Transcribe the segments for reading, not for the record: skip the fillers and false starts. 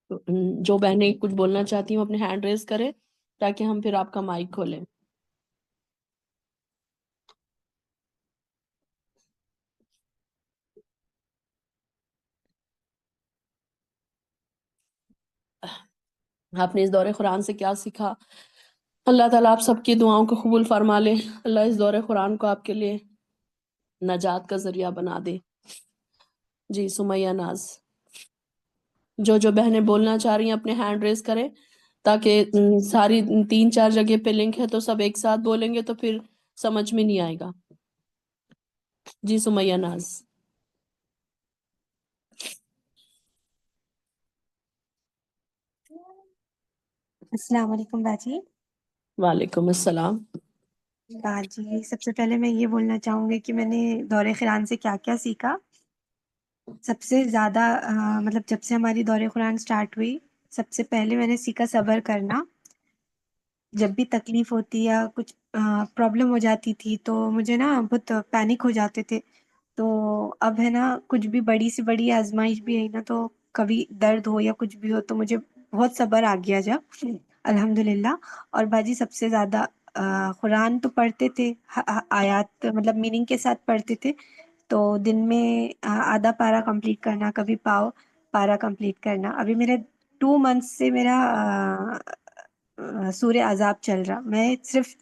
جو بہنیں کچھ بولنا چاہتی ہوں اپنے ہینڈ ریز کریں تاکہ ہم پھر آپ کا مائک کھولیں. آپ نے اس دور قرآن سے کیا سیکھا؟ اللہ تعالیٰ آپ سب کی دعاؤں کو قبول فرما لے. اللہ اس دور قرآن کو آپ کے لیے نجات کا ذریعہ بنا دے. جی سمیہ ناز. جو بہنیں بولنا چاہ رہی ہیں اپنے ہینڈ ریز کریں تاکہ ساری 3-4 جگہ پہ لنک ہے تو سب ایک ساتھ بولیں گے تو پھر سمجھ میں نہیں آئے گا. جی سمیہ ناز. السلام علیکم باجی. وعلیکم السلام. باجی سب سے پہلے میں یہ بولنا چاہوں گی کہ میں نے دور قرآن سے کیا کیا سیکھا. سب سے زیادہ مطلب جب سے ہماری دور قرآن سٹارٹ ہوئی سب سے پہلے میں نے سیکھا صبر کرنا. جب بھی تکلیف ہوتی یا کچھ پرابلم ہو جاتی تھی تو مجھے نا بہت پینک ہو جاتے تھے. تو اب ہے نا کچھ بھی بڑی سے بڑی آزمائش بھی ہے نا تو کبھی درد ہو یا کچھ بھی ہو تو مجھے بہت صبر آ گیا جب الحمدللہ. اور باجی سب سے زیادہ قرآن تو پڑھتے تھے آیات مطلب میننگ کے ساتھ پڑھتے تھے. تو دن میں آدھا پارا کمپلیٹ کرنا کبھی پاؤ پارا کمپلیٹ کرنا. ابھی میرے 2 months سے میرا سورہ عذاب چل رہا. میں صرف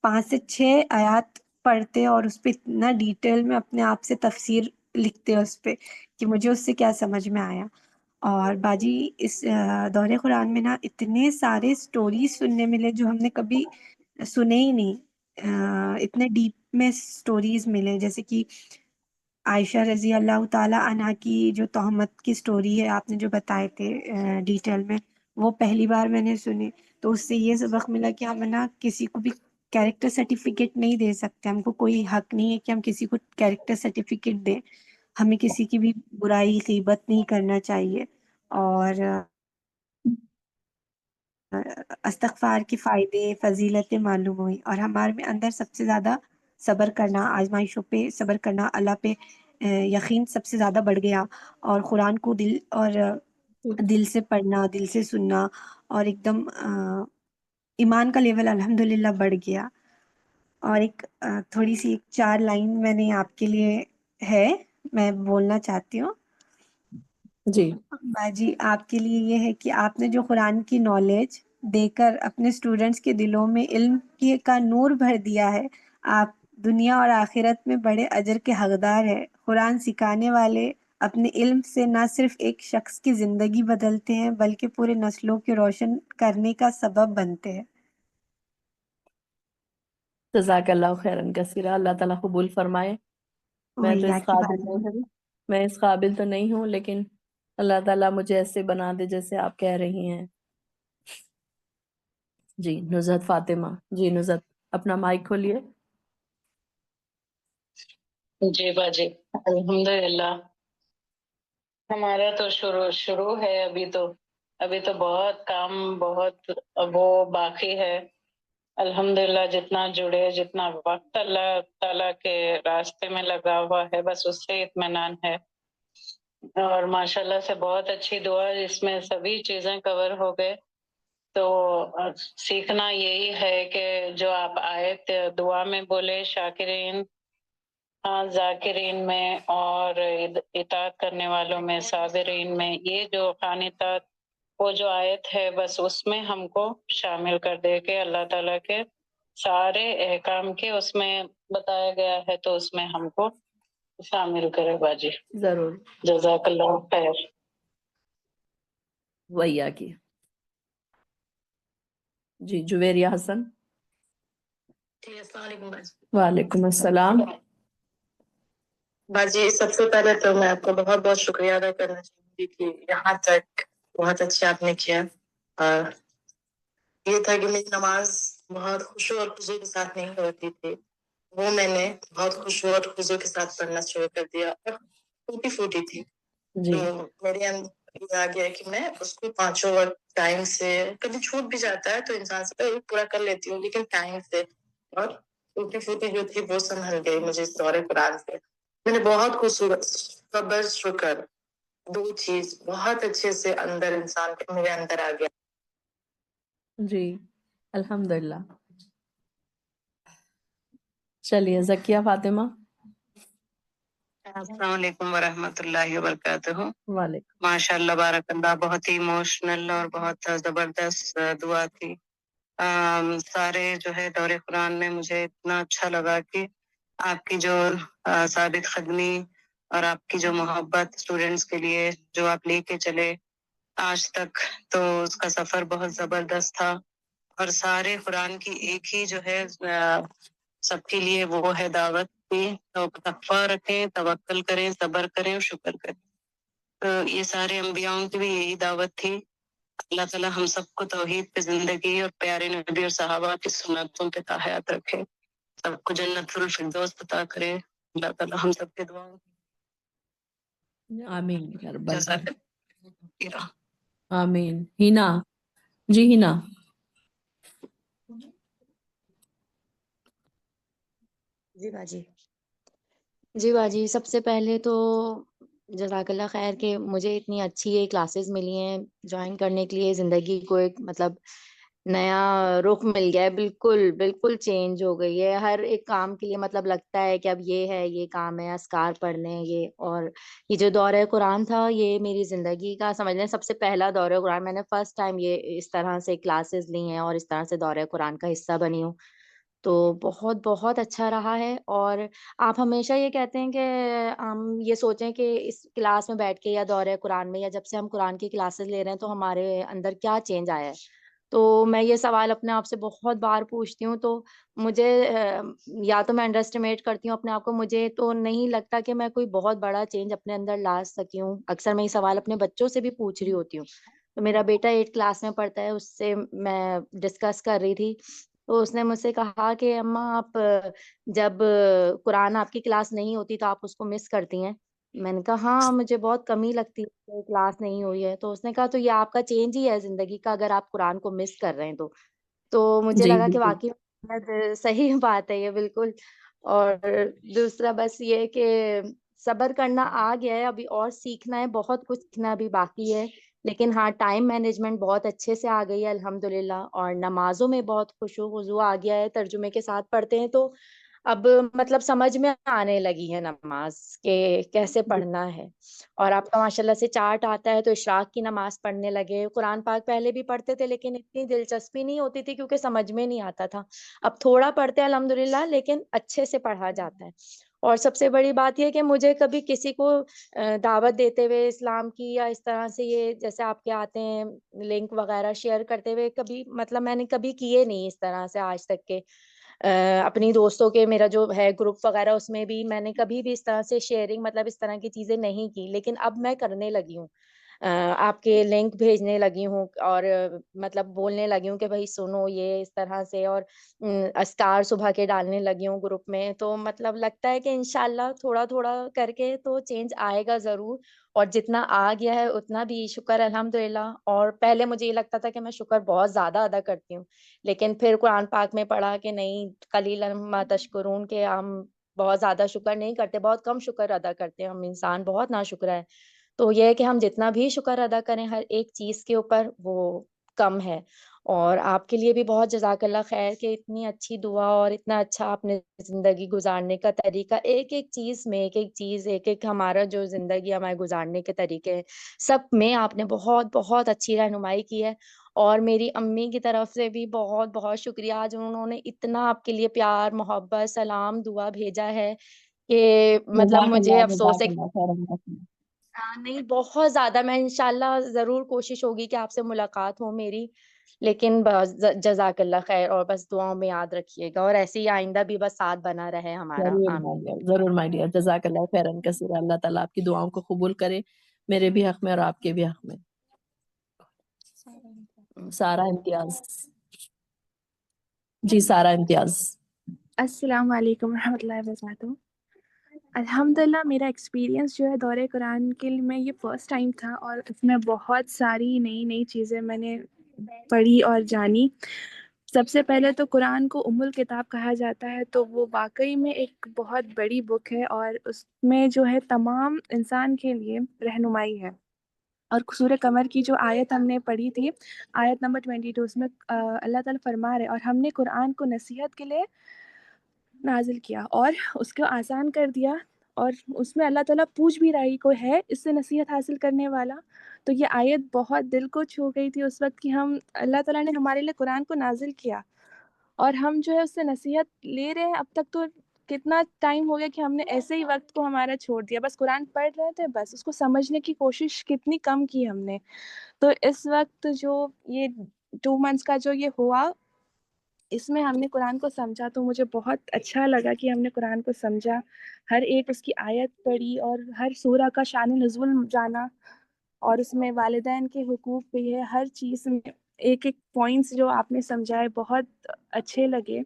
5 سے 6 آیات پڑھتے اور اس پہ اتنا ڈیٹیل میں اپنے آپ سے تفسیر لکھتے اس پہ کہ مجھے اس سے کیا سمجھ میں آیا. اور باجی اس دور قرآن میں نا اتنے سارے سٹوریز سننے ملے جو ہم نے کبھی سنے ہی نہیں. اتنے ڈیپ میں سٹوریز ملے جیسے کہ عائشہ رضی اللہ تعالی عنہا کی جو تہمت کی سٹوری ہے آپ نے جو بتائے تھے ڈیٹیل میں وہ پہلی بار میں نے سنی. تو اس سے یہ سبق ملا کہ ہم نا کسی کو بھی کیریکٹر سرٹیفکیٹ نہیں دے سکتے. ہم کو کوئی حق نہیں ہے کہ ہم کسی کو کیریکٹر سرٹیفکیٹ دیں. ہمیں کسی کی بھی برائی غیبت نہیں کرنا چاہیے. اور استغفار کے فائدے فضیلتیں معلوم ہوئی اور ہمارے میں اندر سب سے زیادہ صبر کرنا آزمائشوں پہ صبر کرنا اللہ پہ یقین سب سے زیادہ بڑھ گیا. اور قرآن کو دل سے پڑھنا دل سے سننا اور ایک دم ایمان کا لیول الحمدللہ بڑھ گیا. اور ایک تھوڑی سی 4 لائن میں نے آپ کے لیے ہے میں بولنا چاہتی ہوں. جی باجی آپ کے لیے یہ ہے کہ آپ نے جو قرآن کی نالج دے کر اپنے اسٹوڈنٹس کے دلوں میں علم کا نور بھر دیا ہے. آپ دنیا اور آخرت میں بڑے اجر کے حقدار ہیں. قرآن سکھانے والے اپنے علم سے نہ صرف ایک شخص کی زندگی بدلتے ہیں بلکہ پورے نسلوں کے روشن کرنے کا سبب بنتے ہیں. جزاک اللہ خیرن کثیرہ. اللہ تعالیٰ قبول فرمائے. میں تو وہی اس کی قابل بات نہیں ہوں میں اس قابل تو نہیں ہوں لیکن اللہ تعالیٰ مجھے ایسے بنا دے جیسے آپ کہہ رہی ہیں. جی نزہت فاطمہ. جی نزہت اپنا مائک کھولیے. جی باجی الحمدللہ. ہمارا تو شروع ہے. ابھی تو بہت کام بہت وہ باقی ہے. الحمدللہ جتنا جڑے جتنا وقت اللہ تعالیٰ کے راستے میں لگا ہوا ہے بس اس سے اطمینان ہے. اور ماشاءاللہ سے بہت اچھی دعا جس میں سبھی چیزیں کور ہو گئے. تو سیکھنا یہی ہے کہ جو آپ آیت دعا میں بولے شاکرین ذاکرین میں اور اطاعت کرنے والوں میں صابرین میں یہ جو قانتات وہ جو آیت ہے بس اس میں ہم کو شامل کر دے کے اللہ تعالیٰ کے سارے احکام کے اس میں بتایا گیا ہے تو اس میں ہم کو شامل کرے باجی. ضرور. جزاک اللہ خیر. ویا کی. جی جویریہ حسن. السلام علیکم باجی. وعلیکم السلام. باجی سب سے پہلے تو میں آپ کو بہت بہت شکریہ ادا کرنا چاہوں گی کہ یہاں تک بہت اچھا آپ نے کیا. اور یہ تھا کہ میری نماز بہت خوشو اور خضوع کے ساتھ نہیں ہوتی تھی. وہ میں نے بہت خوشو اور خضوع کے ساتھ پڑھنا شروع کر دیا اور ٹوٹی تھی. جی تو میرے اندر یہ آ گیا کہ میں اس کو 5 وقت ٹائم سے کبھی چھوٹ بھی جاتا ہے تو انسان سے پورا کر لیتی ہوں لیکن ٹائم سے. اور ٹوٹی جو تھی وہ سنبھل گئی مجھے اس دور قرآن سے. میں نے بہت خوبصورت صبر شکر دو چیز بہت اچھے سے اندر انسان کے میرے اندر آ گیا. جی الحمدللہ. چلیے زکیہ فاطمہ. السلام علیکم ورحمۃ اللہ وبرکاتہ. وعلیکم. ماشاء اللہ بارک اللہ، بہت ہی ایموشنل اور بہت زبردست دعا تھی. سارے جو ہے دور قرآن میں مجھے اتنا اچھا لگا کہ آپ کی جو ثابت قدمی اور آپ کی جو محبت اسٹوڈینٹس کے لیے جو آپ لے کے چلے آج تک، تو اس کا سفر بہت زبردست تھا. اور سارے قرآن کی ایک ہی جو ہے سب کے لیے وہ ہے دعوت کی، تو تقویٰ رکھیں، توکل کریں، صبر کریں اور شکر کریں. تو یہ سارے انبیاؤں کی بھی یہی دعوت تھی. اللہ تعالیٰ ہم سب کو توحید پہ زندگی اور پیارے نبی اور صحابہ کی سنتوں پہ حیات رکھے، سب کو جنت الفردوس عطا کرے. اللہ تعالیٰ ہم سب کے دعاؤں آمین یا رب جزاک العالمین. اللہ. آمین. ہینا. جی ہینا. جی باجی، سب سے پہلے تو جزاک اللہ خیر کہ مجھے اتنی اچھی یہ کلاسز ملی ہیں جوائن کرنے کے لیے. زندگی کو ایک مطلب نیا رخ مل گیا ہے، بالکل بالکل چینج ہو گئی ہے. ہر ایک کام کے لیے مطلب لگتا ہے کہ اب یہ ہے، یہ کام ہے، اذکار پڑھنے یہ. اور یہ جو دورہ قرآن تھا یہ میری زندگی کا سمجھ لیں سب سے پہلا دورہ قرآن. میں نے فرسٹ ٹائم یہ اس طرح سے کلاسز لی ہیں اور اس طرح سے دورہ قرآن کا حصہ بنی ہوں. تو بہت بہت اچھا رہا ہے. اور آپ ہمیشہ یہ کہتے ہیں کہ ہم یہ سوچیں کہ اس کلاس میں بیٹھ کے یا دورہ قرآن میں یا جب سے ہم قرآن کی کلاسز لے رہے ہیں تو ہمارے اندر کیا چینج آیا ہے. تو میں یہ سوال اپنے آپ سے بہت بار پوچھتی ہوں. تو مجھے یا تو میں انڈر اسٹیمیٹ کرتی ہوں اپنے آپ کو، مجھے تو نہیں لگتا کہ میں کوئی بہت بڑا چینج اپنے اندر لا سکی ہوں. اکثر میں یہ سوال اپنے بچوں سے بھی پوچھ رہی ہوتی ہوں. تو میرا بیٹا 8 کلاس میں پڑھتا ہے، اس سے میں ڈسکس کر رہی تھی تو اس نے مجھ سے کہا کہ اماں آپ جب قرآن آپ کی کلاس نہیں ہوتی تو آپ اس کو مس کرتی ہیں. میں نے کہا ہاں مجھے بہت کمی لگتی ہے کلاس نہیں ہوئی ہے. تو اس نے کہا تو یہ آپ کا چینج ہی ہے زندگی کا اگر آپ قرآن کو مس کر رہے ہیں تو مجھے جی لگا کہ بالکل. واقعی صحیح بات ہے یہ بالکل. اور دوسرا بس یہ کہ صبر کرنا آ گیا ہے، ابھی اور سیکھنا ہے، بہت کچھ سیکھنا ابھی باقی ہے. لیکن ہاں ٹائم مینجمنٹ بہت اچھے سے آ گئی ہے الحمدللہ. اور نمازوں میں بہت خشوع و خضوع آ گیا ہے، ترجمے کے ساتھ پڑھتے ہیں تو اب مطلب سمجھ میں آنے لگی ہے نماز کہ کیسے پڑھنا ہے. اور آپ کا ماشاءاللہ سے چارٹ آتا ہے تو اشراق کی نماز پڑھنے لگے. قرآن پاک پہلے بھی پڑھتے تھے لیکن اتنی دلچسپی نہیں ہوتی تھی کیونکہ سمجھ میں نہیں آتا تھا. اب تھوڑا پڑھتے ہیں الحمدللہ لیکن اچھے سے پڑھا جاتا ہے. اور سب سے بڑی بات یہ کہ مجھے کبھی کسی کو دعوت دیتے ہوئے اسلام کی یا اس طرح سے یہ جیسے آپ کے آتے ہیں لنک وغیرہ شیئر کرتے ہوئے کبھی مطلب میں نے کبھی کیے نہیں اس طرح سے آج تک کے. اپنی دوستوں کے میرا جو ہے گروپ وغیرہ اس میں بھی میں نے کبھی بھی اس طرح سے شیئرنگ مطلب اس طرح کی چیزیں نہیں کی. لیکن اب میں کرنے لگی ہوں، آپ کے لنک بھیجنے لگی ہوں اور مطلب بولنے لگی ہوں کہ بھائی سنو یہ اس طرح سے. اور اذکار صبح کے ڈالنے لگی ہوں گروپ میں. تو مطلب لگتا ہے کہ انشاءاللہ تھوڑا تھوڑا کر کے تو چینج آئے گا ضرور. اور جتنا آ گیا ہے اتنا بھی شکر الحمدللہ. اور پہلے مجھے یہ لگتا تھا کہ میں شکر بہت زیادہ ادا کرتی ہوں، لیکن پھر قرآن پاک میں پڑھا کہ نہیں قلیلا ما تشکرون، کہ ہم بہت زیادہ شکر نہیں کرتے، بہت کم شکر ادا کرتے ہیں ہم انسان، بہت ناشکر ہے. تو یہ ہے کہ ہم جتنا بھی شکر ادا کریں ہر ایک چیز کے اوپر وہ کم ہے. اور آپ کے لیے بھی بہت جزاک اللہ خیر کہ اتنی اچھی دعا اور اتنا اچھا آپ نے زندگی گزارنے کا طریقہ ایک ایک چیز میں ایک ایک ہمارا جو زندگی ہمارے گزارنے کے طریقے ہیں سب میں آپ نے بہت بہت اچھی رہنمائی کی ہے. اور میری امی کی طرف سے بھی بہت بہت شکریہ آج انہوں نے اتنا آپ کے لیے پیار محبت سلام دعا بھیجا ہے کہ مطلب جزاک مجھے اللہ افسوس جزاک ہے. اللہ خیرا کثیرا. نہیں بہت زیادہ، میں انشاءاللہ ضرور کوشش ہوگی کہ آپ سے ملاقات ہو میری. لیکن بس جزاک اللہ خیر اور بس دعاؤں میں یاد رکھیے گا اور ایسے ہی آئندہ بھی بس ساتھ بنا رہے ہمارا. ضرور آمین. مائی ڈیئر، ضرور مائی ڈیئر. جزاک اللہ خیرا کثیرا. اللہ تعالیٰ آپ کی دعاؤں کو قبول کرے، میرے بھی حق میں اور آپ کے بھی حق میں. سارا امتیاز. جی سارا امتیاز. السلام علیکم ورحمۃ اللہ وبرکاتہ. الحمدللہ میرا ایکسپیرینس جو ہے دورہ قرآن کے لیے میں یہ فرسٹ ٹائم تھا اور اس میں بہت ساری نئی نئی چیزیں میں نے پڑھی اور جانی. سب سے پہلے تو قرآن کو ام الکتاب کہا جاتا ہے، تو وہ واقعی میں ایک بہت بڑی بک ہے اور اس میں جو ہے تمام انسان کے لیے رہنمائی ہے۔ اور سورہ قمر کی جو آیت ہم نے پڑھی تھی، آیت نمبر 22، اس میں اللہ تعالیٰ فرما رہے اور ہم نے قرآن کو نصیحت کے لیے نازل کیا اور اس کو آسان کر دیا، اور اس میں اللہ تعالیٰ پوچھ بھی رہا ہے کوئی ہے اس سے نصیحت حاصل کرنے والا۔ تو یہ آیت بہت دل کو چھو گئی تھی اس وقت کہ ہم اللہ تعالیٰ نے ہمارے لیے قرآن کو نازل کیا اور ہم جو ہے اس سے نصیحت لے رہے ہیں۔ اب تک تو کتنا ٹائم ہو گیا کہ ہم نے ایسے ہی وقت کو ہمارا چھوڑ دیا، بس قرآن پڑھ رہے تھے، بس اس کو سمجھنے کی کوشش کتنی کم کی ہم نے۔ تو اس وقت جو یہ 2 منتھس کا جو یہ ہوا، اس میں ہم نے قرآن کو سمجھا، تو مجھے بہت اچھا لگا کہ ہم نے قرآن کو سمجھا، ہر ایک اس کی آیت پڑھی اور ہر سورہ کا شان نزول جانا، اور اس میں والدین کے حقوق بھی ہے، ہر چیز میں ایک ایک پوائنٹس جو آپ نے سمجھائے بہت اچھے لگے۔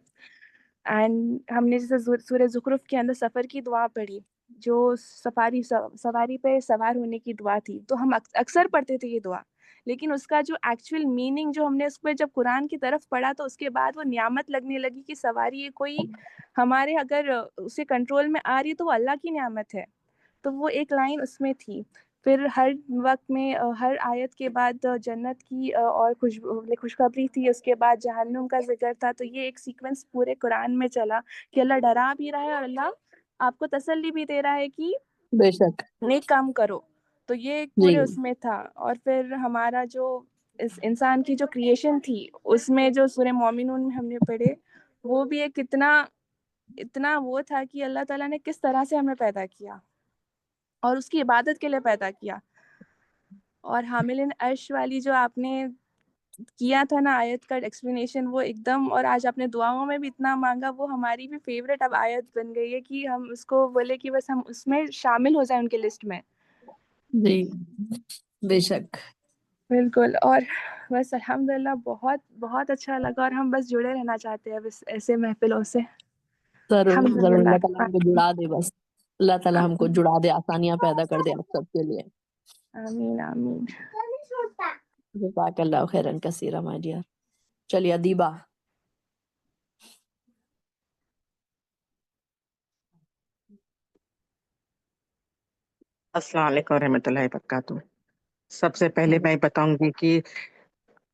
اینڈ ہم نے جیسے سورہ زخرف کے اندر سفر کی دعا پڑھی، جو سواری پہ سوار ہونے کی دعا تھی، تو ہم اکثر پڑھتے تھے یہ دعا، لیکن اس کا جو ایکچوئل میننگ جو ہم نے اس پہ جب قرآن کی طرف پڑھا تو اس کے بعد وہ نعمت لگنے لگی کہ سواری یہ کوئی ہمارے اگر اسے کنٹرول میں آ رہی ہے تو وہ اللہ کی نعمت ہے۔ تو وہ ایک لائن اس میں تھی۔ پھر ہر وقت میں ہر آیت کے بعد جنت کی اور خوشخبری تھی، اس کے بعد جہنم کا ذکر تھا۔ تو یہ ایک سیکوینس پورے قرآن میں چلا کہ اللہ ڈرا بھی رہا ہے اور اللہ آپ کو تسلی بھی دے رہا ہے کہ بے شک نیک کام کرو۔ تو یہ ایک جی پورے اس میں تھا۔ اور پھر ہمارا جو اس انسان کی جو کریشن تھی، اس میں جو سورہ مومنون میں ہم نے پڑھے، وہ بھی ایک اتنا وہ تھا کہ اللہ تعالیٰ نے کس طرح سے ہمیں پیدا کیا اور اس کی عبادت کے لیے پیدا کیا۔ اور حاملین عرش والی جو آپ نے کیا تھا نا آیت کا ایکسپلینیشن، وہ ایک دم، اور آج آپ نے دعاؤں میں بھی اتنا مانگا، وہ ہماری بھی فیوریٹ اب آیت بن گئی ہے کہ ہم اس کو بولے کہ بس ہم اس میں شامل ہو جائیں ان کے لسٹ میں۔ جی بے شک۔ بالکل۔ اور بس الحمدللہ بہت بہت اچھا لگا، اور ہم بس جڑے رہنا چاہتے ہیں بس ایسے محفلوں سے۔ ضرور ضرور، الحمدللہ۔ اللہ تعالیٰ ہم کو جڑا دے، بس اللہ تعالیٰ ہم کو جڑا دے، آسانیاں پیدا کر دے آپ سب کے لیے۔ آمین آمین۔ جزاک اللہ خیرن کثیرا مائی ڈیئر۔ چلیے ادیبہ۔ السلام علیکم ورحمۃ اللہ وبرکاتہ۔ سب سے پہلے میں بتاؤں گی کہ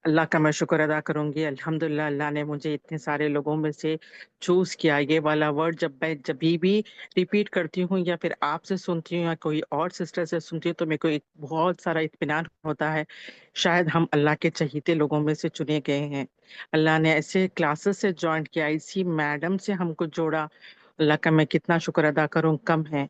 اللہ کا میں شکر ادا کروں گی، الحمدللہ اللہ نے مجھے اتنے سارے لوگوں میں سے چوز کیا۔ یہ والا ورڈ جب میں بھی ریپیٹ کرتی ہوں یا پھر آپ سے سنتی ہوں یا کوئی اور سسٹر سے سنتی ہوں تو میرے کو ایک بہت سارا اطمینان ہوتا ہے، شاید ہم اللہ کے چہیتے لوگوں میں سے چنے گئے ہیں۔ اللہ نے ایسے کلاسز سے جوائن کیا، اسی میڈم سے ہم کو جوڑا، اللہ کا میں کتنا شکر ادا کروں، کم ہے۔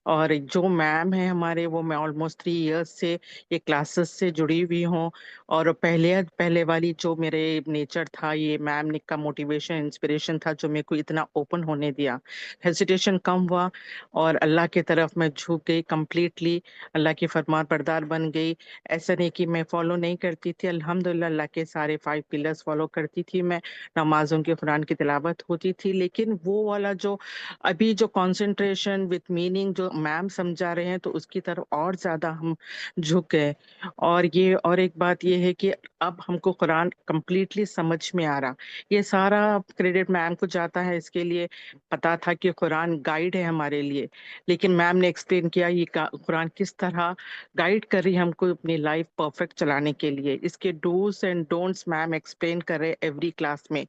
اور جو میم ہے ہمارے، وہ میں آلموسٹ 3 ایئرس سے یہ کلاسز سے جڑی ہوئی ہوں، اور پہلے والی جو میرے نیچر تھا، یہ میم نے کا موٹیویشن انسپریشن تھا جو میرے کو اتنا اوپن ہونے دیا، ہیسیٹیشن کم ہوا اور اللہ کی طرف میں جھک گئی کمپلیٹلی، اللہ کی فرمان بردار بن گئی۔ ایسا نہیں کہ میں فالو نہیں کرتی تھی، الحمدللہ اللہ کے سارے 5 پلرز فالو کرتی تھی میں، نمازوں کی قرآن کی تلاوت ہوتی تھی، لیکن وہ والا جو ابھی جو کانسنٹریشن وتھ میننگ جو میم سمجھا رہے ہیں تو اس کی طرف اور زیادہ ہم جھک گئے۔ اور ایک بات یہ ہے کہ اب ہم کو قرآن کمپلیٹلی سمجھ میں آ رہا، یہ سارا کریڈٹ میم کو جاتا ہے، اس کے لیے پتا تھا کہ قرآن گائیڈ ہے ہمارے لیے، لیکن میم نے ایکسپلین کیا یہ قرآن کس طرح گائیڈ کر رہی ہم کو اپنی لائف پرفیکٹ چلانے کے لیے، اس کے dos and don'ts ma'am explain کر رہے ایوری کلاس میں۔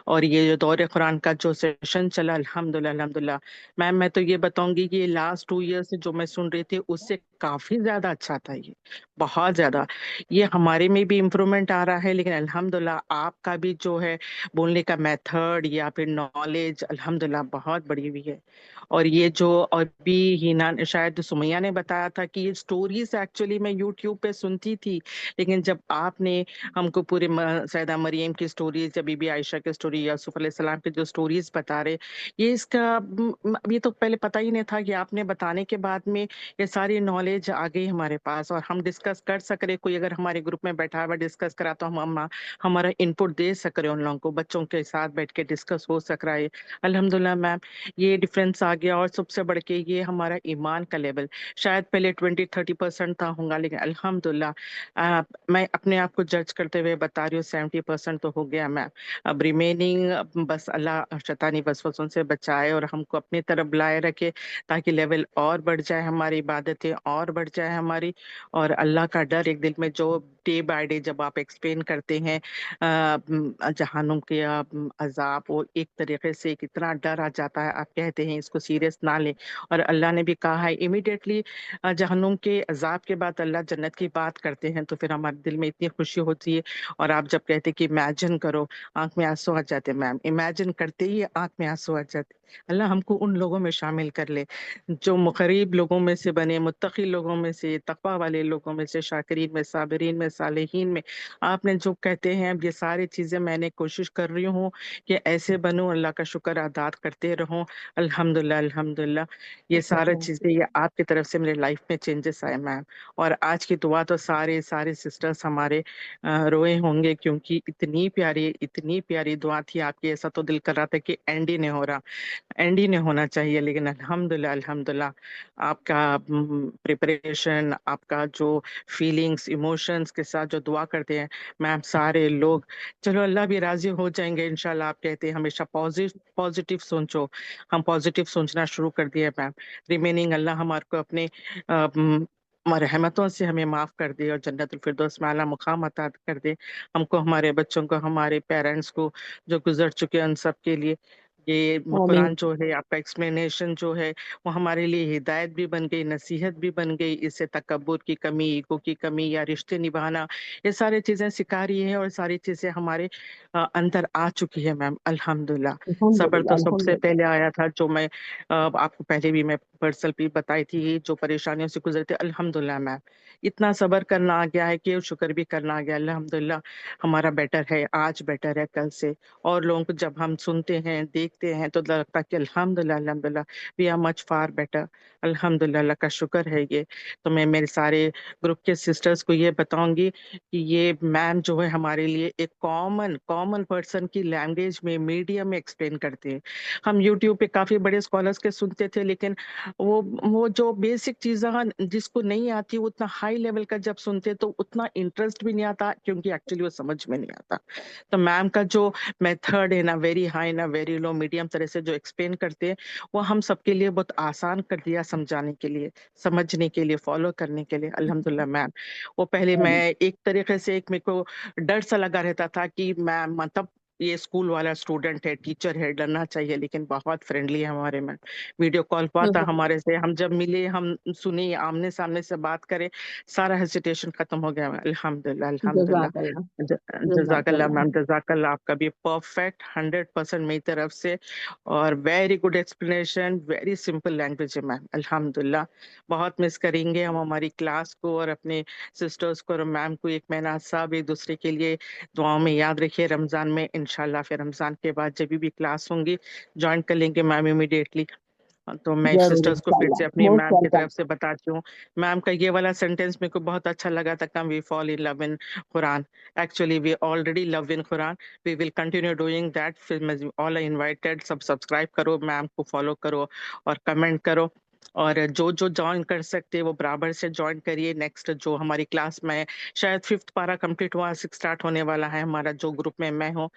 اور یہ جو دور قرآن کا جو سیشن چلا، الحمدللہ میم میں تو یہ بتاؤں گی کہ یہ لاسٹ 2 ایئر سے جو میں سن رہی تھی اس سے کافی زیادہ اچھا تھا، یہ بہت زیادہ، یہ ہمارے میں بھی امپرومنٹ آ رہا ہے، لیکن الحمدللہ آپ کا بھی جو ہے بولنے کا میتھڈ یا پھر نالج الحمدللہ بہت بڑی ہوئی ہے۔ اور یہ جو ابھی ہینا شاید سمیہ نے بتایا تھا کہ یہ سٹوریز ایکچولی میں یوٹیوب پہ سنتی تھی، لیکن جب آپ نے ہم کو پورے سیدہ مریم کی سٹوریز یا بی بی عائشہ کی سٹوری، یوسف علیہ السلام کی جو سٹوریز بتا رہے، یہ اس کا یہ تو پہلے پتہ ہی نہیں تھا کہ آپ نے बताने के बाद में ये सारी नॉलेज आ गई हमारे पास और हम डिस्कस कर सक रहे। कोई अगर हमारे ग्रुप में बैठा हुआ डिस्कस करा तो हम हमारा इनपुट दे सक रहे उन लोगों को, बच्चों के साथ बैठ के डिस्कस हो सक रहा है। अल्हम्दुलिल्लाह मैम, ये डिफरेंस आ गया। और सबसे बढ़ के ये हमारा ईमान का लेवल शायद पहले 20-30% था होगा, लेकिन अल्हम्दुलिल्लाह मैं अपने आप को जज करते हुए बता रही हूँ 70% तो हो गया मैम। अब रिमेनिंग बस अल्लाह शैतानी वसवसों से बचाए और हमको अपनी तरफ बुलाए रखे, ताकि लेवल और बढ़ जाए, हमारी इबादतें और बढ़ जाए हमारी, और अल्लाह का डर एक दिल में जो डे बाय डे जब आप एक्सप्लेन करते हैं जहानुम के अजाब, वो एक तरीके से कितना डर आ जाता है। आप कहते हैं इसको सीरियस ना लें, और अल्लाह ने भी कहा है इमीडिएटली जहन्नुम के अजाब के बाद अल्लाह जन्नत की बात करते हैं, तो फिर हमारे दिल में इतनी खुशी होती है। और आप जब कहते कि इमेजिन करो, आंख में आंसू आ जाते मैम, इमेजिन करते ही आंख में आंसू आ जाते। अल्लाह हमको उन लोगों में शामिल कर ले जो मुकरीब लोगों में से बने, मुत्तकी लोगों में से, तकवा वाले लोगों में से, शाकिरीन में, साबिरीन में, सालेहीन में। आपने जो कहते हैं ये सारी चीजें मैंने कोशिश कर रही हूँ कि ऐसे बनूं, अल्लाह का शुक्र अदा करते रहूं। अल्हम्दुलिल्लाह अल्हम्दुलिल्लाह, ये सारी चीजें ये आपकी तरफ से मेरे लाइफ में चेंजेस आए मैम। और आज की दुआ तो सारे सारे सिस्टर्स हमारे रोए होंगे, क्योंकि इतनी प्यारी दुआ थी आपकी। ऐसा तो दिल कर रहा था कि एंड ही नहीं हो रहा, एंड ही नहीं होना चाहिए, लेकिन अल्हम्दुलिल्लाह अल्हम्दुलिल्लाह आपका प्रिपरेशन, आपका जो फीलिंग्स इमोशंस के साथ जो दुआ करते हैं मैम सारे लोग, चलो अल्लाह भी राजी हो जाएंगे इंशाल्लाह। आप कहते हैं हमेशा पॉजिटिव सोचो, हम पॉजिटिव सोचना शुरू कर दिए मैम। रिमेनिंग अल्लाह हमारे को अपने रहमतों से हमें माफ कर दे और जन्नतुल फिरदौस में आला मुकाम अता कर दे हमको, हमारे बच्चों को, हमारे पेरेंट्स को जो गुजर चुके हैं उन सब के लिए। ये आमीन। कुरान जो है, आपका एक्सप्लेनेशन जो है, वो हमारे लिए हिदायत भी बन गई, नसीहत भी बन गई। इससे तकब्बुर की कमी, ईगो की कमी या रिश्ते निभाना, ये सारी चीजें सिखा रही है और सारी चीजें हमारे अंदर आ चुकी है मैम अल्हम्दुलिल्लाह। सब्र तो अल्हम्दुलिल्लाह सबसे अल्हम्दुलिल्लाह। पहले आया था, जो मैं आपको पहले भी मैं पर्सनल भी बताई थी, जो परेशानियों से गुजरते अल्हम्दुलिल्लाह मैम इतना सब्र करना आ गया है कि शुक्र भी करना आ गया। अल्हम्दुलिल्लाह हमारा बेटर है, आज बेटर है कल से। और लोगों को जब हम सुनते हैं, देखते हैं, तो लगता है कि अल्हम्दुलिल्लाह अल्हम्दुलिल्लाह we are much far better. अल्हम्दुलिल्लाह, अल्लाह का शुक्र है ये। तो मैं मेरे सारे ग्रुप के सिस्टर्स को ये बताऊंगी कि ये मैम जो है हमारे लिए एक कॉमन पर्सन की लैंग्वेज में, मीडियम में एक्सप्लेन करते हैं। हम यूट्यूब पे काफी बड़े स्कॉलर्स के सुनते थे, लेकिन वो जो बेसिक चीजें जिसको नहीं आती, उतना हाई लेवल का जब सुनते तो उतना इंटरेस्ट भी नहीं आता, क्योंकि एक्चुअली वो समझ में नहीं आता। तो मैम का जो मेथड है ना, वेरी हाई ना वेरी लो, मीडियम तरह से जो एक्सप्लेन करते हैं, वो हम सबके लिए बहुत आसान कर दिया समझाने के लिए, समझने के लिए, फॉलो करने के लिए। अल्हम्दुलिल्लाह मैम, वो पहले मैं एक तरीके से एक मेरे को डर सा लगा रहता था कि मैम मतलब ये स्कूल वाला स्टूडेंट है, टीचर है, डरना चाहिए, लेकिन बहुत फ्रेंडली है हमारे मैम। वीडियो कॉल पर था हमारे से, हम जब मिले, हम सुनी, आमने सामने से बात करें, सारा हेजिटेशन खत्म हो गया। अल्हम्दुलिल्लाह अल्हम्दुलिल्लाह। जज़ाकल्लाह जजाकल्ला जज़ाकल्लाह। मैम, जजाकल्ला, आपका भी परफेक्ट 100% मेरी तरफ से, और very good explanation, very simple language है मैम। अल्हम्दुलिल्लाह बहुत मिस करेंगे हम हमारी क्लास को और अपने सिस्टर्स को और मैम को। एक महीना सब एक दूसरे के लिए दुआओं में याद रखिए। रमजान में इंशाल्लाह, फिर रमजान के बाद जब भी क्लास होंगी ज्वाइन कर लेंगे मैम इमीडिएटली। तो मैं जरूर सिस्टर्स को फिर से इंशाल्लाह, अपनी मोस्ट मैम की वेलकम। तरफ से बताती हूँ। मैम का ये वाला सेंटेंस मेरे को बहुत अच्छा लगा था, come we fall in love in Quran. Actually we already love in Quran, we will continue doing that. फिर ऑल आर इनवाइटेड, सब सब्सक्राइब करो, मैम को फॉलो करो और कमेंट करो। और जो जो ज्वाइन कर सकते हैं वो बराबर से ज्वाइन करिए। नेक्स्ट जो हमारी क्लास में शायद 5th पारा कंप्लीट हुआ, 6 स्टार्ट होने वाला है हमारा, जो ग्रुप में मैं हूँ।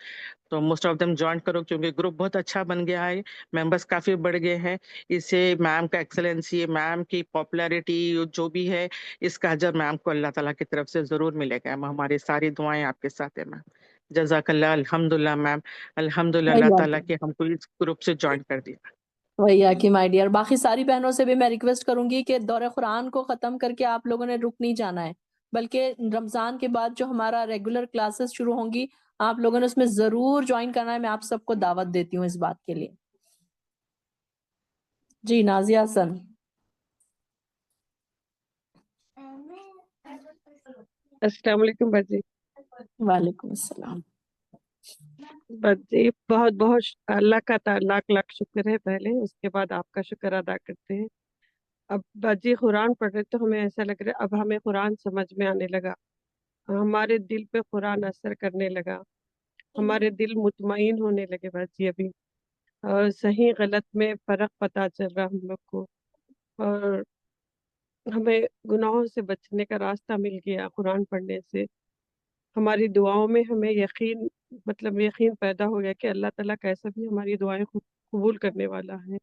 तो मोस्ट ऑफ देम ज्वाइन करो, क्योंकि ग्रुप बहुत अच्छा बन गया है, मेंबर्स काफी बढ़ गए हैं। इससे मैम का एक्सेलेंसी, मैम की पॉपुलैरिटी जो भी है, इसका अजर मैम को अल्लाह ताला की तरफ से जरूर मिलेगा। हमारी सारी दुआएं आपके साथ है मैम। जजाकल्ला अल्हम्दुलिल्लाह मैम, अल्हम्दुलिल्लाह वही अल्लाह ताला आके के हमको इस ग्रुप से ज्वाइन कर दिया। वही आके माय डियर, बाकी सारी बहनों से भी मैं रिक्वेस्ट करूंगी कि दौरे कुरान को खत्म करके आप लोगों ने रुक नहीं जाना है, बल्कि रमजान के बाद जो हमारा रेगुलर क्लासेस शुरू होंगी, आप लोगों ने उसमें जरूर ज्वाइन करना है। मैं आप सबको दावत देती हूँ इस बात के लिए। जी नाजिया हसन। अस्सलाम वालेकुम बाजी। वालेकुम अस्सलाम। बाजी बहुत बहुत अल्लाह का लाख लाख शुक्र है, पहले उसके बाद आपका शुक्र अदा करते हैं। अब बाजी कुरान पढ़ रहे तो हमें ऐसा लग रहा है अब हमें कुरान समझ में आने लगा, हमारे दिल पे कुरान असर करने लगा, हमारे दिल मुतमईन होने लगे बाजी अभी, और सही गलत में फर्क पता चल रहा हम लोग को, और हमें गुनाहों से बचने का रास्ता मिल गया कुरान पढ़ने से। हमारी दुआओं में हमें यकीन यकीन पैदा हो गया कि अल्लाह ताला कैसा भी हमारी दुआएं कबूल करने वाला है।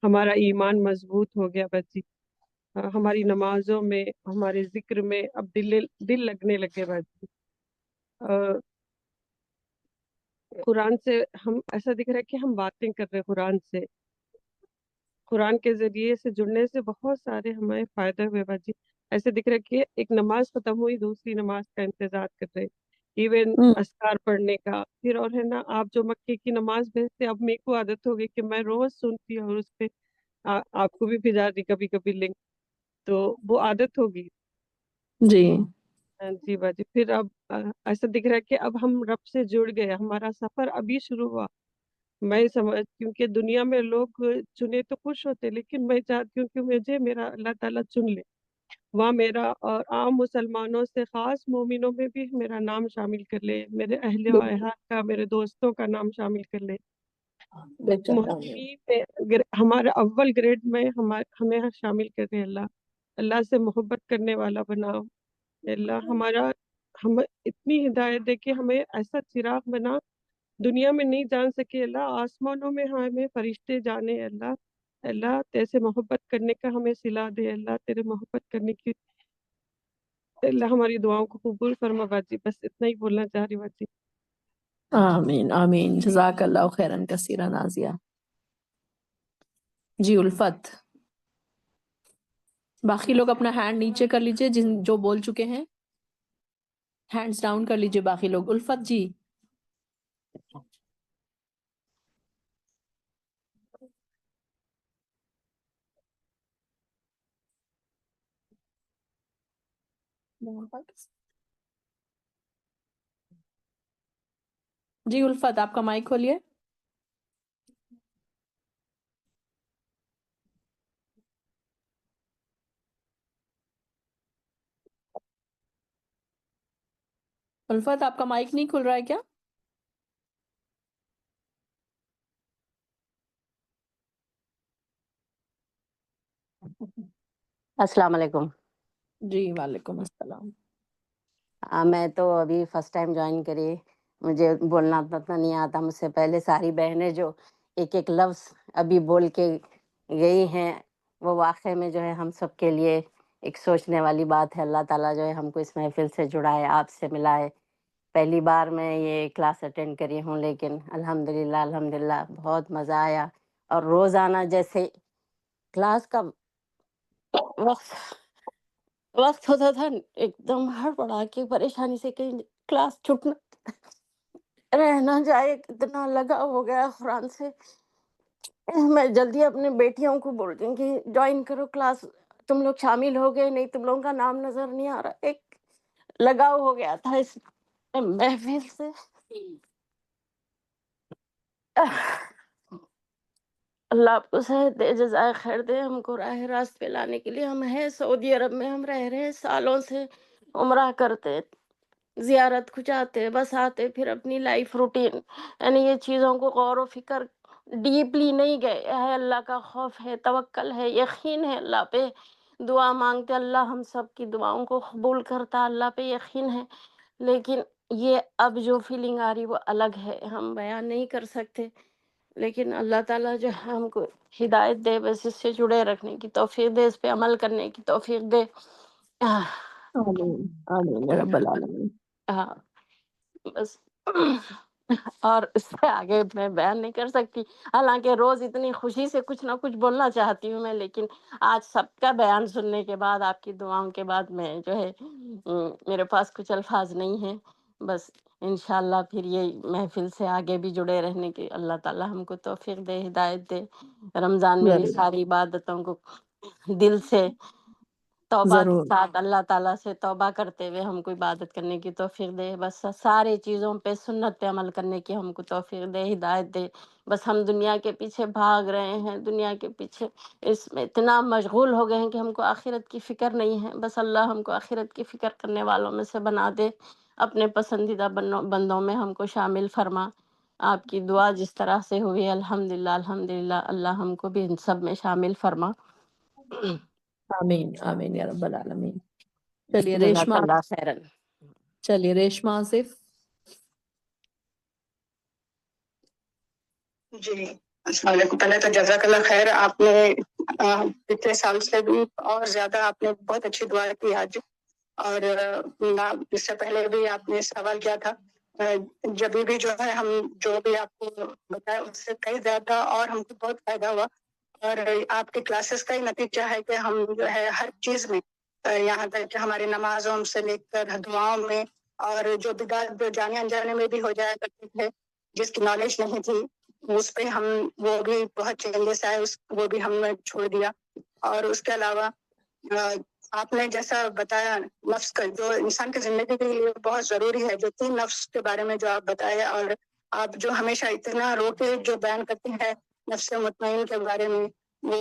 हमारा ईमान मजबूत हो गया बाजी, हमारी नमाजों में हमारे जिक्र में अब दिल लगने लगे बाजी। कुरान से हम ऐसा दिख रहा है कि हम बातें कर रहे हैं कुरान से, कुरान के जरिए से जुड़ने से बहुत सारे हमें फायदे हुए बाजी। ऐसे दिख रहा है कि एक नमाज खत्म हुई दूसरी नमाज का इंतजार कर रहे, इवन अस्कार पढ़ने का, फिर और है ना आप जो मक्के की नमाज भेजते, अब मेरे को आदत हो गई कि मैं रोज सुनती हूँ और उस पे आपको भी भेजा दी कभी कभी लिंक, तो वो आदत होगी। जी हाँ जी बाजी। फिर अब ऐसा दिख रहा है कि अब हम रब से जुड़ गए, हमारा सफर अभी शुरू हुआ। मैं समझ, क्योंकि दुनिया में लोग चुने तो खुश होते, लेकिन मैं चाहती हूँ कि मुझे मेरा अल्लाह ताला चुन ले, वहाँ मेरा और आम मुसलमानों से खास मोमिनों में भी मेरा नाम शामिल कर ले, मेरे अहले व अहल का, मेरे दोस्तों का नाम शामिल कर ले। मोहब्बीन में हमारे अव्वल ग्रेड में हमें शामिल कर दे अल्लाह, अल्लाह से मोहब्बत करने वाला बनाओ अल्लाह। हम इतनी हिदायत दे कि हमें ऐसा चिराग बना, दुनिया में नहीं जान सके अल्लाह, आसमानों में हमें फरिश्ते जाने अल्लाह। अल्लाह तेरे मोहब्बत करने का हमें सिला दे अल्लाह, तेरे मोहब्बत करने की अल्लाह हमारी दुआओं को कबूल फरमा बाजी। बस इतना ही बोलना चाह रही बाजी। आमीन आमीन, जज़ाकल्लाहु खैरन कसीरा नाजिया। जी उल्फत, बाकी लोग अपना हैंड नीचे कर लीजिए, जो बोल चुके हैं हैंड्स डाउन कर लीजिए बाकी लोग। उल्फत जी। जी उल्फत, आपका माइक खोलिए। उल्फत, आपका माइक नहीं खुल रहा है क्या? अस्सलाम वालेकुम। जी वालेकुम अस्सलाम। मैं तो अभी फर्स्ट टाइम ज्वाइन करी, मुझे बोलना उतना नहीं आता। मुझसे पहले सारी बहनें जो एक एक लफ्ज़ अभी बोल के गई हैं, वो वाकई में जो है हम सब के लिए एक सोचने वाली बात है। अल्लाह ताला जो है हमको इस महफिल से जुड़ाए, आपसे मिलाए। पहली बार मैं ये क्लास अटेंड करी हूँ, लेकिन अल्हम्दुलिल्लाह अल्हम्दुलिल्लाह बहुत मज़ा आया। और रोज़ाना जैसे क्लास का वक्त होता था, एकदम हड़बड़ा के परेशानी से कहीं क्लास छूट रह ना जाए, इतना लगाव हो गया कुरान से। मैं जल्दी अपने बेटियों को बोलती हूँ कि ज्वाइन करो क्लास, तुम लोग शामिल हो गए, नहीं तुम लोगों का नाम नजर नहीं आ रहा। एक लगाव हो गया था इस महफिल से। अल्लाह आपको सेहत दे, जज़ाए खैर दे, हमको राह रास्त पे लाने के लिए। हम हैं सऊदी अरब में, हम रह रहे हैं सालों से, उम्रा करते, ज़ियारत को जाते, बस आते, फिर अपनी लाइफ रूटीन, यानी ये चीज़ों को गौर व फ़िक्र डीपली नहीं गए है। अल्लाह का खौफ है, तवक्कल है, यकीन है अल्लाह पे, दुआ मांगते, अल्लाह हम सब की दुआओं को कबूल करता, अल्लाह पे यकीन है। लेकिन ये अब जो फीलिंग आ रही वो अलग है, हम बयान नहीं कर सकते। लेकिन अल्लाह ताला जो है हमको हिदायत दे, बस इससे जुड़े रखने की तौफीक दे, इस पे अमल करने की तौफीक दे। आमीन आमीन या रब्बल आलमीन। हाँ बस। और इससे आगे मैं बयान नहीं कर सकती। हालांकि रोज इतनी खुशी से कुछ ना कुछ बोलना चाहती हूँ मैं, लेकिन आज सबका बयान सुनने के बाद, आपकी दुआओं के बाद, मैं जो है मेरे पास कुछ अल्फाज नहीं है। बस इंशाल्लाह फिर ये महफिल से आगे भी जुड़े रहने की अल्लाह ताला हमको तौफीक दे, हिदायत दे। रमजान में या भी रब। सारी इबादतों को दिल से توبہ کے ضرور ساتھ اللہ تعالیٰ سے توبہ کرتے ہوئے ہم کو عبادت کرنے کی توفیق دے، بس سارے چیزوں پہ سنت پہ عمل کرنے کی ہم کو توفیق دے، ہدایت دے۔ بس ہم دنیا کے پیچھے بھاگ رہے ہیں، دنیا کے پیچھے اس میں اتنا مشغول ہو گئے ہیں کہ ہم کو آخرت کی فکر نہیں ہے۔ بس اللہ ہم کو آخرت کی فکر کرنے والوں میں سے بنا دے، اپنے پسندیدہ بندوں میں ہم کو شامل فرما۔ آپ کی دعا جس طرح سے ہوئی الحمدللہ الحمدللہ، اللہ ہم کو بھی ان سب میں شامل فرما۔ آمین آمین یا رب العالمین۔ چلیے جزاک ریشما، اللہ خیرن۔ چلیے ریشما آصف۔ جی السلام علیکم۔ پہلے تو جزاک اللہ خیر، آپ نے پچھلے سال سے بھی اور زیادہ آپ نے بہت اچھی دعا کی آج، اور اس سے پہلے بھی آپ نے سوال کیا تھا، جب بھی جو ہے ہم جو بھی آپ کو بتایا اس سے کئی زیادہ اور ہم کو بہت فائدہ ہوا، اور آپ کے کلاسز کا ہی نتیجہ ہے کہ ہم جو ہے ہر چیز میں، یہاں تک کہ ہماری نمازوں سے لے کر دعاؤں میں، اور جو بدعت جو جانے انجانے میں بھی ہو جایا کرتے تھے جس کی نالج نہیں تھی، اس پہ ہم وہ بھی بہت چینجز آئے، وہ بھی ہم نے چھوڑ دیا۔ اور اس کے علاوہ آپ نے جیسا بتایا نفس کا جو انسان کی زندگی کے لیے بہت ضروری ہے، جو 3 نفس کے بارے میں جو آپ بتائے، اور آپ جو ہمیشہ اتنا رو کے جو بیان کرتے ہیں نفس مطمئن کے بارے میں، وہ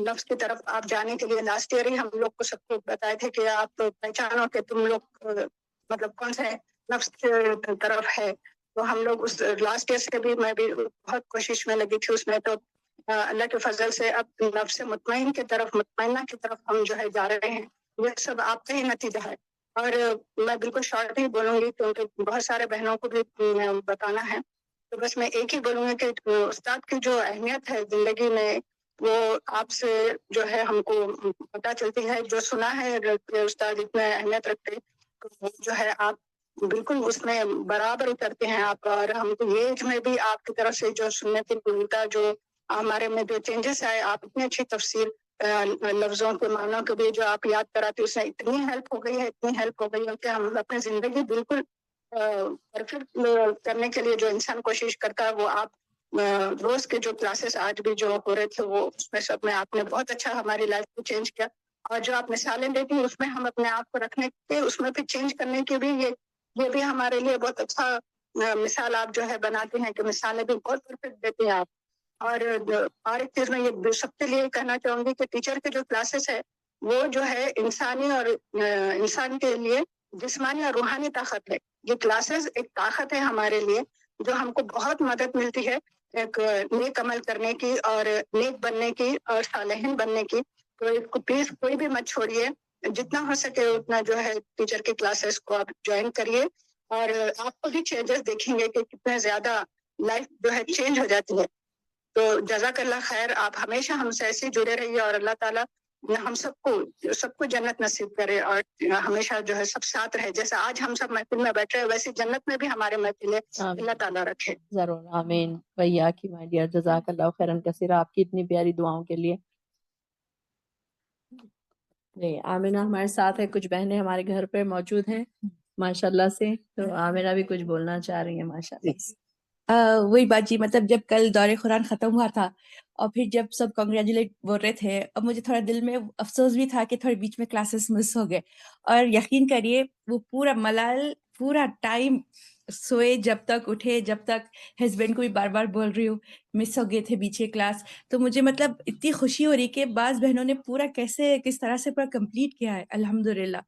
نفس کی طرف آپ جانے کے لیے لاسٹ ایئر ہی ہم لوگ کو سب کو بتائے تھے کہ آپ پہچانو کہ تم لوگ مطلب کون سے نفس کی طرف ہے۔ تو ہم لوگ اس لاسٹ ایئر سے بھی میں بھی بہت کوشش میں لگی تھی اس میں، تو اللہ کے فضل سے اب نفس مطمئن کی طرف، مطمئنہ کی طرف ہم جو ہے جا رہے ہیں۔ یہ سب آپ کا ہی نتیجہ ہے، اور میں بالکل شارٹ ہی بولوں گی کیونکہ بہت سارے بہنوں کو بھی بتانا ہے۔ تو بس میں ایک ہی بولوں گی کہ استاد کی جو اہمیت ہے زندگی میں، وہ آپ سے جو ہے ہم کو پتہ چلتی ہے۔ جو سنا ہے کہ استاد اتنا اہمیت رکھتے، تو جو ہے آپ بالکل اس میں برابر اترتے ہیں آپ، اور ہم کو یہ ایج میں بھی آپ کی طرف سے جو سننے کو ملتا، جو ہمارے میں جو چینجز آئے، آپ اتنی اچھی تفسیر لفظوں کے معنوں کے بھی جو آپ یاد کراتے، اس سے اتنی ہیلپ ہو گئی ہے، اتنی ہیلپ ہو گئی ہے کہ ہم اپنی زندگی بالکل پرفیکٹ کرنے کے لیے جو انسان کوشش کرتا ہے، وہ آپ روز کے جو کلاسز آج بھی جو ہو رہے تھے، وہ اس میں سب میں آپ نے بہت اچھا ہماری لائف کو چینج کیا، اور جو آپ مثالیں دیتی ہیں اس میں ہم اپنے آپ کو رکھنے کے، اس میں پھر چینج کرنے کے بھی یہ بھی ہمارے لیے بہت اچھا مثال آپ جو ہے بناتے ہیں کہ مثالیں بھی بہت پرفیکٹ دیتے ہیں آپ۔ اور ایک چیز میں یہ سب کے لیے کہنا چاہوں گی کہ ٹیچر کے جو کلاسز ہے، وہ جو ہے انسانی اور انسان کے لیے جسمانی اور روحانی طاقت ہے۔ یہ کلاسز ایک طاقت ہے ہمارے لیے، جو ہم کو بہت مدد ملتی ہے ایک نیک عمل کرنے کی، اور نیک بننے کی، اور صالحین بننے کی۔ تو اس کو پلیز کوئی بھی مت چھوڑیے، جتنا ہو سکے اتنا جو ہے ٹیچر کے کلاسز کو آپ جوائن کریے، اور آپ کو بھی چینجز دیکھیں گے کہ کتنے زیادہ لائف جو ہے چینج ہو جاتی ہے۔ تو جزاک اللہ خیر، آپ ہمیشہ ہم سے ایسے جڑے رہیے، اور اللہ تعالیٰ ہم سب کو جنت نصیب کرے، اور ہمیشہ جو ہے سب ساتھ رہے، جیسا آج ہم سب محفل میں بیٹھے ہیں ویسے جنت میں بھی ہمارے محفلیں اللہ تعالیٰ رکھے۔ ضرور آمین بھیا کی مائی ڈیئر، جزاک اللہ خیرن کثیرا آپ کی اتنی پیاری دعاؤں کے لیے۔ جی آمینہ ہمارے ساتھ ہے، کچھ بہنیں ہمارے گھر پہ موجود ہیں ماشاءاللہ سے، تو آمینہ بھی کچھ بولنا چاہ رہی ہیں ماشاءاللہ۔ وہی بات جی، مطلب جب کل دور قرآن ختم ہوا تھا اور پھر جب سب کنگریچولیٹ بول رہے تھے، اب مجھے تھوڑا دل میں افسوس بھی تھا کہ تھوڑے بیچ میں کلاسز مس ہو گئے، اور یقین کریے وہ پورا ملال پورا ٹائم سوئے، جب تک اٹھے، جب تک ہسبینڈ کو بھی بار بار بول رہی ہوں مس ہو گئے تھے بیچے کلاس، تو مجھے مطلب اتنی خوشی ہو رہی کہ بعض بہنوں نے پورا کس طرح سے پورا کمپلیٹ کیا ہے الحمدللہ۔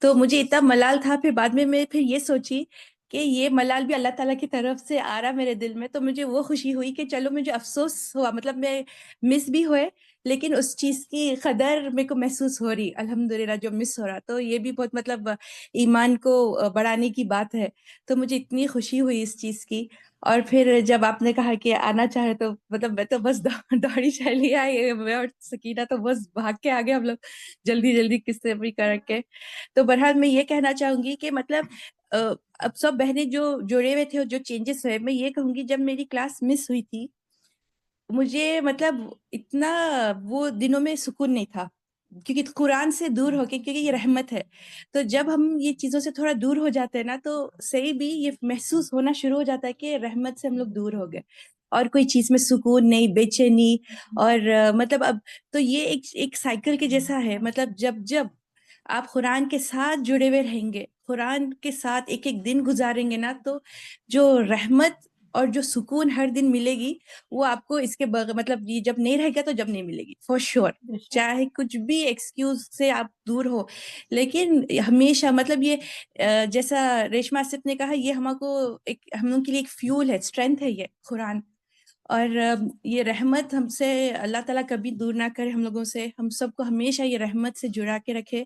تو مجھے اتنا ملال تھا، پھر بعد میں پھر یہ سوچی کہ یہ ملال بھی اللہ تعالیٰ کی طرف سے آ رہا میرے دل میں، تو مجھے وہ خوشی ہوئی کہ چلو مجھے افسوس ہوا، مطلب میں مس بھی ہوئے لیکن اس چیز کی قدر میرے کو محسوس ہو رہی الحمدللہ جو مس ہو رہا، تو یہ بھی بہت مطلب ایمان کو بڑھانے کی بات ہے، تو مجھے اتنی خوشی ہوئی اس چیز کی۔ اور پھر جب آپ نے کہا کہ آنا چاہے تو مطلب میں تو بس دوڑی چلی آئی، میں اور سکینہ تو بس بھاگ کے آگے ہم لوگ جلدی کس سے بھی کر کے۔ تو بہرحال میں یہ کہنا چاہوں گی کہ مطلب اب سب بہنیں جو جڑے ہوئے تھے اور جو چینجز ہوئے، میں یہ کہوں گی جب میری کلاس مس ہوئی تھی مجھے مطلب اتنا وہ دنوں میں سکون نہیں تھا، کیونکہ قرآن سے دور ہو کے، کیونکہ یہ رحمت ہے، تو جب ہم یہ چیزوں سے تھوڑا دور ہو جاتے ہیں نا، تو صحیح بھی یہ محسوس ہونا شروع ہو جاتا ہے کہ رحمت سے ہم لوگ دور ہو گئے۔ اور کوئی چیز میں سکون نہیں، بے چینی، اور مطلب اب تو یہ ایک سائیکل کے جیسا ہے. مطلب جب آپ قرآن کے ساتھ جڑے ہوئے رہیں گے، قرآن کے ساتھ ایک ایک دن گزاریں گے نا، تو جو رحمت اور جو سکون ہر دن ملے گی وہ آپ کو اس کے مطلب یہ جب نہیں رہے گا تو جب نہیں ملے گی فور شیور. چاہے کچھ بھی ایکسکیوز سے آپ دور ہو، لیکن ہمیشہ مطلب یہ جیسا ریشما آصف نے کہا، یہ ہم لوگ کے لیے ایک فیول ہے، اسٹرینتھ ہے یہ قرآن. اور یہ رحمت ہم سے اللہ تعالیٰ کبھی دور نہ کرے ہم لوگوں سے، ہم سب کو ہمیشہ یہ رحمت سے جڑا کے رکھے.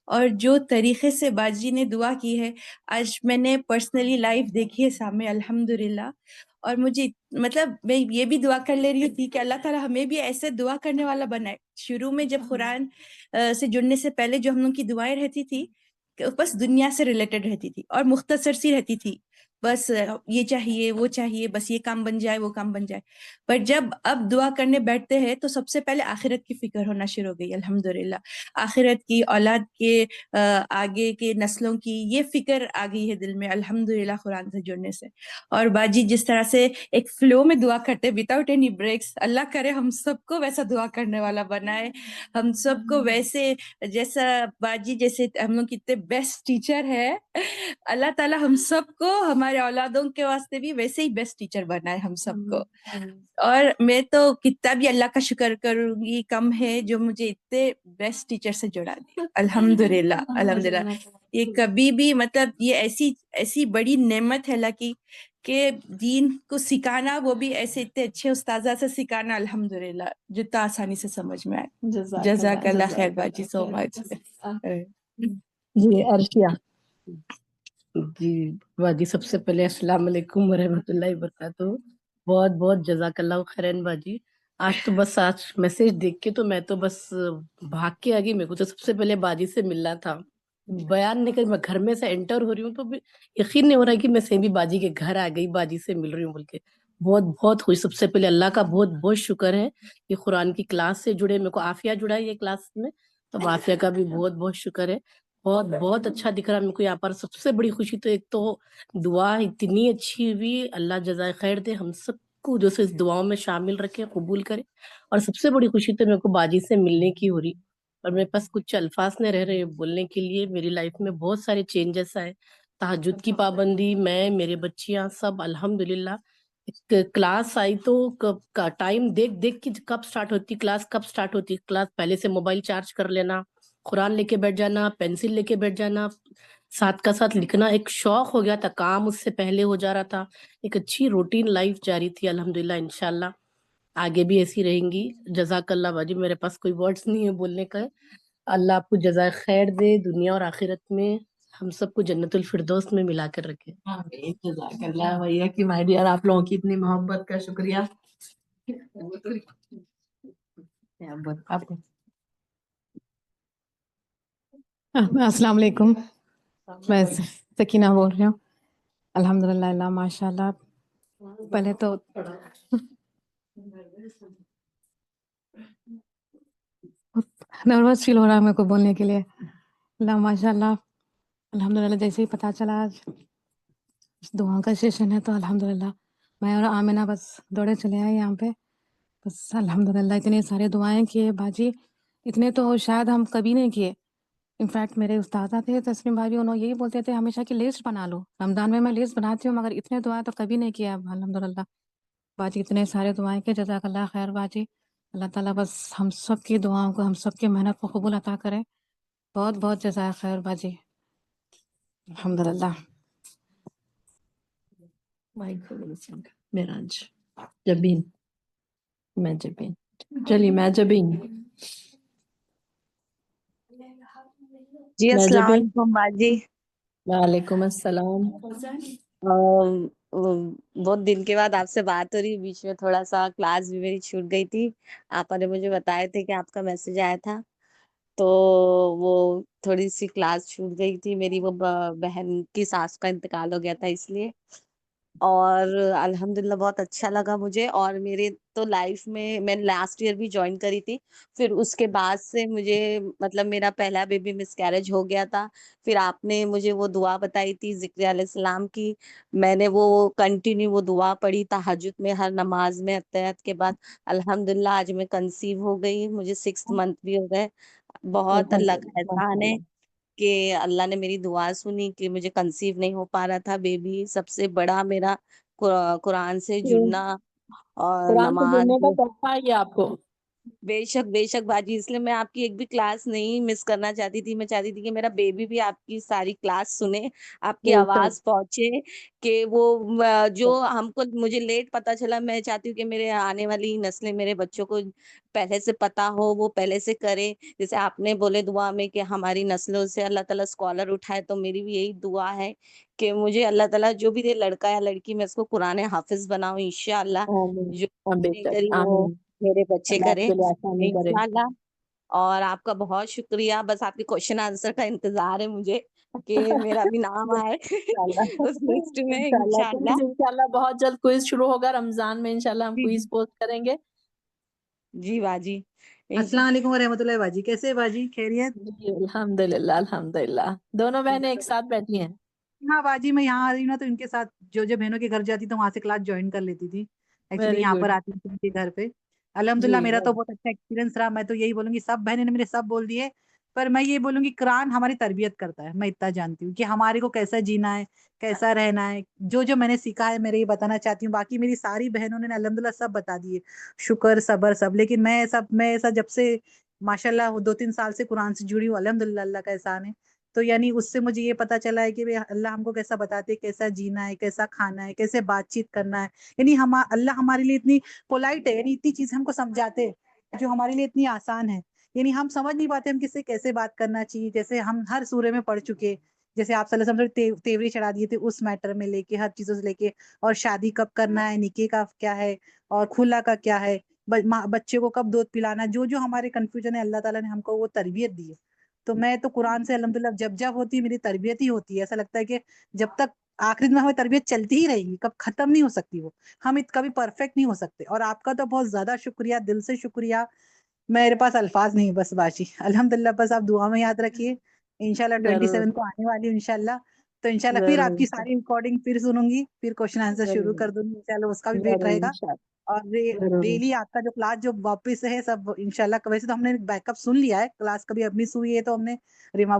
اور جو طریقے سے باجی نے دعا کی ہے، آج میں نے پرسنلی لائف دیکھی ہے سامنے الحمدللہ. اور مجھے مطلب میں یہ بھی دعا کر لے رہی تھی کہ اللہ تعالیٰ ہمیں بھی ایسے دعا کرنے والا بنائے. شروع میں جب قرآن سے جڑنے سے پہلے جو ہم لوگ کی دعائیں رہتی تھی بس دنیا سے ریلیٹڈ رہتی تھی اور مختصر سی رہتی تھی، بس یہ چاہیے وہ چاہیے، بس یہ کام بن جائے وہ کام بن جائے. پر جب اب دعا کرنے بیٹھتے ہیں تو سب سے پہلے آخرت کی فکر ہونا شروع ہو گئی الحمدللہ. آخرت کی، اولاد کے آگے کے نسلوں کی یہ فکر آ گئی ہے دل میں الحمدللہ قرآن سے جڑنے سے. اور باجی جس طرح سے ایک فلو میں دعا کرتے وداؤٹ اینی بریکس، اللہ کرے ہم سب کو ویسا دعا کرنے والا بنائے، ہم سب کو ویسے جیسا باجی جیسے ہم لوگ کتنے بیسٹ ٹیچر ہے، اللہ تعالیٰ ہم سب کو ہمارے اولادوں کے واسطے بھی ویسے ہی بیسٹ ٹیچر بنائے ہم سب کو. اور میں تو کتنا بھی اللہ کا شکر کروں گی کم ہے جو مجھے اتنے بیسٹ ٹیچر سے جڑا دی الحمدللہ. الحمدللہ یہ کبھی بھی مطلب یہ ایسی بڑی نعمت ہے اللہ کی کہ دین کو سکھانا، وہ بھی ایسے اتنے اچھے استاذہ سے سکھانا الحمدللہ جتنا آسانی سے سمجھ میں آئے. جزاک اللہ خیر باجی سو مچ. جی عرشیہ. جی باجی سب سے پہلے السلام علیکم ورحمۃ اللہ وبرکاتہ. بہت بہت جزاک اللہ خیرن باجی. آج میسج دیکھ کے تو میں تو بس بھاگ کے آ گئی. میرے کو تو سب سے پہلے باجی سے ملنا تھا. بیان نہیں کر، میں گھر میں سے انٹر ہو رہی ہوں تو یقین نہیں ہو رہا ہے کہ میں سیمی باجی کے گھر آ گئی، باجی سے مل رہی ہوں بول کے. بہت بہت خوش. سب سے پہلے اللہ کا بہت بہت شکر ہے کہ قرآن کی کلاس سے جڑے، میرے کو عافیہ جڑا ہے یہ کلاس میں، تو عافیہ کا بھی بہت بہت شکر ہے. بہت بہت اچھا دکھ رہا ہے میرے کو یہاں پر. سب سے بڑی خوشی تو ایک تو دعا اتنی اچھی ہوئی، اللہ جزائے خیر دے ہم سب کو جو اس دعاؤں میں شامل رکھے، قبول کرے. اور سب سے بڑی خوشی تو میرے کو باجی سے ملنے کی ہو رہی، اور میرے پاس کچھ الفاظ نہیں رہ رہے بولنے کے لیے. میری لائف میں بہت سارے چینجز آئے. تہجد کی پابندی، میں، میرے بچیاں سب الحمدللہ. کلاس آئی تو ٹائم دیکھ کے کب سٹارٹ ہوتی کلاس، پہلے سے موبائل چارج کر لینا، قرآن لے کے بیٹھ جانا، پینسل لے کے بیٹھ جانا، ساتھ کا ساتھ لکھنا ایک شوق ہو گیا تھا، کام اس سے پہلے ہو جا رہا تھا. ایک اچھی روٹین لائف جاری تھی الحمدللہ. انشاءاللہ آگے بھی ایسی رہیں گی. جزاک اللہ باجی. میرے پاس کوئی ورڈز نہیں ہے بولنے کا. اللہ آپ کو جزائے خیر دے، دنیا اور آخرت میں ہم سب کو جنت الفردوس میں ملا کر رکھے. آمین. جزاک اللہ بھیا کہ مائی ڈیئر آپ لوگوں کی اتنی محبت کا شکریہ. السلام علیکم. میں سکینہ بول رہی ہوں. الحمدللہ اللہ ماشاء اللہ. پہلے تو نروس فیل ہو رہا ہے میرے کو بولنے کے لیے. اللہ ماشاء اللہ الحمدللہ. جیسے ہی پتہ چلا آج دعا کا سیشن ہے تو الحمدللہ میں اور آمینہ بس دوڑے چلے آئے یہاں پہ. بس الحمدللہ اتنے سارے دعائیں کیے باجی، اتنے تو شاید ہم کبھی نہیں کیے. انفیکٹ میرے استاذہ تھے تسنیم بھابھی، انہوں یہی بولتے تھے ہمیشہ کہ لسٹ بنا لو. رمضان میں لسٹ بناتی ہوں مگر اتنے دعائیں تو کبھی نہیں کیا. الحمدللہ باجی اتنے سارے دعائیں کے. جزاک اللہ خیر باجی. اللہ تعالیٰ بس ہم سب کی دعاؤں کو، ہم سب کی محنت کو قبول عطا کرے. بہت بہت جزاک خیر باجی. الحمدللہ. معراج جبین، میں جبین، چلیے میں جبین، جی میں السلام جبین. علیکم باجی. وعلیکم السلام. بہت دن کے بعد آپ سے بات ہو رہی. بیچ میں تھوڑا سا کلاس بھی میری چھوٹ گئی تھی. آپ نے مجھے بتایا تھے کہ آپ کا میسج آیا تھا، تو وہ تھوڑی سی کلاس چھوٹ گئی تھی میری. وہ بہن کی ساس کا انتقال ہو گیا تھا اس لیے. اور الحمدللہ بہت اچھا لگا مجھے. اور میرے تو لائف میں لاسٹ ایئر بھی جوائن کری تھی. پھر اس کے بعد سے مجھے مطلب میرا پہلا بیبی مس کیریج ہو گیا تھا. پھر آپ نے مجھے وہ دعا بتائی تھی ذکر علیہ السلام کی. میں نے وہ کنٹینیو وہ دعا پڑھی تہجد میں ہر نماز میں اتحیات کے بعد. الحمدللہ آج میں کنسیو ہو گئی. مجھے 6 منتھ بھی ہو گئے. بہت اللہ کا الحمدللہ احسان ہے ماشاءاللہ. کہ اللہ نے میری دعا سنی کہ مجھے کنسیو نہیں ہو پا رہا تھا بیبی. سب سے بڑا میرا قرآن سے جڑنا اور قرآن سے نماز. جڑنے کا تحفہ ہی آپ کو. بے شک باجی. اس لیے میں آپ کی ایک بھی کلاس نہیں مس کرنا چاہتی تھی. میں چاہتی تھی کہ میرا بیبی بھی آپ کی ساری کلاس سنے, آپ کی بے شک. آواز پہنچے. کہ وہ جو ہم کو مجھے لیٹ پتا چلا, میں چاہتی ہوں کہ میرے آنے والی نسلیں میرے بچوں کو پہلے سے پتا ہو, وہ پہلے سے کرے. جیسے آپ نے بولے دعا میں کہ ہماری نسلوں سے اللہ تعالیٰ اسکالر اٹھائے, تو میری بھی یہی دعا ہے کہ مجھے اللہ تعالیٰ جو بھی دے لڑکا یا لڑکی میں اس کو قرآن حافظ بناؤ انشاءاللہ. آمین. جو بے نہیں شک. کری وہ آمین. میرے بچے اللہ آپ کریں کے لیے آسانی کرے. انشاءاللہ. اور آپ کا بہت شکریہ. بس آپ کے کوشچن آنسر کا انتظار ہے مجھے کہ میرا بھی نام آئے انشاءاللہ اس لسٹ میں انشاءاللہ انشاءاللہ. کوئز انشاءاللہ بہت جلد کوئز شروع ہوگا رمضان میں. انشاءاللہ ہم جی کوئز پوسٹ کریں گے. جی باجی. السلام علیکم ورحمۃ اللہ. باجی کیسے ہے باجی؟ خیریت؟ جی الحمدللہ الحمدللہ. دونوں بہنیں ایک ساتھ بیٹھی ہیں. ہاں باجی, میں یہاں آ رہی ہوں نا تو ان کے ساتھ جو بہنوں کے گھر جاتی تو وہاں سے کلاس جوائن کر لیتی تھی. ایکچولی ویری یہاں پر گڈ. آتی تھی ان کے گھر پہ. جی الحمدللہ میرا تو بہت اچھا ایکسپیرینس رہا. میں تو یہی بولوں گی, سب بہنیں نے میرے سب بول دیے, پر میں یہ بولوں گی قرآن ہماری تربیت کرتا ہے. میں اتنا جانتی ہوں کہ ہمارے کو کیسا جینا ہے, کیسا رہنا ہے. جو میں نے سیکھا ہے میں یہ بتانا چاہتی ہوں. باقی میری ساری بہنوں نے الحمدللہ سب بتا دیے, شکر صبر سب. لیکن میں ایسا جب سے ماشاء اللہ 2-3 سال سے قرآن سے جڑی ہوں, الحمدللہ اللہ کا احسان ہے. تو یعنی اس سے مجھے یہ پتا چلا ہے کہ اللہ ہم کو کیسا بتاتے, کیسا جینا ہے, کیسا کھانا ہے, کیسے بات چیت کرنا ہے. یعنی اللہ ہمارے لیے اتنی پولائٹ ہے, یعنی اتنی چیزیں ہم کو سمجھاتے ہیں جو ہمارے لیے اتنی آسان ہے. یعنی ہم سمجھ نہیں پاتے ہم کس سے کیسے بات کرنا چاہیے. جیسے ہم ہر سورے میں پڑھ چکے, جیسے آپ صلی اللہ علیہ وسلم تیوری چڑھا دیے تھے اس میٹر میں لے کے, ہر چیزوں سے لے کے, اور شادی کب کرنا ہے, نکاح کا کیا ہے, اور کھلا کا کیا ہے, بچے کو کب دودھ پلانا, جو ہمارے کنفیوژن ہے اللہ تعالیٰ نے ہم کو وہ تربیت دی ہے. تو میں تو قرآن سے الحمدللہ جب ہوتی ہے میری تربیت ہی ہوتی ہے. ایسا لگتا ہے کہ جب تک آخری میں ہمیں تربیت چلتی ہی رہے گی, کب ختم نہیں ہو سکتی وہ. ہم کبھی پرفیکٹ نہیں ہو سکتے. اور آپ کا تو بہت زیادہ شکریہ, دل سے شکریہ. میرے پاس الفاظ نہیں بس باجی. الحمدللہ بس آپ دعا میں یاد رکھیے. انشاءاللہ ضرور 27 کو آنے والی ہوں انشاءاللہ. تو انشاءاللہ پھر آپ کی ضرور ساری ریکارڈنگ پھر سنوں گی, پھر کوشچن آنسر شروع ضرور کر دوں گی انشاءاللہ. اس کا بھی ویٹ ضرور رہے گا. انشاءاللہ اور ضرور. ڈیلی آپ کا جو کلاس جو واپس ہے سب انشاءاللہ. ویسے تو ہم نے بیک اپ سن لیا ہے, کلاس کبھی اب مس ہوئی ہے تو ہم نے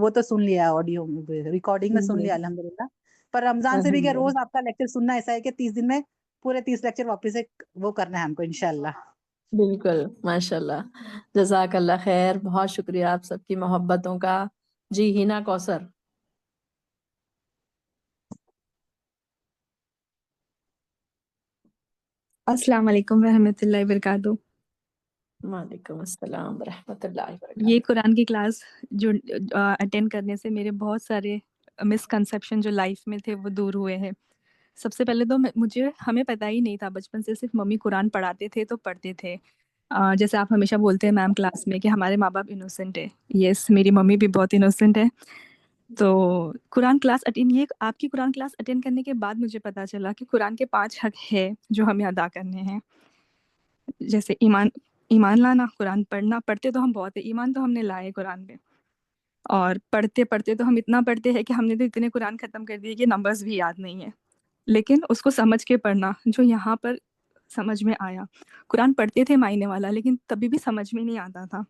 وہ تو سن لیا, آڈیو ریکارڈنگ میں سن لیا الحمدللہ. پر رمضان سے بھی کیا الحمدللہ روز آپ کا لیکچر سننا ایسا ہے کہ 30 دن میں پورے 30 لیکچر واپس وہ کرنا ہے ہم کو انشاءاللہ. بالکل ماشاءاللہ. جزاک اللہ خیر. بہت شکریہ آپ سب کی محبتوں کا. جی ہینا کوثر. السلام علیکم ورحمۃ اللہ وبرکاتہ. وعلیکم السلام ورحمۃ اللہ یہ وبرکاتہ. قرآن کی کلاس جو اٹینڈ کرنے سے میرے بہت سارے مسکنسیپشن جو لائف میں تھے وہ دور ہوئے ہیں. سب سے پہلے تو ہمیں پتہ ہی نہیں تھا, بچپن سے صرف ممی قرآن پڑھاتے تھے تو پڑھتے تھے. جیسے آپ ہمیشہ بولتے ہیں میم کلاس میں کہ ہمارے ماں باپ انوسینٹ ہے. یس, میری ممی بھی بہت انوسینٹ ہے. تو قرآن کلاس یہ آپ کی قرآن کلاس اٹینڈ کرنے کے بعد مجھے پتا چلا کہ قرآن کے 5 حق ہے جو ہمیں ادا کرنے ہیں. جیسے ایمان لانا, قرآن پڑھتے تو ہم بہت ہے, ایمان تو ہم نے لائے قرآن پہ. اور پڑھتے تو ہم اتنا پڑھتے ہیں کہ ہم نے تو اتنے قرآن ختم کر دیے کہ نمبرز بھی یاد نہیں ہے. لیکن اس کو سمجھ کے پڑھنا, جو یہاں پر سمجھ میں آیا. قرآن پڑھتے تھے معنی والا, لیکن تبھی بھی سمجھ میں نہیں آتا تھا.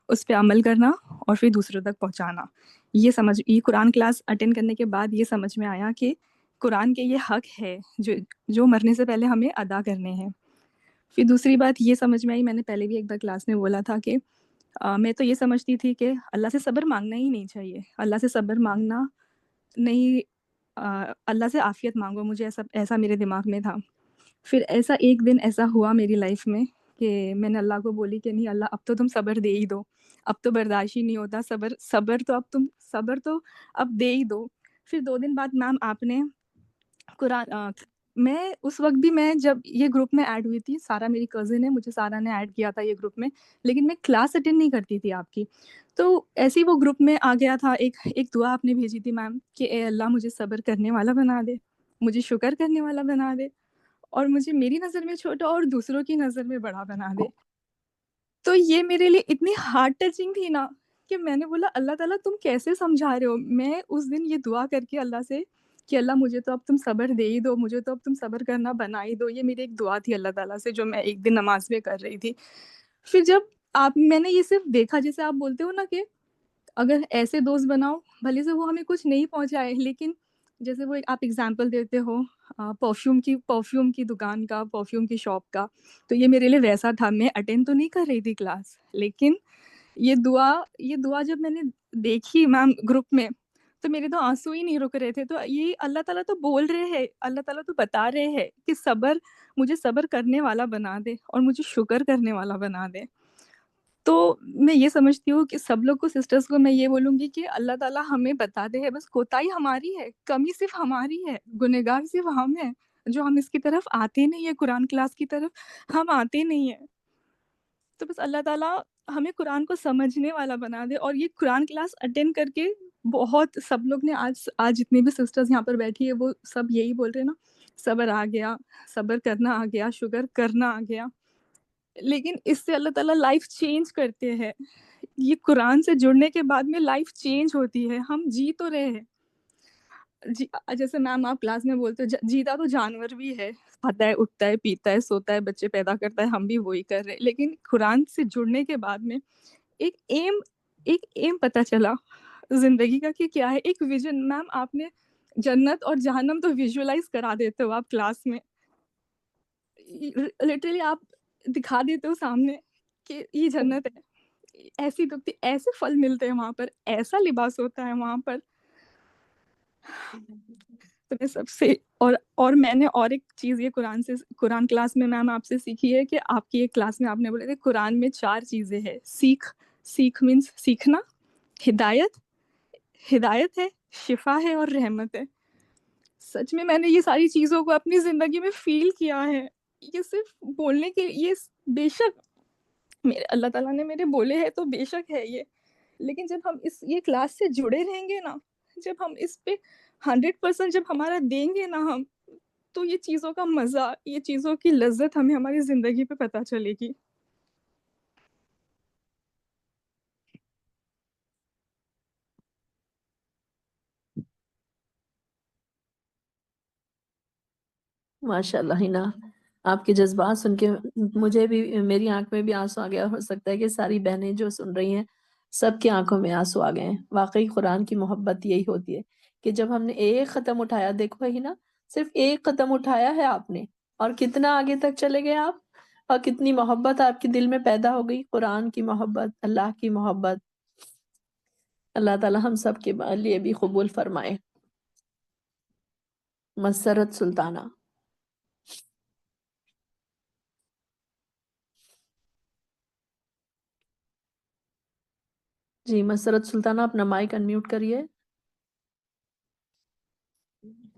اس پہ عمل کرنا اور پھر دوسروں تک پہنچانا. یہ قرآن کلاس اٹینڈ کرنے کے بعد یہ سمجھ میں آیا کہ قرآن کے یہ حق ہے جو مرنے سے پہلے ہمیں ادا کرنے ہیں. پھر دوسری بات یہ سمجھ میں آئی, میں نے پہلے بھی ایک بار کلاس میں بولا تھا کہ میں تو یہ سمجھتی تھی کہ اللہ سے صبر مانگنا ہی نہیں چاہیے. اللہ سے صبر مانگنا نہیں, اللہ سے عافیت مانگو, مجھے ایسا میرے دماغ میں تھا. پھر ایک دن ایسا ہوا میری لائف میں کہ میں نے اللہ کو بولی کہ نہیں اللہ, اب تو تم صبر دے ہی دو, اب تو برداشت ہی نہیں ہوتا. صبر تو اب دے ہی دو. پھر 2 دن بعد میم آپ نے قرآن, میں اس وقت بھی میں جب یہ گروپ میں ایڈ ہوئی تھی, سارا میری کزن ہے, مجھے سارا نے ایڈ کیا تھا یہ گروپ میں, لیکن میں کلاس اٹینڈ نہیں کرتی تھی آپ کی. تو ایسے ہی وہ گروپ میں آ گیا تھا. ایک دعا آپ نے بھیجی تھی میم کہ اے اللہ مجھے صبر کرنے والا بنا دے. مجھے شکر کرنے والا بنا دے، اور مجھے میری نظر میں چھوٹا اور دوسروں کی نظر میں بڑا بنا دے۔ تو یہ میرے لیے اتنی ہارٹ ٹچنگ تھی نا کہ میں نے بولا اللہ تعالیٰ تم کیسے سمجھا رہے ہو؟ میں اس دن یہ دعا کر کے اللہ سے کہ اللہ مجھے تو اب تم صبر دے ہی دو، مجھے تو اب تم صبر کرنا بنا ہی دو۔ یہ میری ایک دعا تھی اللہ تعالیٰ سے جو میں ایک دن نماز میں کر رہی تھی۔ پھر جب میں نے یہ صرف دیکھا، جیسے آپ بولتے ہو نا کہ اگر ایسے دوست بناؤ بھلے سے وہ ہمیں کچھ نہیں پہنچائے، لیکن جیسے وہ آپ اگزامپل دیتے ہو پرفیوم کی دکان کا، پرفیوم کی شاپ کا، تو یہ میرے لیے ویسا تھا۔ میں اٹینڈ تو نہیں کر رہی تھی کلاس، لیکن یہ دعا جب میں نے دیکھی میم گروپ میں تو میرے تو آنسو ہی نہیں رک رہے تھے۔ تو یہ اللہ تعالیٰ تو بول رہے ہیں، اللہ تعالیٰ تو بتا رہے ہیں کہ مجھے صبر کرنے والا بنا دے اور مجھے شکر کرنے والا بنا دے۔ تو میں یہ سمجھتی ہوں کہ سب لوگ کو، سسٹرز کو میں یہ بولوں گی کہ اللہ تعالیٰ ہمیں بتا دے ہے، بس کوتاہی ہماری ہے، کمی صرف ہماری ہے، گنہگار صرف ہم ہیں جو ہم اس کی طرف آتے نہیں ہیں، قرآن کلاس کی طرف ہم آتے نہیں ہیں۔ تو بس اللہ تعالیٰ ہمیں قرآن کو سمجھنے والا بنا دے۔ اور یہ قرآن کلاس اٹینڈ کر کے بہت سب لوگ نے آج جتنی بھی سسٹرز یہاں پر بیٹھی ہے وہ سب یہی بول رہے ہیں نا، صبر آ گیا، صبر کرنا آ گیا، شکر کرنا آ گیا۔ لیکن اس سے اللہ تعالیٰ لائف چینج کرتے ہیں۔ یہ قرآن سے جڑنے کے بعد میں لائف چینج ہوتی ہے۔ ہم جی تو رہے ہیں، جیسے میم آپ کلاس میں بولتے ہو جیتا تو جانور بھی ہے، کھاتا ہے، اٹھتا ہے، پیتا ہے، سوتا ہے، بچے پیدا کرتا ہے، ہم بھی وہی کر رہے ہیں۔ لیکن قرآن سے جڑنے کے بعد میں ایک ایم پتہ چلا زندگی کا کہ کیا ہے، ایک ویژن۔ میم آپ نے جنت اور جہنم تو ویژولائز کرا دیتے ہو آپ کلاس میں، لٹرلی آپ دکھا دیتے ہو سامنے کہ یہ جنت ہے، ایسی دکھتی، ایسے پھل ملتے ہیں وہاں پر، ایسا لباس ہوتا ہے وہاں پر۔ تو میں سب سے اور میں نے اور ایک چیز یہ قرآن کلاس میں میم آپ سے سیکھی ہے کہ آپ کی ایک کلاس میں آپ نے بولے تھے قرآن میں 4 چیزیں ہیں۔ سیکھ مینس سیکھنا، ہدایت ہے، شفا ہے اور رحمت ہے۔ سچ میں نے یہ ساری چیزوں کو اپنی زندگی میں فیل کیا ہے۔ یہ صرف بولنے کے، یہ بے شک میرے اللہ تعالیٰ نے میرے بولے ہیں تو بے شک ہے یہ، لیکن جب ہم یہ کلاس سے جڑے رہیں گے نا، جب ہم اس پہ 100% جب ہمارا دیں گے نا ہم، تو یہ چیزوں کا مزہ، یہ چیزوں کی لذت ہمیں ہماری زندگی پہ پتہ چلے گی۔ ماشاء اللہ ہینا، آپ کے جذبات سن کے مجھے بھی، میری آنکھ میں بھی آنسو آ گیا۔ ہو سکتا ہے کہ ساری بہنیں جو سن رہی ہیں سب کی آنکھوں میں آنسو آ گئے ہیں۔ واقعی قرآن کی محبت یہی ہوتی ہے کہ جب ہم نے ایک ختم اٹھایا، دیکھو ہینا، صرف ایک قدم اٹھایا ہے آپ نے، اور کتنا آگے تک چلے گئے آپ، اور کتنی محبت آپ کے دل میں پیدا ہو گئی، قرآن کی محبت، اللہ کی محبت۔ اللہ تعالی ہم سب کے لیے بھی قبول فرمائے۔ مسرت سلطانہ۔ جی مسرت سلطانہ، اپنا مائک انمیوٹ کریے۔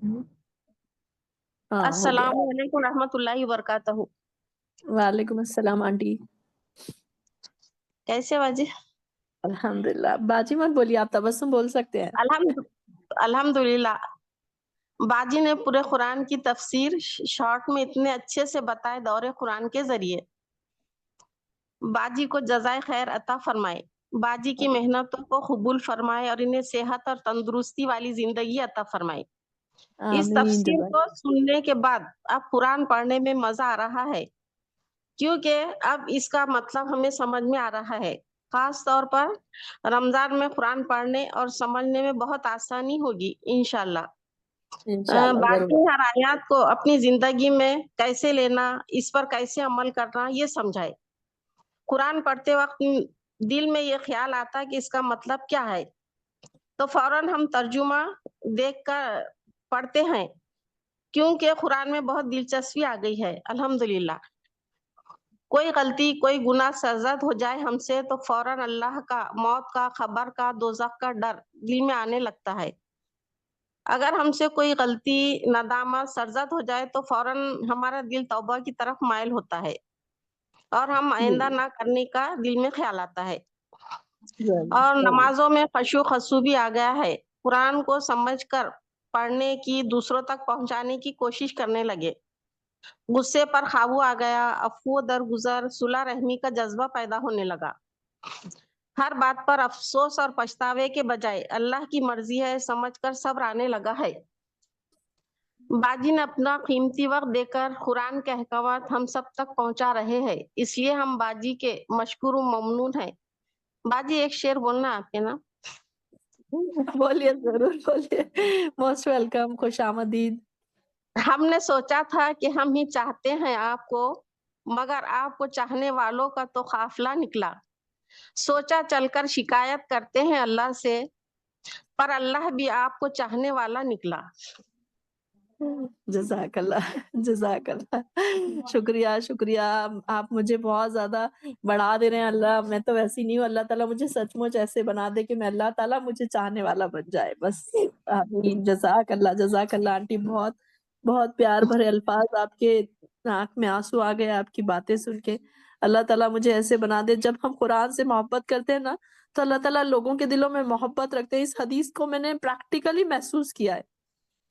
ہاں ہو گیا۔ السلام علیکم رحمۃ اللہ وبرکاتہ۔ وعلیکم السلام آنٹی، کیسے باجی؟ الحمدللہ۔ باجی مت بولیے، آپ تبسم بول سکتے ہیں۔ الحمدللہ باجی نے پورے قرآن کی تفسیر شارٹ میں اتنے اچھے سے بتائے دور قرآن کے ذریعے۔ باجی کو جزائے خیر عطا فرمائے، باجی کی محنتوں کو قبول فرمائے اور انہیں صحت اور تندرستی والی زندگی عطا فرمائے۔ اس آمین۔ تفسیر کو سننے کے بعد اب قرآن پڑھنے میں مزہ آ رہا ہے، کیونکہ اب اس کا مطلب ہمیں سمجھ میں آ رہا ہے۔ خاص طور پر رمضان میں قرآن پڑھنے اور سمجھنے میں بہت آسانی ہوگی انشاءاللہ۔ باقی ہر آیات کو اپنی زندگی میں کیسے لینا، اس پر کیسے عمل کرنا، یہ سمجھائے۔ قرآن پڑھتے وقت دل میں یہ خیال آتا کہ اس کا مطلب کیا ہے، تو فوراً ہم ترجمہ دیکھ کر پڑھتے ہیں، کیونکہ قرآن میں بہت دلچسپی آ گئی ہے الحمدللہ۔ کوئی غلطی، کوئی گناہ سرزد ہو جائے ہم سے تو فوراً اللہ کا، موت کا، خبر کا، دوزخ کا ڈر دل میں آنے لگتا ہے۔ اگر ہم سے کوئی غلطی، ندامت سرزد ہو جائے تو فوراً ہمارا دل توبہ کی طرف مائل ہوتا ہے اور ہم آئندہ نہ کرنے کا دل میں خیال آتا ہے۔ اور نمازوں میں خشوع و خضوع بھی آ گیا ہے۔ قرآن کو سمجھ کر पढ़ने की, दूसरों तक पहुंचाने की कोशिश करने लगे। गुस्से पर काबू आ गया, अफवो दरगुजर, सुलह रहमी का जज्बा पैदा होने लगा। हर बात पर अफसोस और पछतावे के बजाय अल्लाह की मर्जी है समझकर सब्र आने लगा है। बाजी ने अपना कीमती वक्त देकर कुरान के अहकामात हम सब तक पहुंचा रहे हैं, इसलिए हम बाजी के मशकूर व ममनून हैं। बाजी एक शेर बोलना आपके ना। बोलिए, जरूर बोलिए। मोस्ट वेलकम, खुश आमदीद। हमने सोचा था कि हम ही चाहते हैं आपको, मगर आपको चाहने वालों का तो काफिला निकला। सोचा चलकर शिकायत करते हैं अल्लाह से, पर अल्लाह भी आपको चाहने वाला निकला। जज़ाकल्लाह, जज़ाकल्लाह। शुक्रिया, शुक्रिया। आप मुझे बहुत ज़्यादा बढ़ा दे रहे हैं अल्लाह। मैं तो वैसी नहीं हूँ, अल्लाह ताला मुझे सचमुच ऐसे बना दे कि मैं अल्लाह ताला मुझे चाहने वाला बन जाए बस। आमीन। जज़ाकल्लाह, जज़ाकल्लाह आंटी। बहुत बहुत प्यार भरे अल्फाज, आपके आँख में आंसू आ गए आपकी बातें सुन के। अल्लाह ताला मुझे ऐसे बना दे। जब हम कुरान से मोहब्बत करते हैं ना, तो अल्लाह ताला लोगों के दिलों में मोहब्बत रखते हैं। इस हदीस को मैंने प्रैक्टिकली महसूस किया है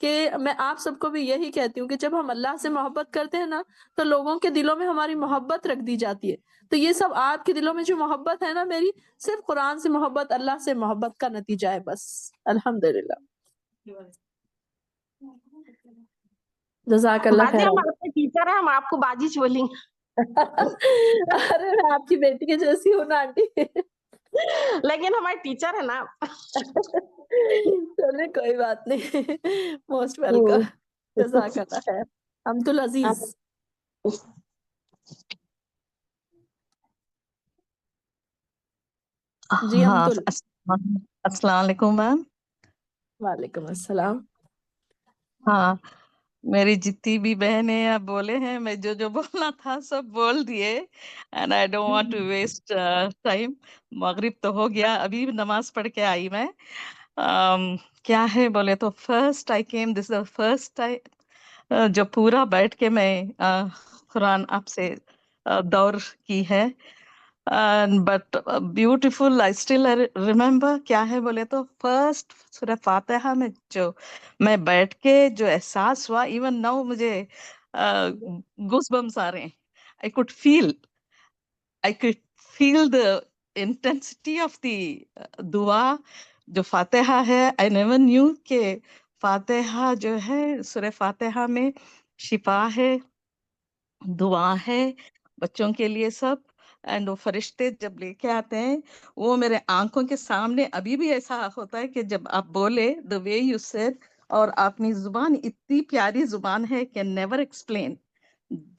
कि मैं आप सबको भी यही कहती हूँ कि जब हम अल्लाह से मोहब्बत करते हैं ना, तो लोगों के दिलों में हमारी मोहब्बत रख दी जाती है। तो ये सब आपके दिलों में जो मोहब्बत है ना मेरी, सिर्फ कुरान से मोहब्बत, अल्लाह से मोहब्बत का नतीजा है बस। अल्हम्दुलिल्लाह। जज़ाकल्लाह बाजी हम खैर। आपके टीचर हैं, हम आपको बाजिश बोलेंगे। अरे मैं आपकी बेटी के जैसी हूँ ना आंटी। लेकिन हमारे टीचर है ना। चलिए कोई बात नहीं। Most welcome. जज़ाकल्लाह खैर। अब्दुल अजीज। जी हाँ, अब्दुल। अस्सलाम वालेकुम मैम। वालेकुम अस्सलाम। हाँ, मेरी जितनी भी बहनें या बोले हैं, मैं जो जो बोलना था सब बोल दिए। And I don't want to waste time. मगरिब तो हो गया, अभी नमाज पढ़ के आई मैं। क्या है बोले तो first I came, this the first time जो पूरा बैठ के मैं कुरान आपसे दौर की है। But beautiful, I still remember क्या है बोले तो फर्स्ट सूरह फातिहा में जो मैं बैठ के जो एहसास हुआ, इवन नाउ मुझे गूज़बम्स आ रहे हैं। I could feel the intensity of the दुआ जो फातिहा है। आई नेवर न्यू के फातिहा जो है, सूरह फातिहा में शिफा है, दुआ है बच्चों के लिए सब। एंड वो फरिश्ते जब लेके आते हैं, वो मेरे आंखों के सामने अभी भी ऐसा होता है कि जब आप बोले द वे यू सेड, और अपनी जुबान इतनी प्यारी जुबान है कि नेवर एक्सप्लेन।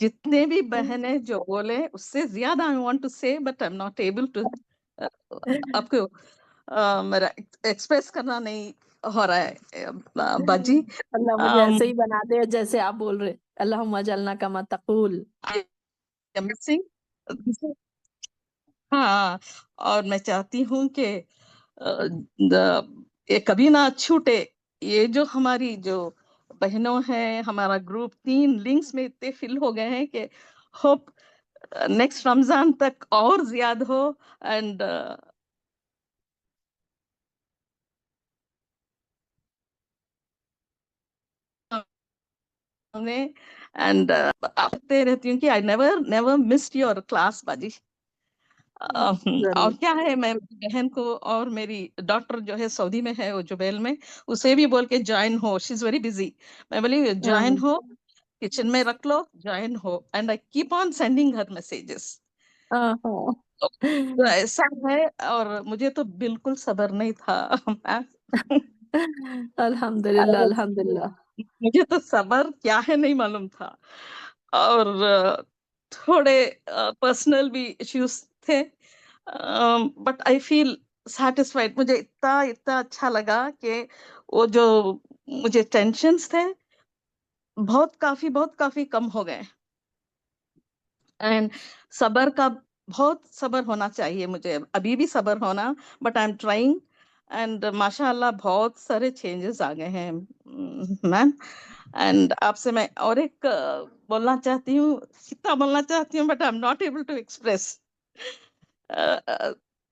जितने भी बहनें जो बोले उससे ज्यादा I want to say, but I am not able to आपको मेरा एक्सप्रेस करना नहीं हो रहा है बाजी। अल्लाह मुझे ऐसे ही बना दे जैसे आप बोल रहे। अल्लाहुम्मा जअलना कमा तक़ूल। मिसिंग। हाँ, और मैं चाहती हूँ कि ये कभी ना छूटे। ये जो हमारी जो बहनों हैं, हमारा ग्रुप 3 लिंक्स में इतने फिल हो गए हैं कि होप नेक्स्ट रमजान तक और ज्यादा हो। एंड एंड आपते रहती हूँ कि I never never missed your class बाजी। और जरूर। क्या है, मैं बहन को और मेरी डॉटर जो है सऊदी में है, वो जुबैल में, उसे भी बोल के ज्वाइन हो। She is very busy. मैं बोली ज्वाइन हो, किचन में रख लो, ज्वाइन हो। And I keep on sending her messages. तो ऐसा है, और मुझे तो बिल्कुल सब्र नहीं था। अल्हम्दुलिल्लाह, अल्हम्दुलिल्लाह। मुझे तो सब्र क्या है नहीं मालूम था। और थोड़े पर्सनल भी इश्यूज थे, बट आई फील सैटिस्फाइड। मुझे इतना इतना अच्छा लगा कि वो जो मुझे टेंशन्स थे बहुत काफी कम हो गए। एंड सब्र का बहुत सब्र होना चाहिए मुझे, अभी भी सब्र होना, but I am trying. And माशाल्लाह बहुत सारे चेंजेस आ गए हैं मैम। एंड आपसे मैं और एक बोलना चाहती हूँ, कितना बोलना चाहती हूँ, but I am not able to express.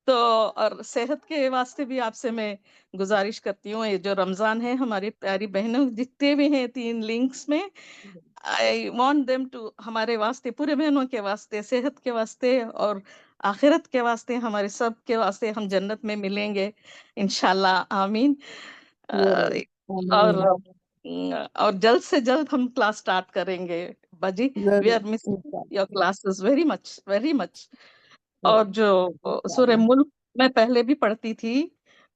तो और सेहत के वास्ते भी आपसे मैं गुजारिश करती हूँ, ये जो रमजान है हमारी प्यारी बहनों जितने भी हैं 3 लिंक्स में, आई वांट देम टू, हमारे वास्ते, पूरे बहनों के वास्ते, सेहत के वास्ते और आखिरत के वास्ते, हमारे सब के वास्ते हम जन्नत में मिलेंगे इंशाल्लाह, आमीन। जरूर, और आमीन। और जल्द से जल्द हम क्लास स्टार्ट करेंगे बाजी। वी आर जरूर मिसिंग योर इंशाल्लाह, classes very much, very much. और जरूर जो सूरह इंशाल्लाह। मुल्क मैं पहले भी पढ़ती थी,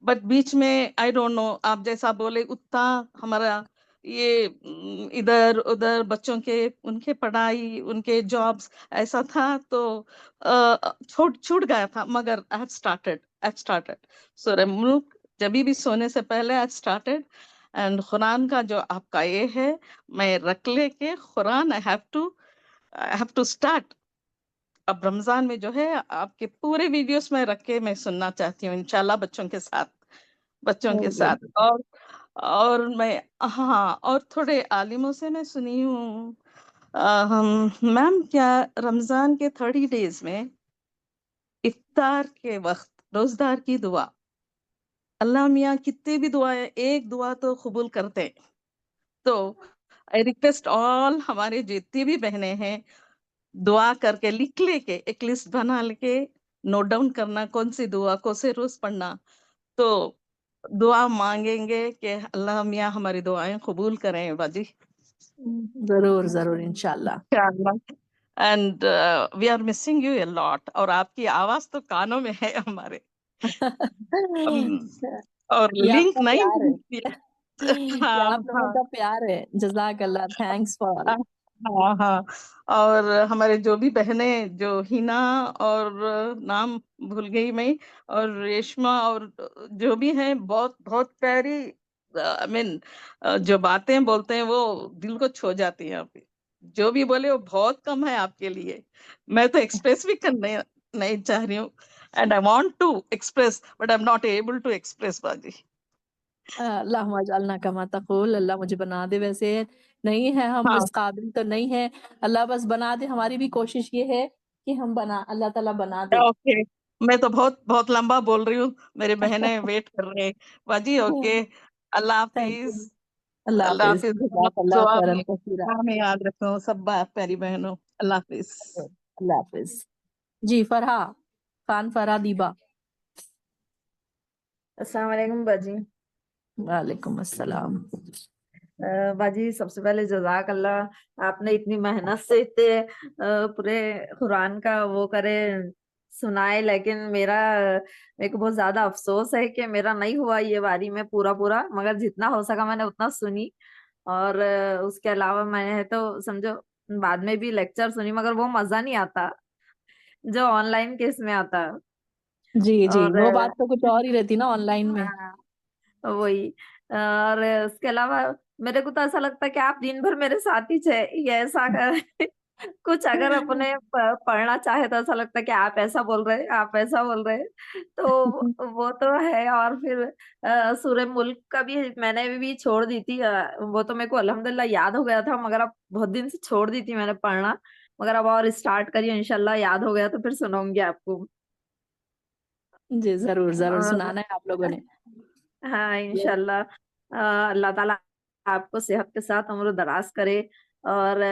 बट बीच में आई डोंट नो, आप जैसा बोले उतना हमारा ये इधर उधर बच्चों के, उनके पढ़ाई, उनके जॉब्स ऐसा था, तो छूट गया था। मगर आई हैव स्टार्टेड सूरह मुल्क, जब भी सोने से पहले आई स्टार्टेड। एंड कुरान का जो आपका ये है, मैं रख लेके कुरान आई हैव टू स्टार्ट। अब रमजान में जो है आपके पूरे वीडियोस में रख के मैं सुनना चाहती हूँ इंशाल्लाह, बच्चों के साथ। और मैं, हाँ, और थोड़े आलिमों से मैं सुनी हूँ, मैम क्या रमजान के 30 डेज में इफ्तार के वक्त रोजदार की दुआ, अल्लाह मियाँ कितनी भी दुआएं, एक दुआ तो कबूल करते हैं। तो आई रिक्वेस्ट ऑल, हमारे जितनी भी बहनें हैं, दुआ करके लिख लेके, एक लिस्ट बना लेके नोट डाउन करना कौन सी दुआ को से रोज पढ़ना, तो दुआ मांगेंगे कि अल्लाह मियाँ हमारी दुआएं कबूल करें बाजी जरूर जरूर इंशाल्लाह। And we are missing you a lot, और आपकी आवाज तो कानों में है हमारे। और ये लिंक आपका नहीं प्यार है, ये हाँ आप लोगों हाँ का प्यार है। जज़ाक अल्लाह, थैंक्स फॉर। हाँ हाँ। और हमारे जो भी बहनें, जो हिना और नाम भूल गई मैं, और रेशमा, और जो भी हैं, बहुत बहुत प्यारी, आई मीन जो बातें बोलते हैं वो दिल को छू जाती है। आप जो भी बोले वो बहुत कम है आपके लिए, मैं तो एक्सप्रेस भी करने नहीं चाह रही हूँ, and I want to express but I am not able to express बाजी। अल्लाहुम्मा अजअलना कमा तक़ूल, अल्लाह मुझे बना दे। वैसे नहीं है हम हाँ इस काबिल तो नहीं है, अल्लाह बस बना दे। हमारी भी कोशिश ये है कि हम अल्लाह ताला बना दे। ओके, मैं तो बहुत बहुत लंबा बोल रही हूँ, मेरी बहनें वेट कर रहे हैं बाजी। ओके, अल्लाह थैंक यू, हाफिज। अल्लाह अल्लाह हाफिज, हाफिज। जज़ाकल्लाह दुआ में खैरन कसीरा। दुआ में याद रखो सब प्यारी बहनों। अल्लाह हाफिज। अल्लाह हाफिज। जी फरहा खान, फरहा दीबा। अस्सलाम वालेकुम बाजी। वालेकुम अस्सलाम। बाजी सबसे पहले जज़ाक अल्लाह, आपने इतनी मेहनत से इतने पूरे कुरान का वो करे सुनाए, लेकिन मेरे को बहुत ज्यादा अफसोस है कि मेरा नहीं हुआ ये बारी में पूरा पूरा, मगर जितना हो सका मैंने उतना सुनी। और उसके अलावा मैंने तो समझो बाद में भी लेक्चर सुनी, मगर वो मजा नहीं आता जो ऑनलाइन केस में आता। जी जी, और वो बात तो कुछ और ही रहती ना ऑनलाइन में। हाँ, वही। और उसके अलावा मेरे को तो ऐसा लगता है कि आप दिन भर मेरे साथ ही थे, ये ऐसा कर कुछ अगर अपने पढ़ना चाहे तो ऐसा लगता है कि आप ऐसा बोल रहे, आप ऐसा बोल रहे। तो वो तो है। और फिर सूरह मुल्क का भी मैंने भी छोड़ दी थी। वो तो मेरे को अल्हम्दुलिल्लाह याद हो गया था, मगर अब बहुत दिन से छोड़ दी थी मैंने पढ़ना, मगर अब और स्टार्ट करी इंशाल्लाह, याद हो गया तो फिर सुनाऊंगी आपको। जी जरूर जरूर और सुनाना है आप लोगों ने। हाँ इंशाल्लाह, अल्लाह ताला आपको सेहत के साथ उम्र दराज करे। और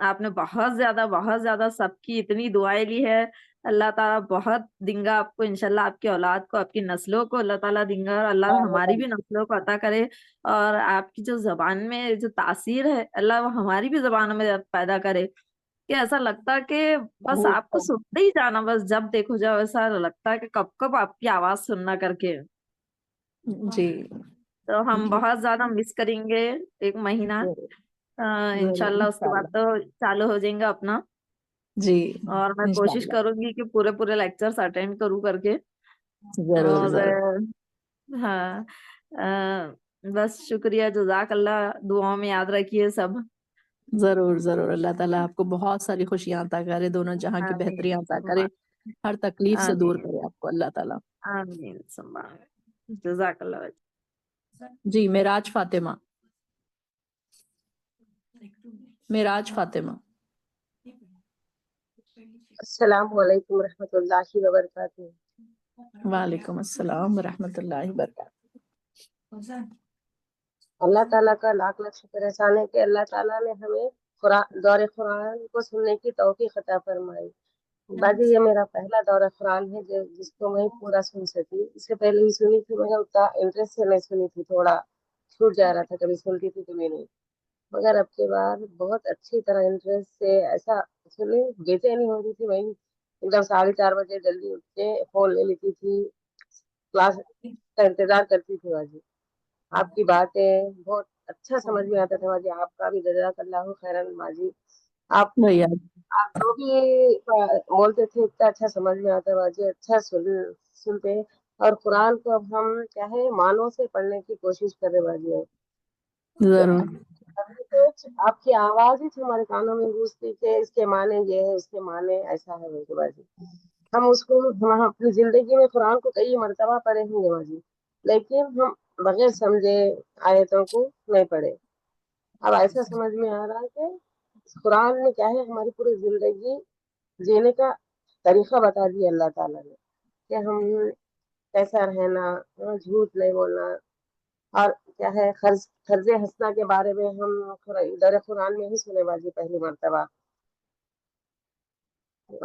आपने बहुत ज्यादा सबकी इतनी दुआएं ली है, अल्लाह ताला बहुत देंगा आपको इंशाल्लाह, आपकी औलाद को, आपकी नस्लों को अल्लाह ताला देंगा, और अल्लाह हमारी भी नस्लों को अता करे। और आपकी जो जबान में जो तासीर है अल्लाह वो हमारी भी जबान में पैदा करे, कि ऐसा लगता है कि बस आपको सुनते ही जाना, बस जब देखो जाओ ऐसा लगता है कि कब कब आपकी आवाज सुनना करके। जी तो हम बहुत ज्यादा मिस करेंगे 1 महीना। जरूर जरूर इंशाल्लाह उसके बाद इंशाल्लाह। तो चालू हो जाएगा अपना। जी और मैं कोशिश इंशाल्लाह, करूंगी कि पूरे पूरे लेक्चर्स अटेंड करूं करके। जरूर और जरूर हाँ, बस शुक्रिया, जज़ाक अल्लाह, दुआओं में याद रखिए सब। जरूर जरूर। अल्लाह ताला आपको बहुत सारी खुशियां अता करे, दोनों जहां की आमीन बेहतरियां अता सुम्मा करे, हर तकलीफ से दूर आमीन करे आपको अल्लाह ताला। आमीन सुम्मा आमीन। जज़ाक अल्लाह। जी मेराज फातिमा, मेराज फातिमा। अस्सलाम वालेकुम रहमतुल्लाहि व बरकातुहू। वालेकुम अस्सलाम वरहमतुल्लाहि वबरकातुहू। अल्लाह ताला का लाख लाख शुक्र एहसान है कि अल्लाह ताला ने हमें दौरे कुरान को सुनने की तौफीक अता फरमाई। बाजी ये मेरा पहला दौरा कुरान है जिसको मैं पूरा सुन सकी। इससे पहले भी सुनी थी, मगर उतना इंटरेस्ट से नहीं सुनी थी, थोड़ा छूट जा रहा था, कभी सुनती थी कभी नहीं। मगर अब के बाद बहुत अच्छी तरह इंटरेस्ट से ऐसा सुनी, बेचैनी हो रही थी। मैं एकदम 4:30 बजे जल्दी उठ के फोन ले लेती थी, क्लास का इंतजार करती थी। बाजी आपकी बातें बहुत अच्छा समझ में आता था। बाजी आपका भी जज़ाकल्लाहु खैरन। बाजी आप भैया जो भी बोलते थे इतना अच्छा समझ में आता। बाजी अच्छा सुनते। और कुरान को अब हम क्या है मानों से पढ़ने की कोशिश कर रहे बाजी। जरूर अभी तो आपकी आवाज ही हमारे कानों में गूंजती कि इसके माने ये है, उसके माने ऐसा है। मेरी बाजी हम उसको हम अपनी जिंदगी में कुरान को कई मर्तबा पढ़े होंगे बाजी, लेकिन हम बगैर समझे आयतों को नहीं पढ़े। अब ऐसा समझ में आ रहा है कि कुरान में क्या है हमारी पूरी जिंदगी जीने का तरीका बता दिया अल्लाह ताला ने कि हम कैसा रहना, झूठ नहीं बोलना, और क्या है खर्जे हंसना के बारे में हम दर कुरान में ही सुने बाजी पहली मर्तबा।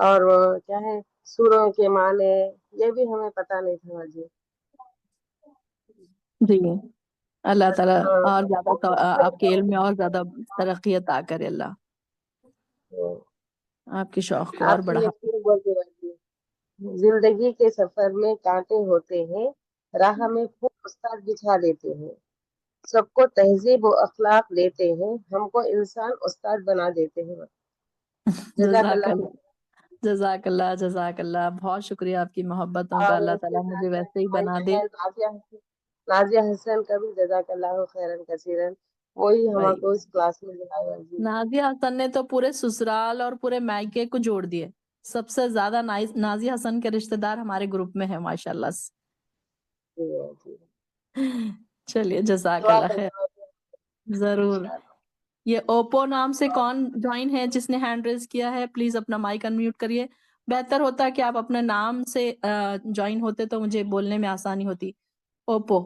और वो क्या है सूरों के माने ये भी हमें पता नहीं था बाजी। जी अल्लाह ताला हाँ, और ज्यादा आपके इल्म में और ज्यादा तरक्की अता करे अल्लाह, आपकी शौक को और आपकी बढ़ा। ये फिर बोलते बाजी, जिंदगी के सफर में कांटे होते हैं, राह में खूब उस्ताद बिछा देते हैं, सबको तहजीब व अखलाक देते हैं, हमको इंसान उस्ताद बना देते हैं। जज़ाकल्लाह। जज़ाकल्लाह जज़ाकल्लाह, बहुत शुक्रिया आपकी मोहब्बतों का। और अल्लाह फिर ताला मुझे वैसे ही बना दे। नाजिया हसन का भी जज़ाकल्लाहु खैरन कसीरन, वही भाई हमको इस क्लास में बुलाया जी। नाजिया हसन ने तो पूरे ससुराल और पूरे मायके को जोड़ दिए। सबसे ज्यादा नाजिया हसन के रिश्तेदार हमारे ग्रुप में है माशाल्लाह से। चलिए दुआ जज़ाकल्लाह खैर। करें जरूर। ये ओप्पो नाम से कौन ज्वाइन है जिसने हैंड रेज किया है? प्लीज अपना माइक अनम्यूट करिए। बेहतर होता कि आप अपने नाम से ज्वाइन होते तो मुझे बोलने में आसानी होती। ओप्पो।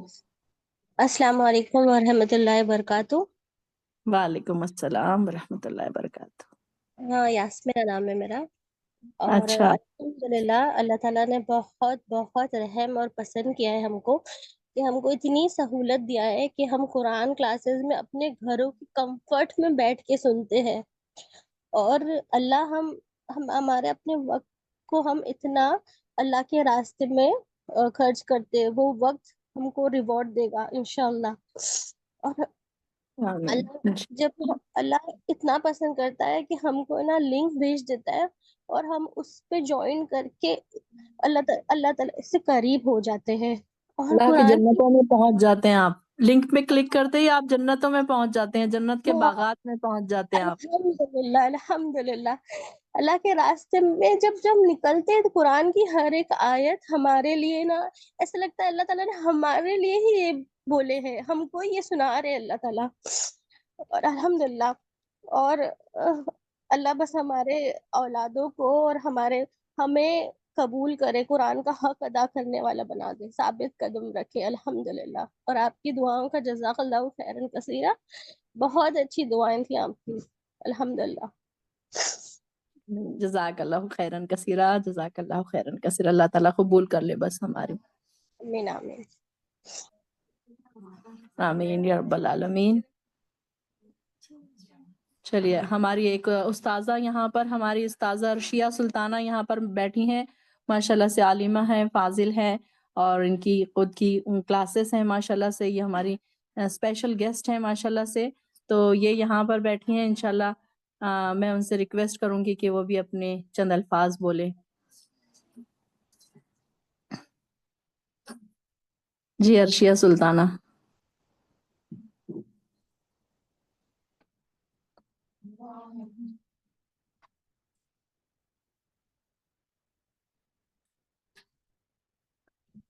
अस्सलाम वालेकुम वरहमतुल्लाहि वबरकातुहू। वालेकुम अस्सलाम वरहमतुल्लाहि वबरकातुहू। हाँ यास्मीन नाम है मेरा। और अच्छा अल्हम्दुलिल्लाह अल्लाह ताला ने बहुत बहुत रहम और पसंद किया है हमको कि हमको इतनी सहूलत दिया है कि हम कुरान क्लासेस में अपने घरों की कंफर्ट में बैठ के सुनते हैं। और अल्लाह हम हमारे अपने वक्त को हम इतना अल्लाह के रास्ते में खर्च करते हैं, वो वक्त हमको रिवॉर्ड देगा इंशाल्लाह। और आमीन। अल्लाह जब अल्लाह इतना पसंद करता है कि हमको ना लिंक भेज देता है और हम उस पे ज्वाइन करके अल्लाह ताला से करीब हो जाते हैं। और अल्लाह की कुरान की जन्नतों में पहुंच जाते हैं आप। लिंक पे क्लिक करते ही आप जन्नतों में पहुंच जाते हैं, जन्नत के बागात में पहुंच जाते हैं आप। अल्हम्दुलिल्लाह अल्हम्दुलिल्लाह अल्लाह के रास्ते में जब जब निकलते हैं तो कुरान की हर एक आयत हमारे लिए ना ऐसा लगता है अल्लाह ताला ने हमारे लिए ही ये बोले हैं, हमको ये सुना रहे हैं अल्लाह ताला। और अल्हम्दुलिल्लाह। और अल्लाह बस हमारे औलादों को और हमें कबूल करे, कुरान का हक अदा करने वाला बना दे, साबित कदम रखे अल्हम्दुलिल्लाह। और आपकी दुआओं का जज़ाकल्लाहु खैरन कसीरा। बहुत अच्छी दुआएं थी आपकी अल्हम्दुलिल्लाह। जज़ाकल्लाहु खैरन कसीरा, जज़ाकल्लाहु खैरन कसीरा। अल्लाह ताला कबूल कर ले बस हमारी। आमीन आमीन। आमीन या रब्बल आलमीन। चलिए हमारी एक उस्ताजा यहाँ पर, हमारी उस्ताजा अर्शिया सुल्ताना यहाँ पर बैठी हैं। माशाल्लाह से आलिमा हैं, फाजिल हैं और इनकी खुद की क्लासेस हैं माशाल्लाह से। ये हमारी स्पेशल गेस्ट हैं माशाल्लाह से। तो ये यहाँ पर बैठी हैं। इंशाल्लाह मैं उनसे रिक्वेस्ट करूंगी कि वो भी अपने चंद अल्फाज बोले। जी अर्शिया सुल्ताना।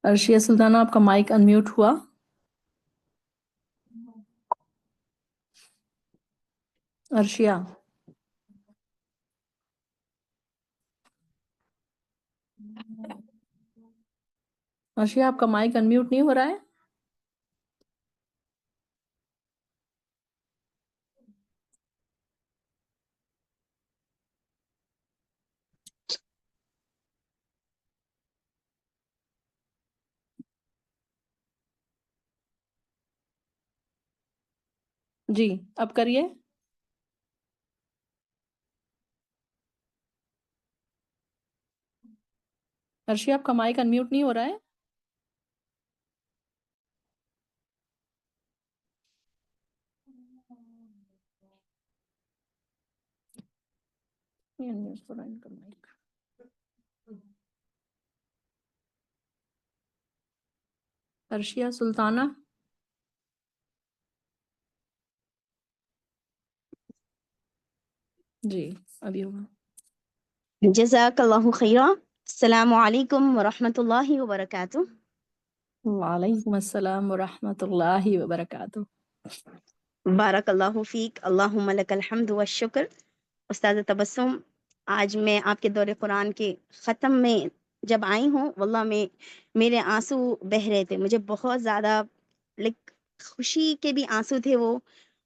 अर्शिया सुल्ताना आपका माइक अनम्यूट हुआ। अर्शिया। अर्शिया आपका माइक अनम्यूट नहीं हो रहा है। जी अब करिए। अर्शिया आपका माइक अनम्यूट नहीं हो रहा है। ये unmute करो इनका माइक। अर्शिया सुल्ताना। जी अभी होगा। जज़ाकल्लाहु खैरा। अस्सलामु अलैकुम व रहमतुल्लाहि व बरकातुहू। वालेकुम अस्सलाम व रहमतुल्लाहि व बरकातुहू। बारकल्लाहु फीक, अल्लाहुम्मा लकल हम्दु व शुक्र। उस्ताद तबस्सुम, आज मैं आपके दौरे कुरान के ख़त्म में जब आई हूँ, वल्लाह में मेरे आंसू बह रहे थे। मुझे बहुत ज़्यादा लाइक खुशी के भी आंसू थे वो,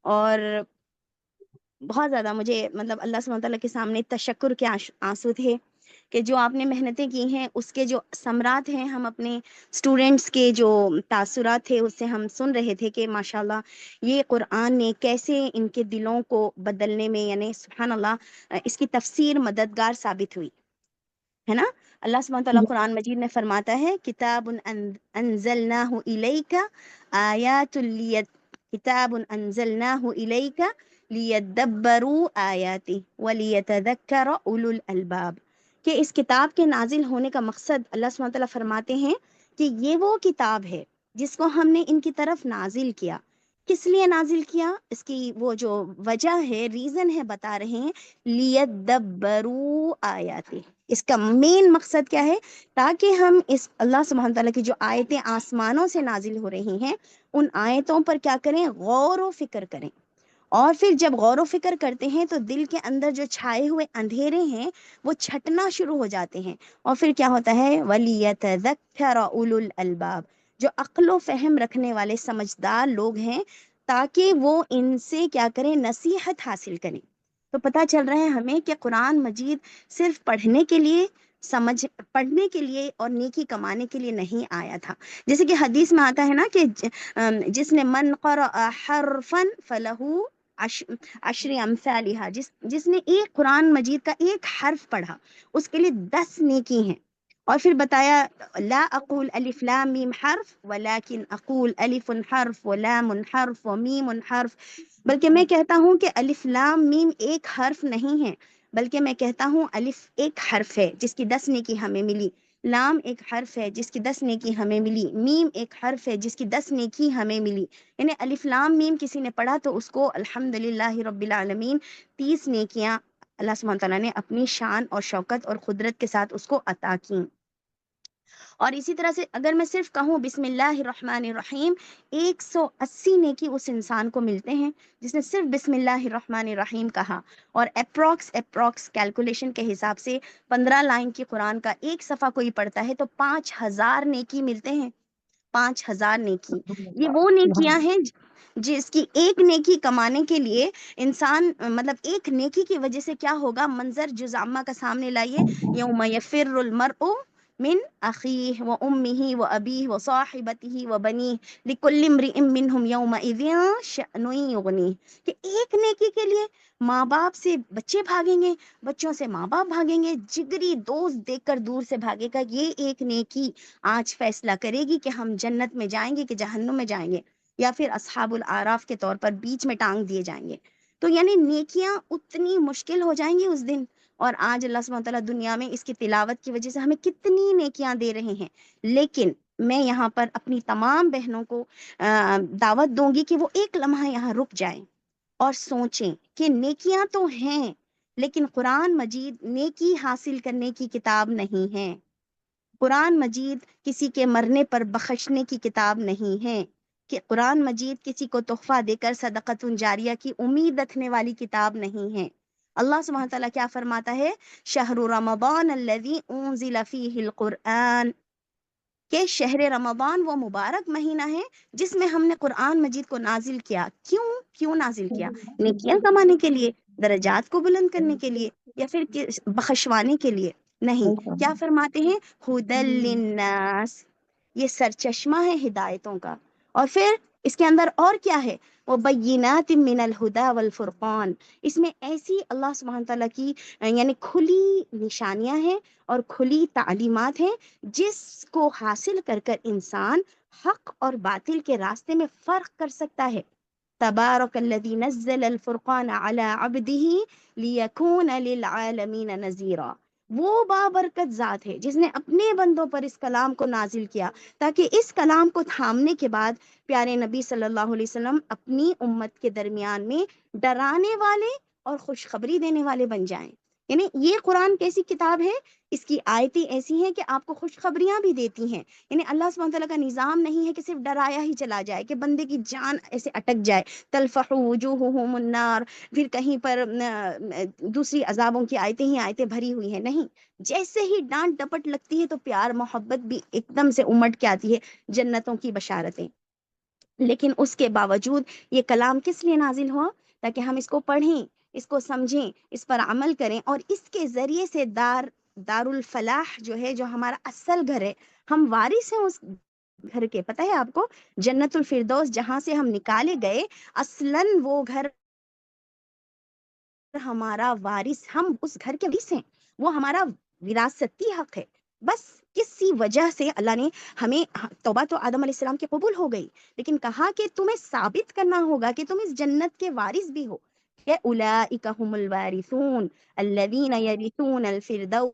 और बहुत ज़्यादा मुझे मतलब अल्लाह सुब्हानहू तआला के सामने तशक्कुर के आंसू थे कि जो आपने मेहनतें की हैं उसके जो समरात हैं, हम अपने स्टूडेंट्स के जो तासुरात थे उससे हम सुन रहे थे कि माशाल्लाह ये कुरान ने कैसे इनके दिलों को बदलने में, यानी सुभान अल्लाह, इसकी तफसीर मददगार साबित हुई है ना। अल्लाह सुब्हानहू तआला कुरान मजीद में फरमाता है, किताबुन अंज़लनाहु इलैका आयातुल किताबुन अंज़लनाहु इलैका लियदब्बरू आयाति वलियतذक्कर उलुल अलबाब। कि इस किताब के नाजिल होने का मकसद अल्लाह सुब्हानहू तआला फरमाते हैं कि ये वो किताब है जिसको हमने इनकी तरफ नाजिल किया। किस लिए नाजिल किया, इसकी वो जो वजह है, रीज़न है, बता रहे हैं, लियदब्बरू आयाति। इसका मेन मकसद क्या है, ताकि हम इस अल्लाह सुब्हानहू तआला की जो आयतें आसमानों से नाजिल हो रही हैं उन आयतों पर क्या करें, गौर व फिक्र करें। और फिर जब गौर व फिक्र करते हैं तो दिल के अंदर जो छाए हुए अंधेरे हैं वो छटना शुरू हो जाते हैं, और फिर क्या होता है, वलियतज़क्कर उलुल अलबाब, जो अक्ल फ़हम रखने वाले समझदार लोग हैं, ताकि वो इनसे क्या करें, नसीहत हासिल करें। तो पता चल रहा है हमें कि कुरान मजीद सिर्फ पढ़ने के लिए, पढ़ने के लिए और नेकी कमाने के लिए नहीं आया था। जैसे कि हदीस में आता है ना कि जिसने मन क़रअ हरफन फलहू अशरी अम्सालिहा, जिसने एक कुरान मजीद का एक हर्फ पढ़ा उसके लिए 10 नेकी हैं। और फिर बताया, ला अक़ूल अलिफ लाम मीम हर्फ वलाकिन अक़ूल अलिफुन हर्फ व लामुन हर्फ व मीमुन हर्फ, बल्कि मैं कहता हूँ कि अलिफ लाम मीम एक हर्फ नहीं है, बल्कि मैं कहता हूँ अलिफ एक हर्फ है जिसकी 10 नेकी हमें मिली, लाम एक हर्फ है जिसकी 10 नेकी हमें मिली, मीम एक हर्फ है जिसकी 10 नेकी हमें मिली। यानी अलिफ लाम मीम किसी ने पढ़ा तो उसको अल्हम्दुलिल्लाहि रब्बिल आलमीन 30 नेकियां अल्लाह सुब्हानहू तआला ने अपनी शान और शौकत और खुदरत के साथ उसको अता की। और इसी तरह से अगर मैं सिर्फ कहूँ बिस्मिल्लाहिर्रहमानिर्रहीम, 180 नेकी उस इंसान को मिलते हैं जिसने सिर्फ बिस्मिल्लाहिर्रहमानिर्रहीम कहा। और अप्रॉक्स कैलकुलेशन के हिसाब से 15 लाइन की कुरान का एक सफ़ा कोई पढ़ता है तो 5000 नेकी मिलते हैं। 5000 नेकी, ये वो नेकियां हैं जिसकी एक नेकी कमाने के लिए इंसान, मतलब एक नेकी की वजह से क्या होगा, मंजर जुज़ामा का सामने लाइए, यौम यफ़िर्रुल मरउ मिन अखीह व उम्मिही व अबीह व साहिबतिही व बनीह लिकुल्लि इम्रिइन मिनहुम यौमइज़िन शअनुन युग़नीह। कि एक नेकी के लिए माँ बाप से बच्चे भागेंगे, बच्चों से माँ बाप भागेंगे, जिगरी दोस्त देखकर दूर से भागेगा। ये एक नेकी आज फैसला करेगी कि हम जन्नत में जाएंगे कि जहन्नुम में जाएंगे, या फिर असहाबुल आराफ के तौर पर बीच में टांग दिए जाएंगे। तो यानी नेकियां उतनी मुश्किल हो जाएंगी उस दिन। और आज अल्लाह सुब्हानहू तआला दुनिया में इसकी तिलावत की वजह से हमें कितनी नेकियां दे रहे हैं। लेकिन मैं यहाँ पर अपनी तमाम बहनों को दावत दूंगी कि वो एक लम्हा यहाँ रुक जाएं और सोचें कि नेकियां तो हैं, लेकिन कुरान मजीद नेकी हासिल करने की किताब नहीं है। कुरान मजीद किसी के मरने पर बख्शने की किताब नहीं है। कि कुरान मजीद किसी को तोहफा देकर सदक़तुन जारिया की उम्मीद रखने वाली किताब नहीं है। अल्लाह सुब्हानहू तआला क्या फरमाता है, शहरु रमज़ान अल्लज़ी उन्ज़िला फ़ीहिल क़ुरआन کہ شہر رمضان وہ مبارک مہینہ ہے جس میں ہم نے قرآن مجید کو نازل کیا. کیوں نازل کیا؟ نیکیاں کمانے کے لیے، درجات کو بلند کرنے کے لیے، یا پھر بخشوانے کے لیے؟ نہیں. کیا فرماتے ہیں؟ ہدی للناس، یہ سرچشمہ ہے ہدایتوں کا. اور پھر اس کے اندر اور کیا ہے؟ وبینات من الہدی والفرقان، اس میں ایسی اللہ سبحانہ تعالیٰ کی یعنی کھلی نشانیاں ہیں اور کھلی تعلیمات ہیں جس کو حاصل کر کر انسان حق اور باطل کے راستے میں فرق کر سکتا ہے. تبارک الذی نزل الفرقان علی عبدہ لیکون للعالمین نذیرا، وہ بابرکت ذات ہے جس نے اپنے بندوں پر اس کلام کو نازل کیا تاکہ اس کلام کو تھامنے کے بعد پیارے نبی صلی اللہ علیہ وسلم اپنی امت کے درمیان میں ڈرانے والے اور خوشخبری دینے والے بن جائیں. یعنی یہ قرآن کیسی کتاب ہے؟ اس کی آیتیں ایسی ہیں کہ آپ کو خوشخبریاں بھی دیتی ہیں. یعنی اللہ سبحانہ تعالیٰ کا نظام نہیں ہے کہ صرف ڈرایا ہی چلا جائے کہ بندے کی جان ایسے اٹک جائے. تلفح وجوہہم النار، پھر کہیں پر دوسری عذابوں کی آیتیں بھری ہوئی ہیں. نہیں، جیسے ہی ڈانٹ ڈپٹ لگتی ہے تو پیار محبت بھی ایک دم سے امٹ کے آتی ہے، جنتوں کی بشارتیں. لیکن اس کے باوجود یہ کلام کس لیے نازل ہوا؟ تاکہ ہم اس کو پڑھیں، اس کو سمجھیں، اس پر عمل کریں، اور اس کے ذریعے سے دار الفلاح جو ہے، جو ہمارا اصل گھر ہے، ہم وارث ہیں اس گھر کے. پتہ ہے آپ کو، جنت الفردوس جہاں سے ہم نکالے گئے، اصلاً وہ گھر ہمارا وارث، ہم اس گھر کے وارث ہیں، وہ ہمارا وراثتی حق ہے. بس کسی وجہ سے اللہ نے ہمیں، توبہ تو آدم علیہ السلام کی قبول ہو گئی، لیکن کہا کہ تمہیں ثابت کرنا ہوگا کہ تم اس جنت کے وارث بھی ہو. کہ اولئک هم الوارثون الذین یرثون الفردوس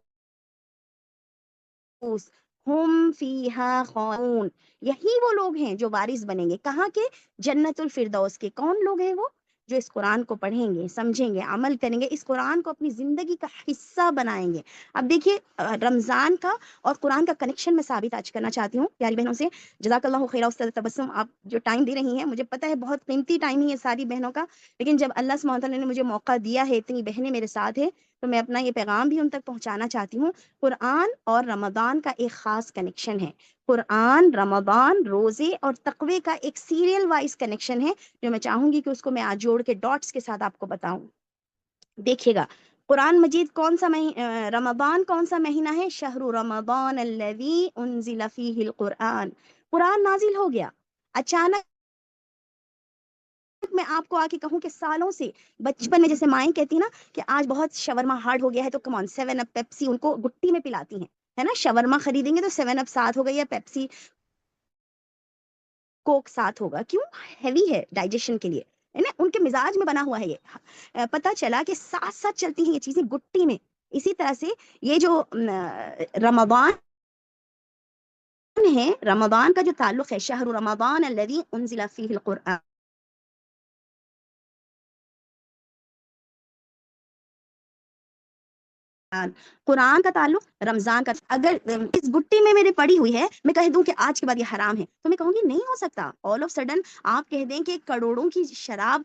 ہم فیہا خالدون، یہی وہ لوگ ہیں جو وارث بنیں گے. کہاں کے؟ جنت الفردوس کے. کون لوگ ہیں وہ؟ جو اس قرآن کو پڑھیں گے، سمجھیں گے، عمل کریں گے، اس قرآن کو اپنی زندگی کا حصہ بنائیں گے. اب دیکھیے، رمضان کا اور قرآن کا کنیکشن میں ثابت آج کرنا چاہتی ہوں پیاری بہنوں سے. جزاک اللہ خیر استاذ تبسم، آپ جو ٹائم دے رہی ہیں، مجھے پتہ ہے بہت قیمتی ٹائم ہی ہے ساری بہنوں کا، لیکن جب اللہ سبحانہ تعالیٰ نے مجھے موقع دیا ہے، اتنی بہنیں میرے ساتھ ہیں، تو میں اپنا یہ پیغام بھی ان تک پہنچانا چاہتی ہوں. قرآن اور رمضان کا ایک خاص کنیکشن ہے. قرآن، رمضان، روزے اور تقوی کا ایک سیریل وائز کنیکشن ہے، جو میں چاہوں گی کہ اس کو میں آج جوڑ کے ڈاٹس کے ساتھ آپ کو بتاؤں. دیکھیے گا، قرآن مجید کون سا رمضان کون سا مہینہ ہے؟ شہر رمضان الذی انزل فیہ القرآن. قرآن نازل ہو گیا. اچانک میں آپ کو آ کے کہوں کہ سالوں سے بچپن میں جیسے مائیں کہتی نا کہ آج بہت شورما ہارڈ ہو گیا ہے تو کم آن 7 اپ پیپسی ان کو گٹی میں پلاتی ہیں، ہے نا. شورما خریدیں گے تو 7 اپ ساتھ ہو گئی ہے، پیپسی کوک ساتھ ہوگا. کیوں؟ ہیوی ہے ڈائجیشن کے لیے، ہے نا. ان کے مزاج میں بنا ہوا ہے یہ. پتہ چلا کہ ساتھ ساتھ چلتی ہیں یہ چیزیں گٹی میں. اسی طرح سے یہ جو رمضان ہے، رمضان کا جو تعلق ہے، شہر رمضان الذی انزل فیہ القرآن، قرآن کا تعلق رمضان کا. اگر اس گٹی میں میرے پڑی ہوئی ہے، میں کہہ دوں کہ آج کے بعد یہ حرام ہے، تو میں کہوں گی نہیں ہو سکتا. آل آف سڈن آپ کہہ دیں کہ کروڑوں کی شراب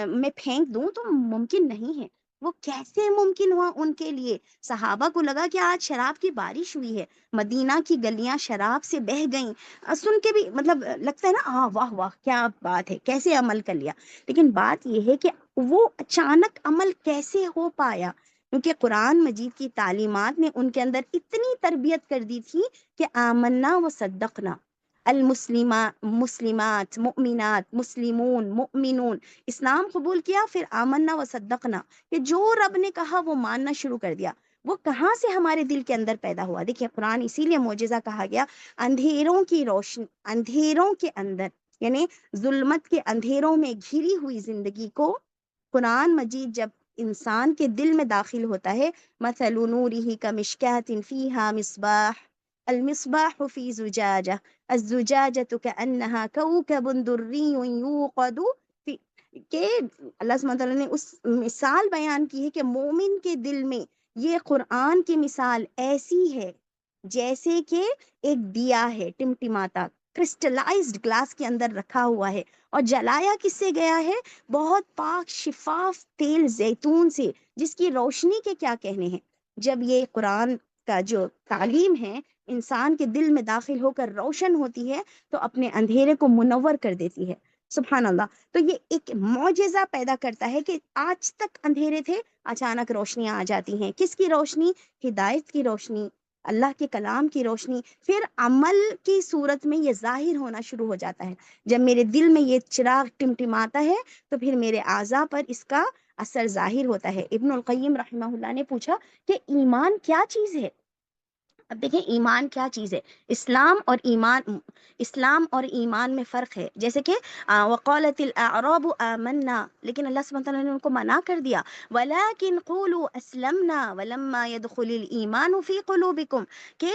میں پھینک دوں تو ممکن نہیں ہے. وہ کیسے ممکن ہوا ان کے لیے؟ صحابہ کو لگا کہ آج شراب کی بارش ہوئی ہے، مدینہ کی گلیاں شراب سے بہہ گئیں. سن کے بھی مطلب لگتا ہے نا، واہ واہ کیا بات ہے، کیسے عمل کر لیا. لیکن بات یہ ہے کہ وہ اچانک عمل کیسے ہو پایا؟ کیونکہ قرآن مجید کی تعلیمات نے ان کے اندر اتنی تربیت کر دی تھی کہ آمنا و صدقنا، مسلمات، مؤمنات، مسلمون، مؤمنون، اسلام قبول کیا، پھر آمنا و صدقنا، کہ جو رب نے کہا وہ ماننا شروع کر دیا. وہ کہاں سے ہمارے دل کے اندر پیدا ہوا؟ دیکھیے، قرآن اسی لیے معجزہ کہا گیا. اندھیروں کی روشنی، اندھیروں کے اندر، یعنی ظلمت کے اندھیروں میں گھری ہوئی زندگی کو قرآن مجید جب انسان کے دل میں داخل ہوتا ہے، مثل نورہ کمشکاۃ فیہا مصباح، المصباح فی زجاجہ، الزجاجۃ کأنہا کوکب دری یوقد فی، کہ اللہ سبحانہ تعالیٰ نے اس مثال بیان کی ہے کہ مومن کے دل میں یہ قرآن کی مثال ایسی ہے جیسے کہ ایک دیا ہے ٹمٹماتا، کرسٹلائزڈ گلاس کے اندر رکھا ہوا ہے، اور جلایا کس سے گیا ہے؟ بہت پاک شفاف تیل زیتون سے، جس کی روشنی کے کیا کہنے ہیں. جب یہ قرآن کا جو تعلیم ہے انسان کے دل میں داخل ہو کر روشن ہوتی ہے تو اپنے اندھیرے کو منور کر دیتی ہے. سبحان اللہ. تو یہ ایک معجزہ پیدا کرتا ہے کہ آج تک اندھیرے تھے، اچانک روشنیاں آ جاتی ہیں. کس کی روشنی؟ ہدایت کی روشنی، اللہ کے کلام کی روشنی. پھر عمل کی صورت میں یہ ظاہر ہونا شروع ہو جاتا ہے. جب میرے دل میں یہ چراغ ٹمٹماتا ہے تو پھر میرے اعضاء پر اس کا اثر ظاہر ہوتا ہے. ابن القیم رحمہ اللہ نے پوچھا کہ ایمان کیا چیز ہے؟ اب دیکھیں ایمان کیا چیز ہے. اسلام اور ایمان میں فرق ہے. جیسے کہ وقالت الاعراب آمنا، لیکن اللہ سبحانہ وتعالیٰ نے ان کو منع کر دیا ولکن قولوا اسلمنا ولما يدخل الایمان فی قلوبکم، کہ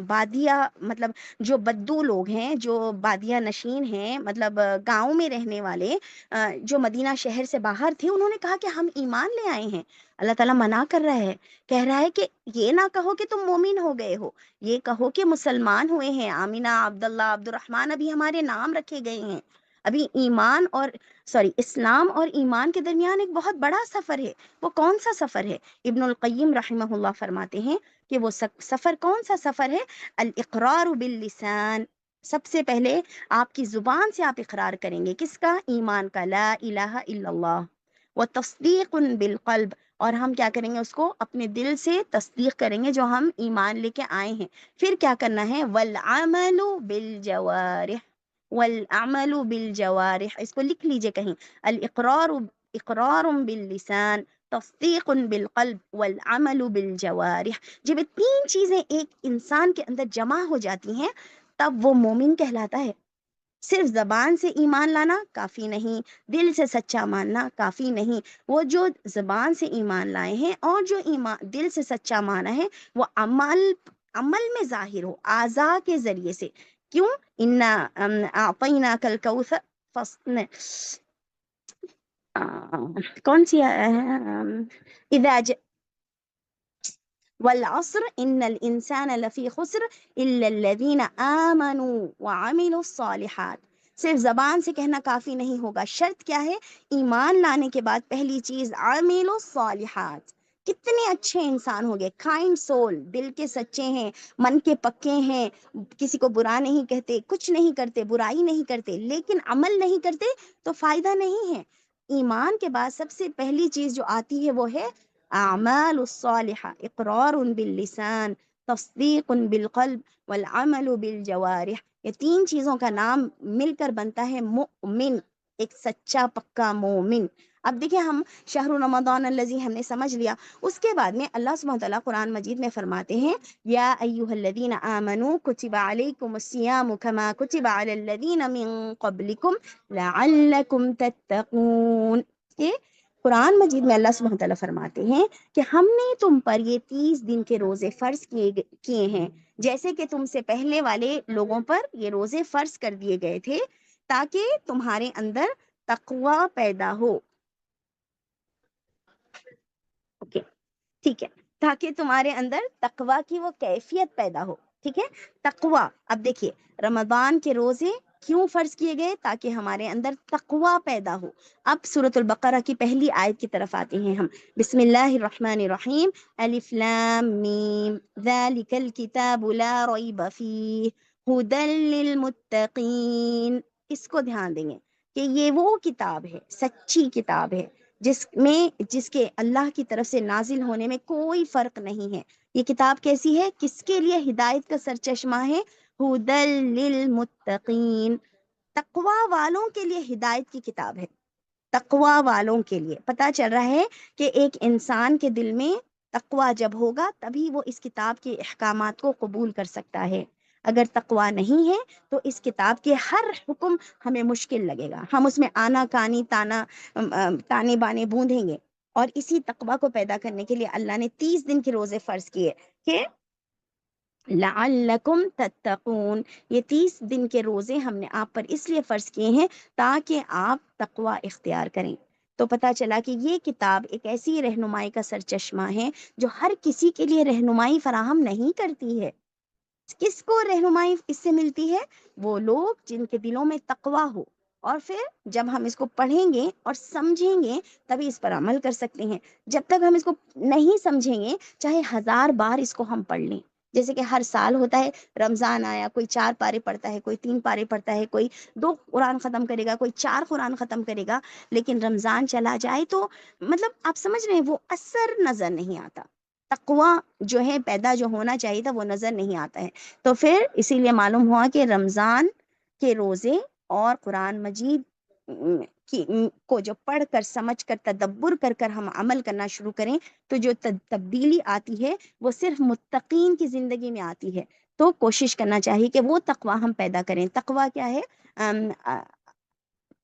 بادیا مطلب جو بدو لوگ ہیں، جو بادیا نشین ہیں، مطلب گاؤں میں رہنے والے جو مدینہ شہر سے باہر تھے، انہوں نے کہا کہ ہم ایمان لے آئے ہیں. اللہ تعالیٰ منع کر رہا ہے، کہہ رہا ہے کہ یہ نہ کہو کہ تم مومن ہو گئے ہو، یہ کہو کہ مسلمان ہوئے ہیں. آمینہ، عبداللہ، عبد الرحمن، ابھی ہمارے نام رکھے گئے ہیں. ابھی اسلام اور ایمان کے درمیان ایک بہت بڑا سفر ہے. وہ کون سا سفر ہے؟ ابن القیم رحمہ اللہ فرماتے ہیں کہ وہ سفر کون سا سفر ہے؟ الاقرار باللسان. سب سے پہلے آپ کی زبان سے آپ اقرار کریں گے کس کا؟ ایمان کا، لا الہ الا اللہ. وتصدیق بالقلب، اور ہم کیا کریں گے؟ اس کو اپنے دل سے تصدیق کریں گے جو ہم ایمان لے کے آئے ہیں. پھر کیا کرنا ہے؟ والعمل بالجوارح، والعمل بالجوارح، اس کو لکھ لیجئے کہیں. اقرار باللسان، تصدیق بالقلب، والعمل بالجوارح. جب یہ تین چیزیں ایک انسان کے اندر جمع ہو جاتی ہیں تب وہ مومن کہلاتا ہے. صرف زبان سے ایمان لانا کافی نہیں، دل سے سچا ماننا کافی نہیں. وہ جو زبان سے ایمان لائے ہیں اور جو دل سے سچا مانا ہے وہ عمل میں ظاہر ہو، اعضاء کے ذریعے سے. کیوں؟ انا اعطیناک الکوثر، کون سی اذا والعصر ان الانسان لفی خسر الا الذین آمنوا وعملوا الصالحات. صرف زبان سے کہنا کافی نہیں ہوگا. شرط کیا ہے؟ ایمان لانے کے بعد پہلی چیز عملوا الصالحات. کتنے اچھے انسان ہو گئے، کائنڈ سول، دل کے سچے ہیں، من کے پکے ہیں، کسی کو برا نہیں کہتے، کچھ نہیں کرتے، برائی نہیں کرتے، لیکن عمل نہیں کرتے تو فائدہ نہیں ہے. ایمان کے بعد سب سے پہلی چیز جو آتی ہے وہ ہے اعمال الصالحہ، اقرار باللسان، تصدیق بالقلب، والعمل بالجوارح. یہ تین چیزوں کا نام مل کر بنتا ہے مؤمن، ایک سچا پکا مومن. اب دیکھیں ہم شہر رمضان الذی ہم نے سمجھ لیا. اس کے بعد میں اللہ سبحانہ وتعالیٰ قرآن مجید میں فرماتے ہیں یا ایھا الذین آمنوا کتب علیکم الصیام کما کتب علی الذین من قبلکم لعلکم تتقون. کہ قرآن مجید میں اللہ سبحانہ وتعالیٰ فرماتے ہیں کہ ہم نے تم پر یہ 30 دن کے روزے فرض کیے ہیں جیسے کہ تم سے پہلے والے لوگوں پر یہ روزے فرض کر دیے گئے تھے تاکہ تمہارے اندر تقوی پیدا ہو. اوکے ٹھیک ہے، تاکہ تمہارے اندر تقوی کی وہ کیفیت پیدا ہو. ٹھیک ہے، تقوی. اب دیکھیے رمضان کے روزے کیوں فرض کیے گئے؟ تاکہ ہمارے اندر تقوی پیدا ہو. اب سورۃ البقرہ کی پہلی آیت کی طرف آتے ہیں ہم. بسم اللہ الرحمن الرحیم. الف لام میم ذالک الکتاب لا ریب فیہ ھدی للمتقین. اس کو دھیان دیں گے کہ یہ وہ کتاب ہے، سچی کتاب ہے جس کے اللہ کی طرف سے نازل ہونے میں کوئی فرق نہیں ہے. یہ کتاب کیسی ہے؟ کس کے لیے ہدایت کا سرچشمہ ہے؟ ھدی للمتقین، تقوی والوں کے لیے ہدایت کی کتاب ہے. تقوی والوں کے لیے. پتہ چل رہا ہے کہ ایک انسان کے دل میں تقوی جب ہوگا تبھی وہ اس کتاب کے احکامات کو قبول کر سکتا ہے. اگر تقوی نہیں ہے تو اس کتاب کے ہر حکم ہمیں مشکل لگے گا، ہم اس میں آنا کانی تانے بانے بوندھیں گے. اور اسی تقوی کو پیدا کرنے کے لیے اللہ نے 30 دن کے روزے فرض کیے کہ لعلکم تتقون. یہ 30 دن کے روزے ہم نے آپ پر اس لیے فرض کیے ہیں تاکہ آپ تقوی اختیار کریں. تو پتہ چلا کہ یہ کتاب ایک ایسی رہنمائی کا سرچشمہ ہے جو ہر کسی کے لیے رہنمائی فراہم نہیں کرتی ہے. کس کو رہنمائی اس سے ملتی ہے؟ وہ لوگ جن کے دلوں میں تقوی ہو. اور پھر جب ہم اس کو پڑھیں گے اور سمجھیں گے تبھی اس پر عمل کر سکتے ہیں. جب تک ہم اس کو نہیں سمجھیں گے چاہے 1000 بار اس کو ہم پڑھ لیں، جیسے کہ ہر سال ہوتا ہے، رمضان آیا، کوئی 4 پارے پڑھتا ہے، کوئی 3 پارے پڑھتا ہے، کوئی 2 قرآن ختم کرے گا، کوئی 4 قرآن ختم کرے گا، لیکن رمضان چلا جائے تو مطلب آپ سمجھ رہے ہیں وہ اثر نظر نہیں آتا، تقوی جو ہے پیدا جو ہونا چاہیے تھا وہ نظر نہیں آتا ہے. تو پھر اسی لیے معلوم ہوا کہ رمضان کے روزے اور قرآن مجید کو جو پڑھ کر سمجھ کر تدبر کر کر ہم عمل کرنا شروع کریں تو جو تبدیلی آتی ہے وہ صرف متقین کی زندگی میں آتی ہے. تو کوشش کرنا چاہیے کہ وہ تقوی ہم پیدا کریں. تقوی کیا ہے؟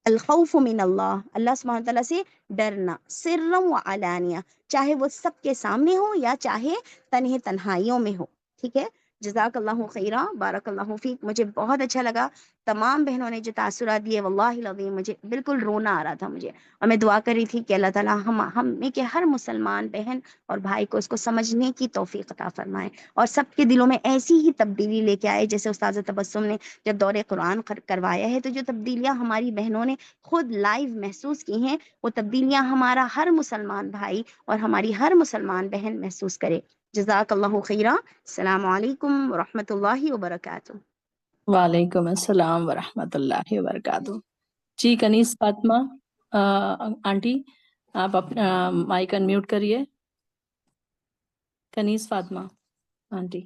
الخوف من اللہ، اللہ سبحانہ تعالیٰ سے ڈرنا، سرا و علانیہ، چاہے وہ سب کے سامنے ہو یا چاہے تنہائیوں میں ہو. ٹھیک ہے، جزاک اللہ خیرہ، بارک اللہ فیک. مجھے بہت اچھا لگا تمام بہنوں نے جو تاثرات دیے، واللہ العظیم مجھے بالکل رونا آ رہا تھا مجھے، اور میں دعا کر رہی تھی کہ اللہ تعالیٰ ہم میں کے ہر مسلمان بہن اور بھائی کو اس کو سمجھنے کی توفیق عطا فرمائے اور سب کے دلوں میں ایسی ہی تبدیلی لے کے آئے جیسے استاذہ تبسم نے جب دور قرآن کروایا ہے. تو جو تبدیلیاں ہماری بہنوں نے خود لائیو محسوس کی ہیں وہ تبدیلیاں ہمارا ہر مسلمان بھائی اور ہماری ہر مسلمان بہن محسوس کرے. جزاک اللہ خیرہ. السلام علیکم ورحمۃ اللہ وبرکاتہ. وعلیکم السلام ورحمۃ اللہ وبرکاتہ. جی کنیز فاطمہ آنٹی آپ اپنا مائک انمیوٹ کریے. کنیز فاطمہ آنٹی.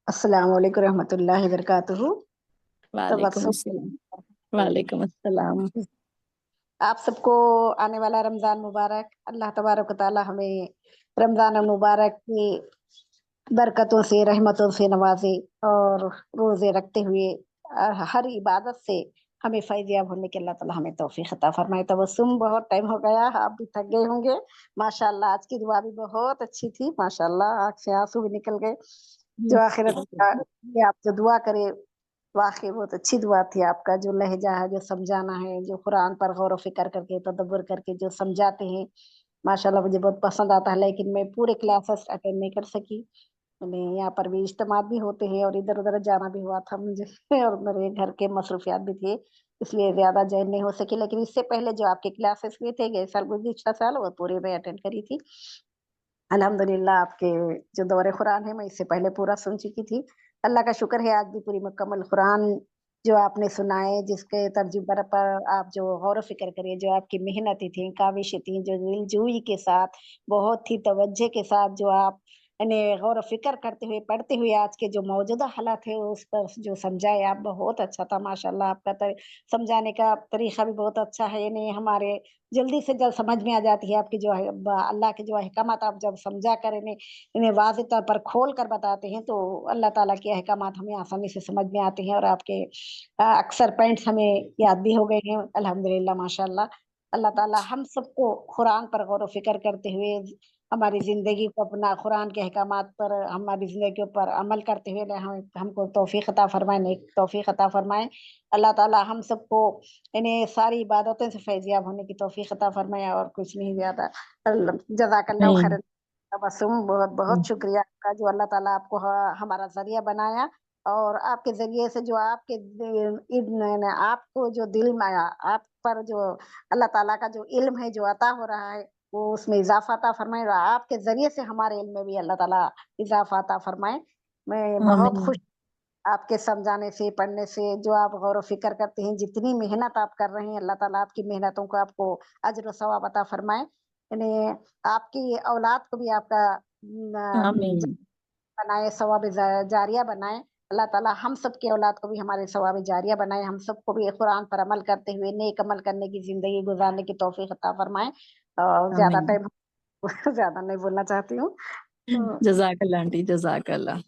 السلام علیکم رحمۃ اللہ وبرکاتہ. وعلیکم السلام. وعلیکم السلام. آپ سب کو آنے والا رمضان مبارک. اللہ تبارک و تعالی ہمیں رمضان مبارک کی برکتوں سے رحمتوں سے نوازے اور روزے رکھتے ہوئے ہر عبادت سے ہمیں فیض یاب ہونے کے اللہ تعالیٰ ہمیں توفیق عطا فرمائے. تبسم بہت ٹائم ہو گیا، آپ بھی تھک گئے ہوں گے. ماشاءاللہ آج کی دعا بھی بہت اچھی تھی، ماشاءاللہ آنکھ سے آنسو بھی نکل گئے. جو آخرت آپ جو دعا کرے واقعی بہت اچھی دعا تھی. آپ کا جو لہجہ ہے، جو سمجھانا ہے، جو قرآن پر غور و فکر کر کے تدبر کر کے جو سمجھاتے ہیں، ماشاءاللہ مجھے بہت پسند آتا ہے. لیکن میں پورے کلاسز اٹینڈ نہیں کر سکی. یہاں پر بھی اجتماع بھی ہوتے ہیں اور ادھر ادھر جانا بھی ہوا تھا مجھے اور میرے گھر کے مصروفیات بھی تھے، اس لیے زیادہ جوائن نہیں ہو سکی. لیکن اس سے پہلے جو آپ کے کلاسز بھی تھے گئے سال گزشتہ سال وہ پورے میں اٹینڈ کری تھی. الحمدللہ آپ کے جو دور قرآن ہے میں اس سے پہلے پورا سن چکی تھی. اللہ کا شکر ہے آج بھی پوری مکمل قرآن جو آپ نے سنائے، جس کے ترجمے پر آپ جو غور و فکر کرے، جو آپ کی محنتیں تھیں، کاوشیں تھیں، جو دل جوئی کے ساتھ بہت ہی توجہ کے ساتھ جو آپ غور و فکر کرتے ہوئے پڑھتے ہوئے آج کے جو موجودہ حالات ہے اس پر جو سمجھائے آپ، بہت اچھا تھا. ماشاءاللہ آپ کا سمجھانے کا طریقہ بھی بہت اچھا ہے. ہمارے جلدی سے جلد سمجھ میں آ جاتی ہے آپ کی جو اللہ کے جو احکامات آپ جب سمجھا کر انہیں واضح طور پر کھول کر بتاتے ہیں تو اللہ تعالیٰ کے احکامات ہمیں آسانی سے سمجھ میں آتے ہیں اور آپ کے اکثر پوائنٹس ہمیں یاد بھی ہو گئے ہیں الحمدللہ. ماشاءاللہ اللہ تعالیٰ ہم سب کو قرآن پر غور و فکر کرتے ہوئے ہماری زندگی کو اپنا قرآن کے احکامات پر ہماری زندگی پر عمل کرتے ہوئے ہم کو توفیق عطا فرمائے، نیک توفیق عطا فرمائے. اللہ تعالیٰ ہم سب کو ساری عبادتوں سے فیض یاب ہونے کی توفیق عطا فرمائے اور کچھ نہیں زیادہ. جزاک اللہ خیر. تبسم بہت بہت شکریہ آپ کا، جو اللہ تعالیٰ آپ کو ہمارا ذریعہ بنایا اور آپ کے ذریعے سے جو آپ کو جو دل میں آیا، آپ پر جو اللہ تعالیٰ کا جو علم ہے جو عطا ہو رہا ہے وہ اس میں اضافہ عطا فرمائے اور آپ کے ذریعے سے ہمارے علم میں بھی اللہ تعالیٰ اضافہ عطا فرمائے. میں بہت خوش آپ کے سمجھانے سے، پڑھنے سے، جو آپ غور و فکر کرتے ہیں، جتنی محنت آپ کر رہے ہیں، اللہ تعالیٰ آپ کی محنتوں کو آپ کو اجر و ثواب عطا فرمائے. آپ کی اولاد کو بھی آپ کا بنائے، ثواب جاریہ بنائے. اللہ تعالیٰ ہم سب کے اولاد کو بھی ہمارے ثواب جاریہ بنائے. ہم سب کو بھی قرآن پر عمل کرتے ہوئے نیک عمل کرنے کی زندگی گزارنے کی توفیق عطا فرمائے. زیادہ ٹائم زیادہ نہیں بولنا چاہتی ہوں. جزاک اللہ آنٹی، جزاک اللہ.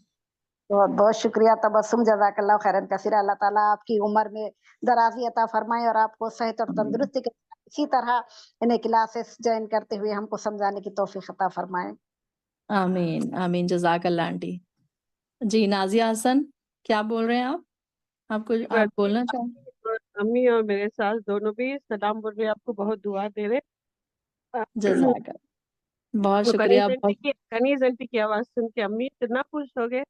بہت بہت شکریہ تبسم. جزاک اللہ خیرن کثیر. اللہ تعالیٰ آپ کی عمر میں درازی عطا فرمائے اور آپ کو صحت اور تندرستی کے اسی طرح کلاسز جوائن کرتے ہوئے ہم کو سمجھانے کی توفیق عطا فرمائے. آمین آمین. جزاک اللہ آنٹی. جی نازیہ حسن کیا بول رہے ہیں آپ بولنا چاہیں؟ امی اور میرے ساس دونوں بھی سلام بول رہے، آپ کو بہت دعا دے رہے. جزاک اللہ، بہت شکریہ. کنیز آنٹی کی آواز سن کے امی اتنا خوش ہو گئے.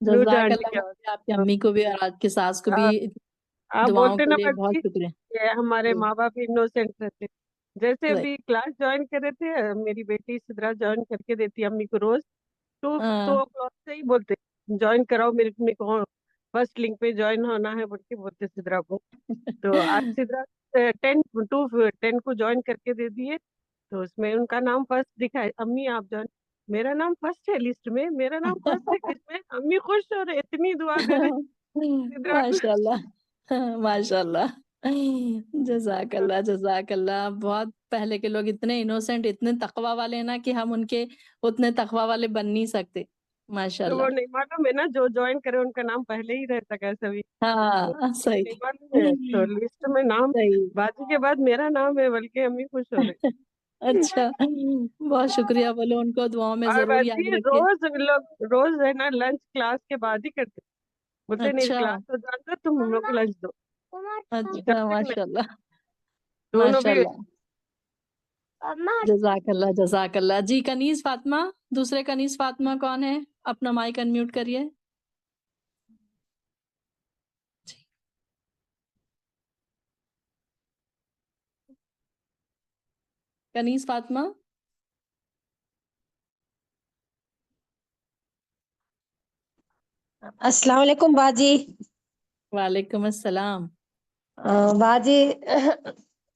جزاک اللہ. آپ کی امی کو بھی اور آپ کی ساس کو بھی آپ دعاؤں بولتے کے نا لیے بہت شکریہ. ہمارے ماں باپ انوسینٹ رہتے. جیسے ابھی کلاس جوائن کر رہے تھے، میری بیٹی سدرا جوائن کر کے دیتی امی کو روز 2 o'clock से ही बोलते ज्वाइन कराओ मेरे को, फर्स्ट लिंक पे ज्वाइन होना है बोल के बोलते सिद्रा को। तो आज सिद्रा 10 को ज्वाइन करके दे दिए, तो उसमें उनका नाम फर्स्ट दिखा है, अम्मी आप ज्वाइन, मेरा नाम फर्स्ट है लिस्ट में, मेरा नाम फर्स्ट है लिस्ट में, अम्मी खुश हो रहे, इतनी दुआ दे रहे सिद्रा को। माशाल्लाह माशाल्लाह, जज़ाकल्लाह जज़ाकल्लाह। बहुत पहले के लोग इतने इनोसेंट, इतने तकवा वाले हैं ना कि हम उनके उतने तकवा वाले बन नहीं सकते। तो वो माशाल्लाह। नहीं मालूम है ना, जो ज्वाइन करे उनका नाम पहले ही रहता कैसे भी, तो हाँ सही नहीं मालूम है, तो लिस्ट में नाम सही। बाजी के बाद मेरा नाम है, बल्कि अम्मी खुश हो रहे। अच्छा, बहुत शुक्रिया बोलो उनको, दुआओं में और जरूर याद बाजी रखिए। रोज है ना लंच क्लास के बाद ही करते, बोलते नहीं अच्छा क्लास तो जानते हो, तुम हम लोग को लंच दो, अच्छा, जब तक नहीं, माशाल्लाह दोनों भी। माशाल्लाह, जज़ाकल्लाह जज़ाकल्लाह। जी कनीज फातिमा, दूसरे कनीज फातिमा कौन है? अपना माइक अनम्यूट करिए। कनीज फातिमा। अस्सलाम वालेकुम बाजी। वालेकुम अस्सलाम। बाजी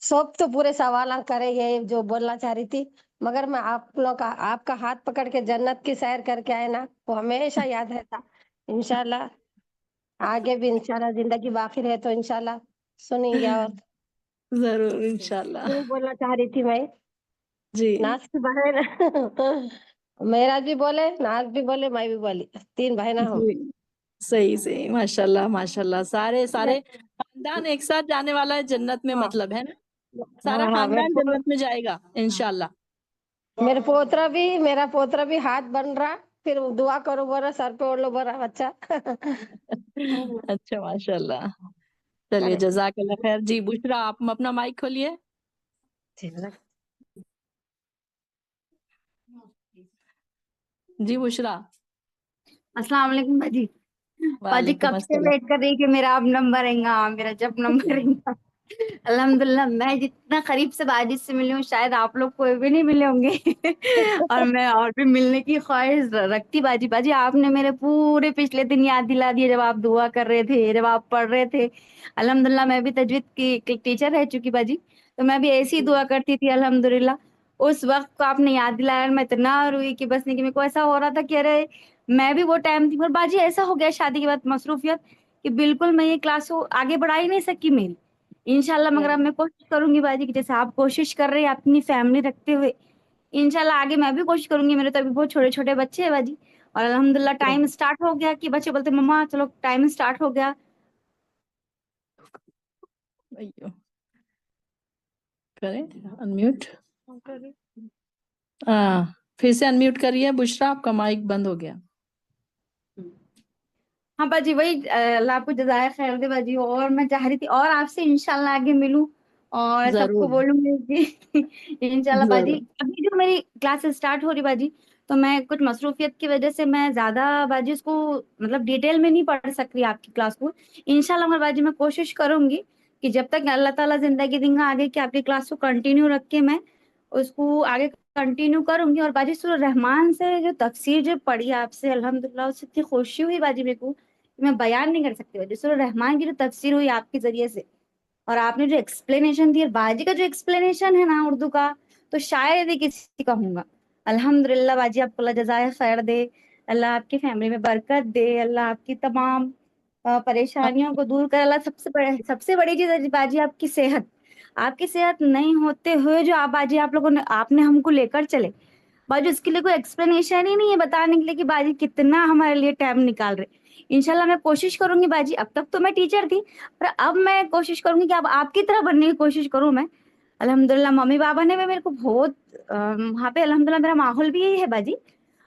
सब तो पूरे सवाल करे ये जो बोलना चाह रही थी, मगर मैं आप लोग का आपका हाथ पकड़ के जन्नत की सैर करके आए ना, वो हमेशा याद रहता। इंशाल्लाह आगे भी इंशाल्लाह जिंदगी बाकी रहे तो इंशाल्लाह सुनेंगे। और जरूर इंशाल्लाह। यही बोलना चाह रही थी मैं, जी नाज की बहन मेरा भी बोले, नाज भी बोले, मैं भी बोली, 3 बहना हम। जी सही सही, माशाल्लाह माशाल्लाह। सारे सारे खानदान एक साथ जाने वाला है जन्नत में, हाँ मतलब है ना, सारा हाँ खानदान जन्नत में जाएगा इंशाल्लाह। मेरा पोतरा भी हाथ बन रहा, फिर दुआ करो बोरा, सर पे ओढ़ लो बोरा बच्चा अच्छा माशाल्लाह, चलिए अरे जज़ाकल्लाह खैर। जी बुशरा, आप अपना माइक खोलिए। जी बुशरा। अस्सलाम वालेकुम बाजी। बाजी वालेकुम कब से अस्सलाम। वेट कर रही कि मेरा अब नंबर आएगा, मेरा जब नंबर आएगा। अल्हम्दुलिल्लाह, मैं जितना करीब से बाजी से मिली हूँ शायद आप लोग कोई भी नहीं मिले होंगे और मैं और भी मिलने की ख्वाहिश रखती। बाजी बाजी आपने मेरे पूरे पिछले दिन याद दिला दिए, जब आप दुआ कर रहे थे, जब आप पढ़ रहे थे। अल्हम्दुलिल्लाह मैं भी तजवीद की टीचर रह चुकी बाजी, तो मैं भी ऐसी ही दुआ करती थी अल्हम्दुलिल्लाह। उस वक्त को आपने याद दिलाया, मैं इतना रोई कि बस नहीं, कि मेरे को ऐसा हो रहा था कि अरे मैं भी वो टाइम थी। पर बाजी ऐसा हो गया शादी के बाद मसरूफियत कि बिल्कुल मैं ये क्लास को आगे बढ़ा ही नहीं सकी मेरी। इंशाल्लाह मगर अब मैं कोशिश करूंगी बाजी कि जैसे आप कोशिश कर रहे हैं अपनी फैमिली रखते हुए, इंशाल्लाह आगे मैं भी कोशिश करूंगी। मेरे तो अभी बहुत छोटे छोटे बच्चे हैं बाजी, और अल्हम्दुलिल्लाह टाइम स्टार्ट हो गया कि बच्चे बोलते मम्मा चलो टाइम स्टार्ट हो गया। करें अनम्यूट। हाँ फिर से अनम्यूट करिए बुशरा, आपका माइक बंद हो गया। हाँ बाजी वही अल्लाह आपको जज़ाय खैर दे बाजी। और मैं चाह रही थी और आपसे इंशाल्लाह आगे मिलूं और सबको जरूर बोलूंगी कि इंशाल्लाह बाजी। जरूर। अभी जो मेरी क्लास स्टार्ट हो रही बाजी, तो मैं कुछ मसरूफियत की वजह से मैं ज्यादा बाजी उसको मतलब डिटेल में नहीं पढ़ सक रही आपकी क्लास को। इंशाल्लाह मगर बाजी मैं कोशिश करूंगी कि जब तक अल्लाह ताला जिंदगी देंगे आगे की आपकी क्लास को कंटिन्यू रख के मैं उसको आगे कंटिन्यू करूंगी। और बाजी सूरह रहमान से जो तफसीर जो पढ़ी आपसे अल्हम्दुलिल्लाह, उससे इतनी खुशी हुई बाजी मेरे को कि मैं बयान नहीं कर सकती बाजी। सूरह रहमान की जो तफसीर हुई आपके जरिए से, और आपने जो एक्सप्लेनेशन दी, बाजी का जो एक्सप्लेनेशन है ना उर्दू का, तो शायद ही किसी का होगा। अल्हम्दुलिल्लाह बाजी, आपको अल्लाह जज़ाय खैर दे, अल्लाह आपकी फैमिली में बरकत दे, अल्लाह आपकी तमाम परेशानियों को दूर कर। अल्लाह सबसे बड़ी चीज है बाजी आपकी सेहत। आपकी सेहत नहीं होते हुए जो आप बाजी आप लोगों ने आपने हमको लेकर चले बाजी, उसके लिए कोई एक्सप्लेनेशन ही नहीं है बताने के लिए कि बाजी कितना हमारे लिए टाइम निकाल रहे। इंशाल्लाह मैं कोशिश करूंगी बाजी। अब तक तो मैं टीचर थी, पर अब मैं कोशिश करूंगी कि अब आपकी तरह बनने की कोशिश करूं मैं। अल्हम्दुलिल्लाह मम्मी पापा ने भी मेरे को बहुत वहाँ पे अल्हम्दुलिल्लाह मेरा माहौल भी यही है बाजी।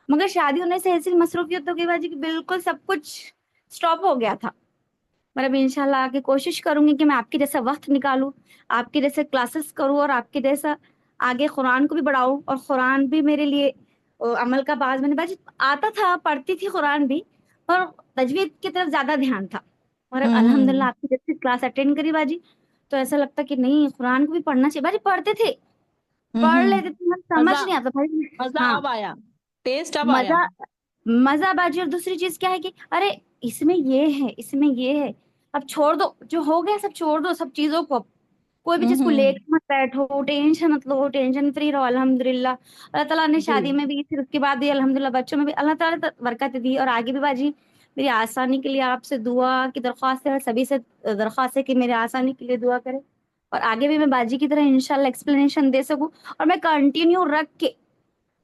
मगर शादी होने से ऐसी मसरूफियत हो गई बाजी कि बिल्कुल सब कुछ स्टॉप हो गया था। मतलब इंशाल्लाह आगे कोशिश करूंगी कि मैं आपके जैसा वक्त निकालूं, आपके जैसे क्लासेस करूं, और आपके जैसा आगे कुरान को भी बढ़ाऊं। और कुरान भी मेरे लिए अमल का बाज मैंने बाजी आता था, पढ़ती थी कुरान भी, पर तजवीद की तरफ ज्यादा ध्यान था। और अल्हम्दुलिल्लाह आपकी जैसे क्लास अटेंड करी बाजी, तो ऐसा लगता कि नहीं कुरान को भी पढ़ना चाहिए बाजी। पढ़ते थे, पढ़ लेते थे, समझ मजा नहीं आता भाई। मजा हाँ अब आया, टेस्ट अब आया। मजा मजा बाजी। और दूसरी चीज क्या है कि अरे इसमें ये है, इसमें ये है, अब छोड़ दो, जो हो गया सब छोड़ दो, सब चीजों को। कोई भी चीज को लेकर मत बैठो, टेंशन मत लो, टेंशन फ्री रहो। अल्हम्दुलिल्लाह अल्लाह ताला ने जी शादी में भी, फिर उसके बाद भी अल्हम्दुलिल्लाह बच्चों में भी अल्लाह ताला ने बरकत दी। और आगे भी बाजी मेरी आसानी के लिए आपसे दुआ की दरख्वास्त है, और सभी से दरख्वास्त है कि मेरे आसानी के लिए दुआ करें, और आगे भी मैं बाजी की तरह इंशाल्लाह एक्सप्लेनेशन दे सकूं। और मैं कंटिन्यू रख के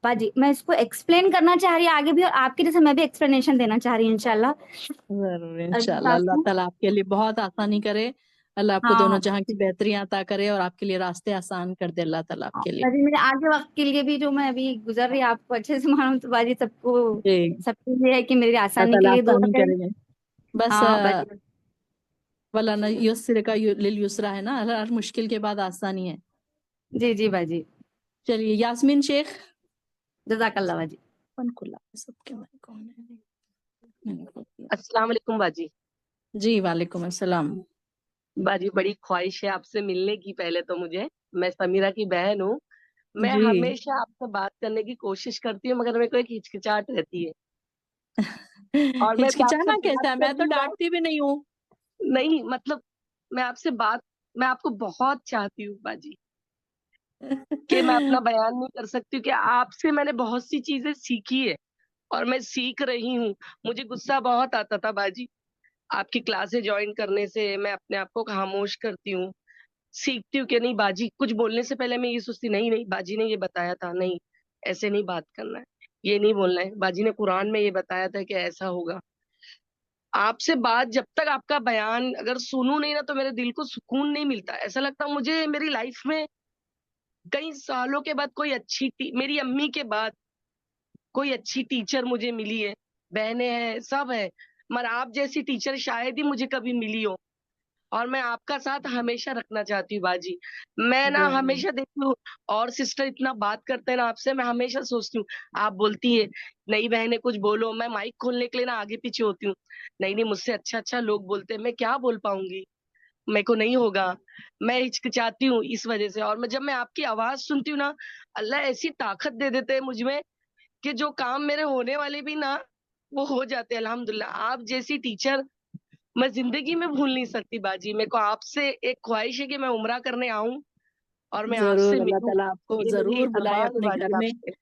बाजी मैं इसको एक्सप्लेन करना चाह रही हूँ आगे भी, और आपके जैसे मैं भी एक्सप्लेनेशन देना चाह रही हूँ इंशाल्लाह। जरूर और इंशाल्लाह। अल्लाह सासू ताला आपके लिए बहुत आसानी करे, अल्लाह आपको हाँ दोनों जहां की बेहतरियां अता करे और आपके लिए रास्ते आसान कर दे अल्लाह ताला आपके लिए। बाजी मेरे आगे वक्त के लिए भी जो मैं अभी गुजर रही आपको अच्छे से मालूम, तो बाजी सबको जी सबके लिए है कि मेरी अल्लाह आसानी के ताला लिए दुआ आसानी करें। करेंगे बस। हाँ बाजी वला न युस्र का लिल युस्रा है ना, हर मुश्किल के बाद आसानी है। जी जी बाजी चलिए यास्मीन शेख। जज़ाकल्लाह बाजी। कौन खुला है सबके में कौन है? अस्सलाम वालेकुम बाजी। जी वालेकुम अस्सलाम। बाजी बड़ी ख्वाहिश है आपसे मिलने की। पहले तो मैं समीरा की बहन हूँ। मैं जी हमेशा आपसे बात करने की कोशिश करती हूँ, मगर मेरे को एक हिचकिचाहट रहती है। और मैं भी आपसे हिचकिचाना बात कैसा है, कर मैं तो रही हूँ डांटती भी नहीं हूँ। नहीं मतलब मैं आपको बहुत चाहती हूँ बाजी, कि मैं अपना बयान नहीं कर सकती हूँ कि आपसे मैंने बहुत सी चीजें सीखी है और मैं सीख रही हूँ। मुझे गुस्सा बहुत आता था बाजी, आपकी क्लासेस ज्वाइन करने से मैं अपने आप को खामोश करती हूँ, सीखती हूँ कि नहीं बाजी कुछ बोलने से पहले मैं ये सोचती नहीं नहीं बाजी ने ये बताया था, नहीं ऐसे नहीं बात करना है, ये नहीं बोलना है, बाजी ने कुरान में ये बताया था कि ऐसा होगा। आपसे बात जब तक आपका बयान अगर सुनूं नहीं ना तो मेरे दिल को सुकून नहीं मिलता। ऐसा लगता मुझे मेरी लाइफ में कई सालों के बाद मेरी अम्मी के बाद कोई अच्छी टीचर मुझे मिली है। बहनें हैं, सब है, मगर आप जैसी टीचर शायद ही मुझे कभी मिली हो। और मैं आपका साथ हमेशा रखना चाहती हूँ बाजी। मैं ना जरूर हमेशा देखती हूँ और सिस्टर इतना बात करते हैं ना आपसे, मैं हमेशा सोचती हूँ आप बोलती है नई बहनें कुछ बोलो, मैं माइक खोलने के लिए ना आगे पीछे होती हूँ, नहीं नहीं मुझसे अच्छा अच्छा लोग बोलते हैं, मैं क्या बोल पाऊंगी, मेरे को नहीं होगा, मैं हिचकिचाती हूँ इस वजह से। और जब मैं आपकी आवाज सुनती हूँ ना, अल्लाह ऐसी ताकत दे देते हैं मुझ में कि जो काम मेरे होने वाले भी ना वो हो जाते हैं अल्हम्दुलिल्लाह। आप जैसी टीचर मैं जिंदगी में भूल नहीं सकती बाजी। मेरे को आपसे एक ख्वाहिश है कि मैं उम्रा करने आऊं और मैं आपसे जरूर अल्लाह मिलूं। ताला आपको ये मेरी जरूर बुलाए अरमान है अपने घर बाजी में। आपसे।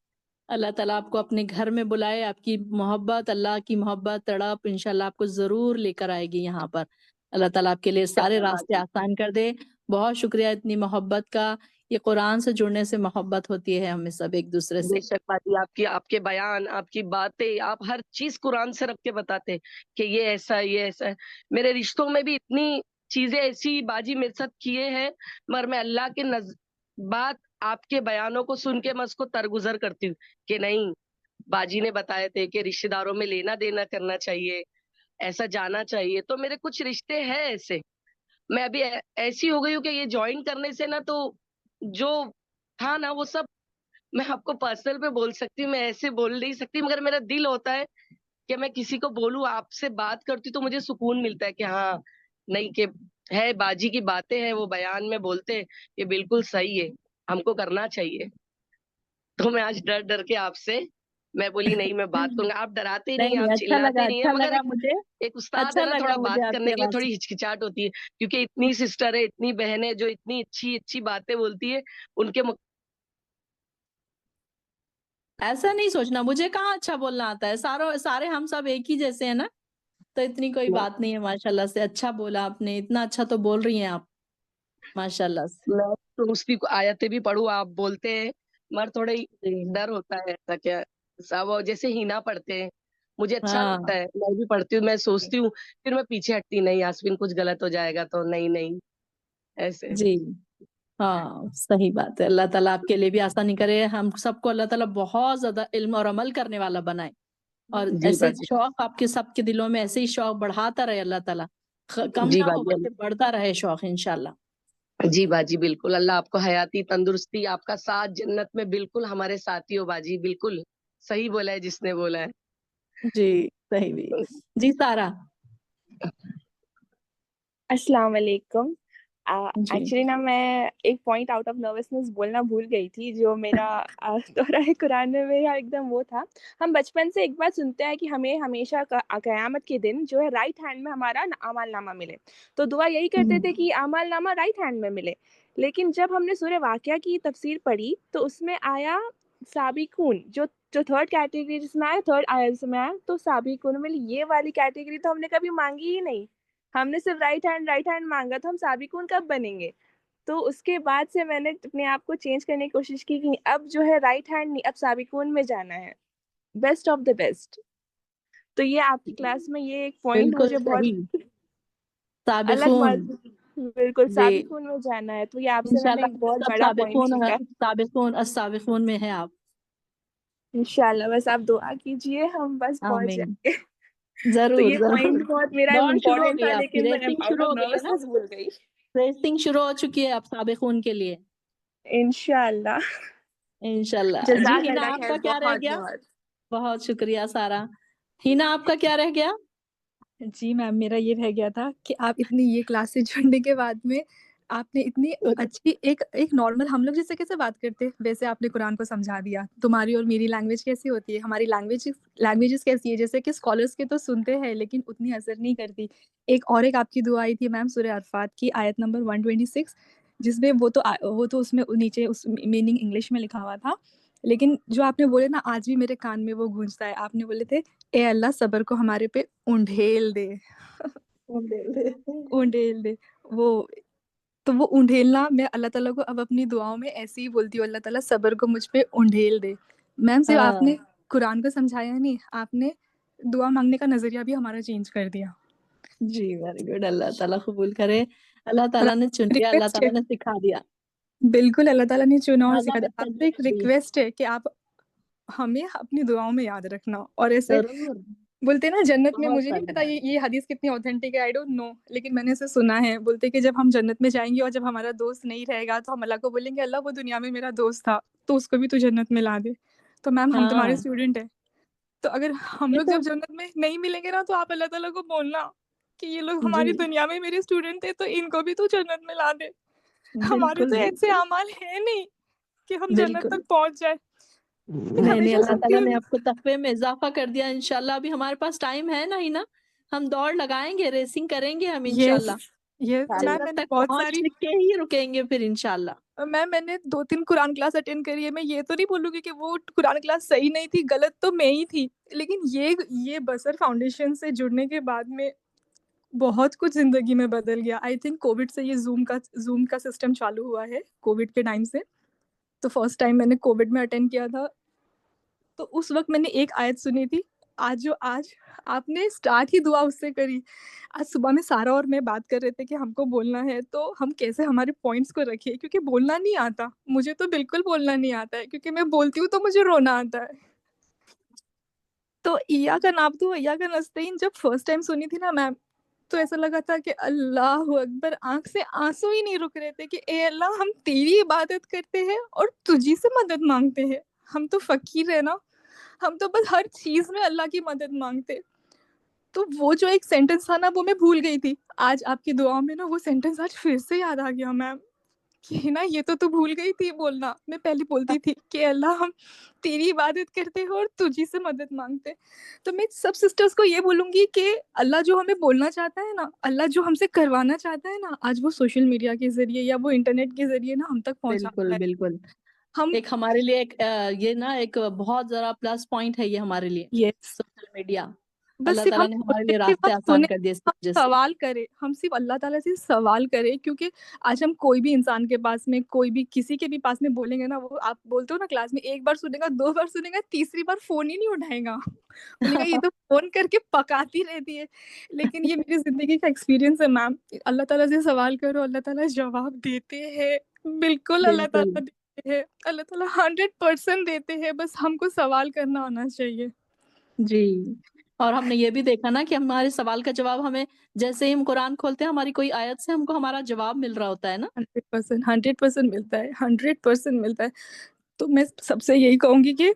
अल्लाह ताला आपको अपने घर में बुलाए, आपकी मोहब्बत, अल्लाह की मोहब्बत, तड़प इंशाल्लाह आपको जरूर लेकर आएगी यहाँ पर। अल्लाह ताला आपके लिए सारे इंशाल्लाह रास्ते बाजी। आसान कर दे। बहुत शुक्रिया इतनी मोहब्बत का। ये कुरान से जुड़ने से मोहब्बत होती है हमें सब एक दूसरे से। बेशक बाजी, आपकी आपके बयान, आपकी बातें, आप हर चीज कुरान से रख के बताते हैं कि ये ऐसा है, ये ऐसा है। मेरे रिश्तों में भी इतनी चीजें ऐसी बाजी मेरे साथ किए हैं, मगर मैं अल्लाह के बात आपके बयानों को सुन के मैं उसको तरगुजर करती हूँ कि नहीं, बाजी ने बताए थे कि रिश्तेदारों में लेना देना करना चाहिए, ऐसा जाना चाहिए। तो मेरे कुछ रिश्ते हैं ऐसे, मैं अभी ऐसी हो गई हूँ कि ये ज्वाइन करने से ना तो जो था ना वो सब मैं आपको पर्सनल पे बोल सकती हूँ, मैं ऐसे बोल नहीं सकती, मगर मेरा दिल होता है कि मैं किसी को बोलूं, आपसे बात करती हूँ तो मुझे सुकून मिलता है कि हाँ नहीं कि है बाजी की बातें हैं, वो बयान में बोलते हैं, ये बिल्कुल सही है, हमको करना चाहिए। तो मैं आज डर डर के आपसे मैं बोली नहीं मैं बात करूंगा। आप डराते नहीं, नहीं आप चिल्लाते नहीं है, अच्छा मगर लगा मुझे। एक उस्ताद है अच्छा ना, लगा थोड़ा मुझे बात आपकी करने के लिए आवाज। थोड़ी हिचकिचाहट होती है, क्योंकि इतनी सिस्टर है, इतनी बहन है जो इतनी अच्छी अच्छी बातें बोलती है, उनके ऐसा नहीं सोचना, मुझे कहाँ अच्छा बोलना आता है, सारे हम सब एक ही जैसे हैं ना, तो इतनी कोई मैं बात नहीं है। माशाल्लाह से अच्छा बोला आपने, इतना अच्छा तो बोल रही हैं आप माशाल्लाह से। मैं तो उसकी आयतें भी पढ़ूं, आप बोलते हैं, मगर थोड़ा ही जी डर होता है ऐसा क्या, सब वो जैसे हिना पढ़ते हैं, मुझे अच्छा लगता हाँ है, मैं भी पढ़ती हूँ, मैं सोचती हूँ, फिर मैं पीछे हटती नहीं, यास्मीन कुछ गलत हो जाएगा तो नहीं नहीं ऐसे। जी हाँ सही बात है। अल्लाह ताला आपके लिए भी आसानी करे, हम सबको अल्लाह ताला बहुत ज्यादा इल्म और अमल करने वाला बनाए, और जी ऐसे बाजी। शौक आपके सबके दिलों में ऐसे ही शौक बढ़ाता रहे अल्लाह ताला, कम जी ना हो बाजी। बल्कि बढ़ता रहे शौक इंशाल्लाह। जी बाजी बिल्कुल, अल्लाह आपको हयाती तंदुरुस्ती, आपका साथ जन्नत में बिल्कुल हमारे साथी हो बाजी, बिल्कुल सही बोला है जिसने बोला है। जी सही भी। जी सारा। अस्सलाम वालेकुम। जी एक्चुअली ना मैं एक पॉइंट आउट ऑफ नर्वसनेस बोलना भूल गई थी, जो मेरा दोहराए कुरान में मेरा एकदम वो था। हम बचपन से एक बात सुनते हैं कि हमें हमेशा क़यामत के दिन जो है राइट हैंड में हमारा अमाल नामा मिले, तो दुआ यही करते थे कि अमाल नामा राइट हैंड में मिले। लेकिन जब हमने सूरह वाक़िया की तफसीर पढ़ी तो उसमें आया साबिकून, जो जो थर्ड कैटेगरी जिसमें आया, थर्ड आयत में आया, तो साबिकून में ये वाली कैटेगरी तो हमने कभी मांगी ही नहीं। हमने सिर्फ राइट हैंड मांगा, तो हम साबिकून कब बनेंगे? तो उसके बाद से मैंने अपने आप को चेंज करने की कोशिश की कि अब जो है राइट हैंड नहीं, अब साबिकून में जाना है, बेस्ट ऑफ द बेस्ट। तो ये आपकी क्लास में ये एक पॉइंट बिल्कुल मुझे बहुत सही। अलग साबिकून बिल्कुल जी, साबिकून में जाना है, तो ये आपसे मैंने इंशाल्लाह एक बहुत सब बड़ा पॉइंट सीखा। साबिकून में है आप। इंशाल्लाह बस आप दुआ कीजिए, हम बस पहुंच आमीन। जाएंगे। तो जरूर ये जरूर। पॉइंट बहुत मेरा दौड़ शुरू हो इम्पोर्टेंट गई था, आपकी, लेकिन मैं रेसिंग आउट शुरू ऑफ हो गई है ना, नर्वसनेस भूल गई। रेसिंग शुरू हो चुकी है अब साबिकून के लिए। इंशाल्लाह। इंशाल्लाह। जी हिना जज़ाकल्लाह आपका खैर, क्या रह बहुत गया? बहुत। बहुत शुक्रिया सारा। हिना आपका क्या रह गया? जी मैम, मेरा ये रह गया था कि आप इतनी ये क्लासेस जुड़ने के बाद में आपने इतनी अच्छी एक नॉर्मल हम लोग जैसे कैसे बात करते हैं, वैसे आपने कुरान को समझा दिया। तुम्हारी और मेरी लैंग्वेज कैसी होती है, हमारी लैंग्वेजेस कैसी है, जैसे कि स्कॉलर्स के तो सुनते हैं लेकिन उतनी असर नहीं करती। एक आपकी दुआ आई थी मैम, सूरह अरफात की आयत नंबर 126, जिसमें वो तो उसमें नीचे उस मीनिंग इंग्लिश में लिखा हुआ था, लेकिन जो आपने बोले ना आज भी मेरे कान में वो गूंजता है। आपने बोले थे, ए अल्लाह सब्र को हमारे पे उंडेल दे। उंडेल दे वो, तो वो उंडेलना मैं अल्लाह ताला को अब अपनी दुआओं में ऐसे ही बोलती हूँ, अल्लाह ताला सब्र को मुझ पे उंडेल दे। मैम सिर्फ आपने हाँ कुरान को समझाया नहीं, आपने दुआ मांगने का नजरिया भी हमारा चेंज कर दिया। जी वेरी गुड। अल्लाह ताला कबूल करे। अल्लाह और ताला ने चुन लिया, अल्लाह रिक्वेस्ट है, ताला ने सिखा दिया। बिल्कुल अल्लाह ताला ने चुना और ज़्यादा सिखा दिया। बेहतर आपसे एक जी, रिक्वेस्ट है कि आप हमें अपनी दुआओं में याद रखना। और ऐसे जरूर। बोलते हैं ना जन्नत में, बहुत मुझे नहीं सारी पता ये हदीस कितनी ऑथेंटिक है, आई डोंट नो, लेकिन मैंने इसे सुना है। बोलते हैं कि जब हम जन्नत में जाएंगे और जब हमारा दोस्त नहीं रहेगा तो हम अल्लाह को बोलेंगे, अल्लाह वो दुनिया में मेरा दोस्त था तो उसको भी तू जन्नत में ला दे। तो मैम हम तुम्हारे हाँ स्टूडेंट हैं, तो अगर हम ये लोग तो जब जन्नत में नहीं मिलेंगे ना तो आप अल्लाह ताला को बोलना कि ये लोग जी हमारी दुनिया में मेरे स्टूडेंट थे तो इनको भी तू जन्नत में ला दे। हमारे बिल्कुल तो ऐसे बिल्कुल अमाल है नहीं कि हम जन्नत बिल्कुल। तक पहुंच जाए। मैं नहीं नहीं, हमेशा अल्लाह सुनती ताला हूँ। ने आपको तकवे में इजाफा कर दिया इंशाल्लाह। अभी हमारे पास टाइम है ना ही ना, हम दौड़ लगाएंगे, रेसिंग करेंगे हम यस इंशाल्लाह। यस मैम, जन्नत मैंने तक बहुत पहुंच सारी के ही रुकेंगे फिर इंशाल्लाह। मैंने 2-3 कुरान क्लास अटेंड करी है। मैं ये तो नहीं बोलूँगी कि वो कुरान क्लास सही नहीं थी, गलत तो मैं ही थी। लेकिन ये बसर फाउंडेशन से जुड़ने के बाद में बहुत कुछ ज़िंदगी में बदल गया। आई थिंक कोविड से ये ज़ूम का सिस्टम चालू हुआ है, कोविड के टाइम से। तो फर्स्ट टाइम मैंने कोविड में अटेंड किया था, तो उस वक़्त मैंने एक आयत सुनी थी। आज आपने स्टार्ट ही दुआ उससे करी। आज सुबह में सारा और मैं बात कर रहे थे कि हमको बोलना है, तो हम कैसे हमारे पॉइंट्स को रखें, क्योंकि बोलना नहीं आता। मुझे तो बिल्कुल बोलना नहीं आता है, क्योंकि मैं बोलती हूँ तो मुझे रोना आता है। तो इय्याका नअब्दु व इय्याका नस्तईन जब फर्स्ट टाइम सुनी थी ना मैम, तो ऐसा लगा था कि अल्लाहू अकबर, आँख से आँसू ही नहीं रुक रहे थे कि ए अल्लाह, हम तेरी इबादत करते हैं और तुझी से मदद माँगते हैं। हम तो फ़कीर हैं ना, हम तो बस हर चीज़ में अल्लाह की मदद माँगते। तो वो जो एक सेंटेंस था ना, वो मैं भूल गई थी। आज आपकी दुआओं में ना वो सेंटेंस आज फिर से याद आ गया मैम, कि ना ये तो तू भूल गई थी बोलना। मैं पहले बोलती थी कि अल्लाह, हम तेरी इबादत करते हैं और तुझी से मदद माँगते हैं। तो मैं सब सिस्टर्स को ये बोलूँगी कि अल्लाह जो हमें बोलना चाहता है ना, अल्लाह जो हमसे करवाना चाहता है ना, आज वो सोशल मीडिया के ज़रिए या वो इंटरनेट के ज़रिए ना हम तक पहुँचाता बिल्कुल है। बिल्कुल। हम एक हमारे लिए ये ना एक बहुत जरा प्लस पॉइंट है ये हमारे लिए, यस सोशल मीडिया। बस अल्लाह सिर्फ ताला हम ने हमारे सुने, लिए सिर्फ रास्ते हम आसान सुने, कर दिए इस हम वजह से। सवाल करें, हम सिर्फ अल्लाह ताला से सवाल करें, क्योंकि आज हम कोई भी इंसान के पास में, कोई भी किसी के भी पास में बोलेंगे ना, वो आप बोलते हो ना क्लास में, 1 बार सुनेगा, 2 बार सुनेगा, तीसरी बार फ़ोन ही नहीं उठाएगा। बोलेगा ये तो फ़ोन करके पकाती रहती है। लेकिन ये मेरी ज़िंदगी का एक्सपीरियंस है मैम। अल्लाह ताला से सवाल करो, अल्लाह ताला जवाब देते हैं। बिल्कुल अल्लाह बिल्कुल ताला देते हैं। अल्लाह ताला 100% देते हैं, बस हमको सवाल करना आना चाहिए। जी। और हमने ये भी देखा ना कि हमारे सवाल का जवाब हमें जैसे ही हम कुरान खोलते हैं, हमारी कोई आयत से हमको हमारा जवाब मिल रहा होता है ना। 100% मिलता है, 100% मिलता है। तो मैं सबसे यही कहूँगी कि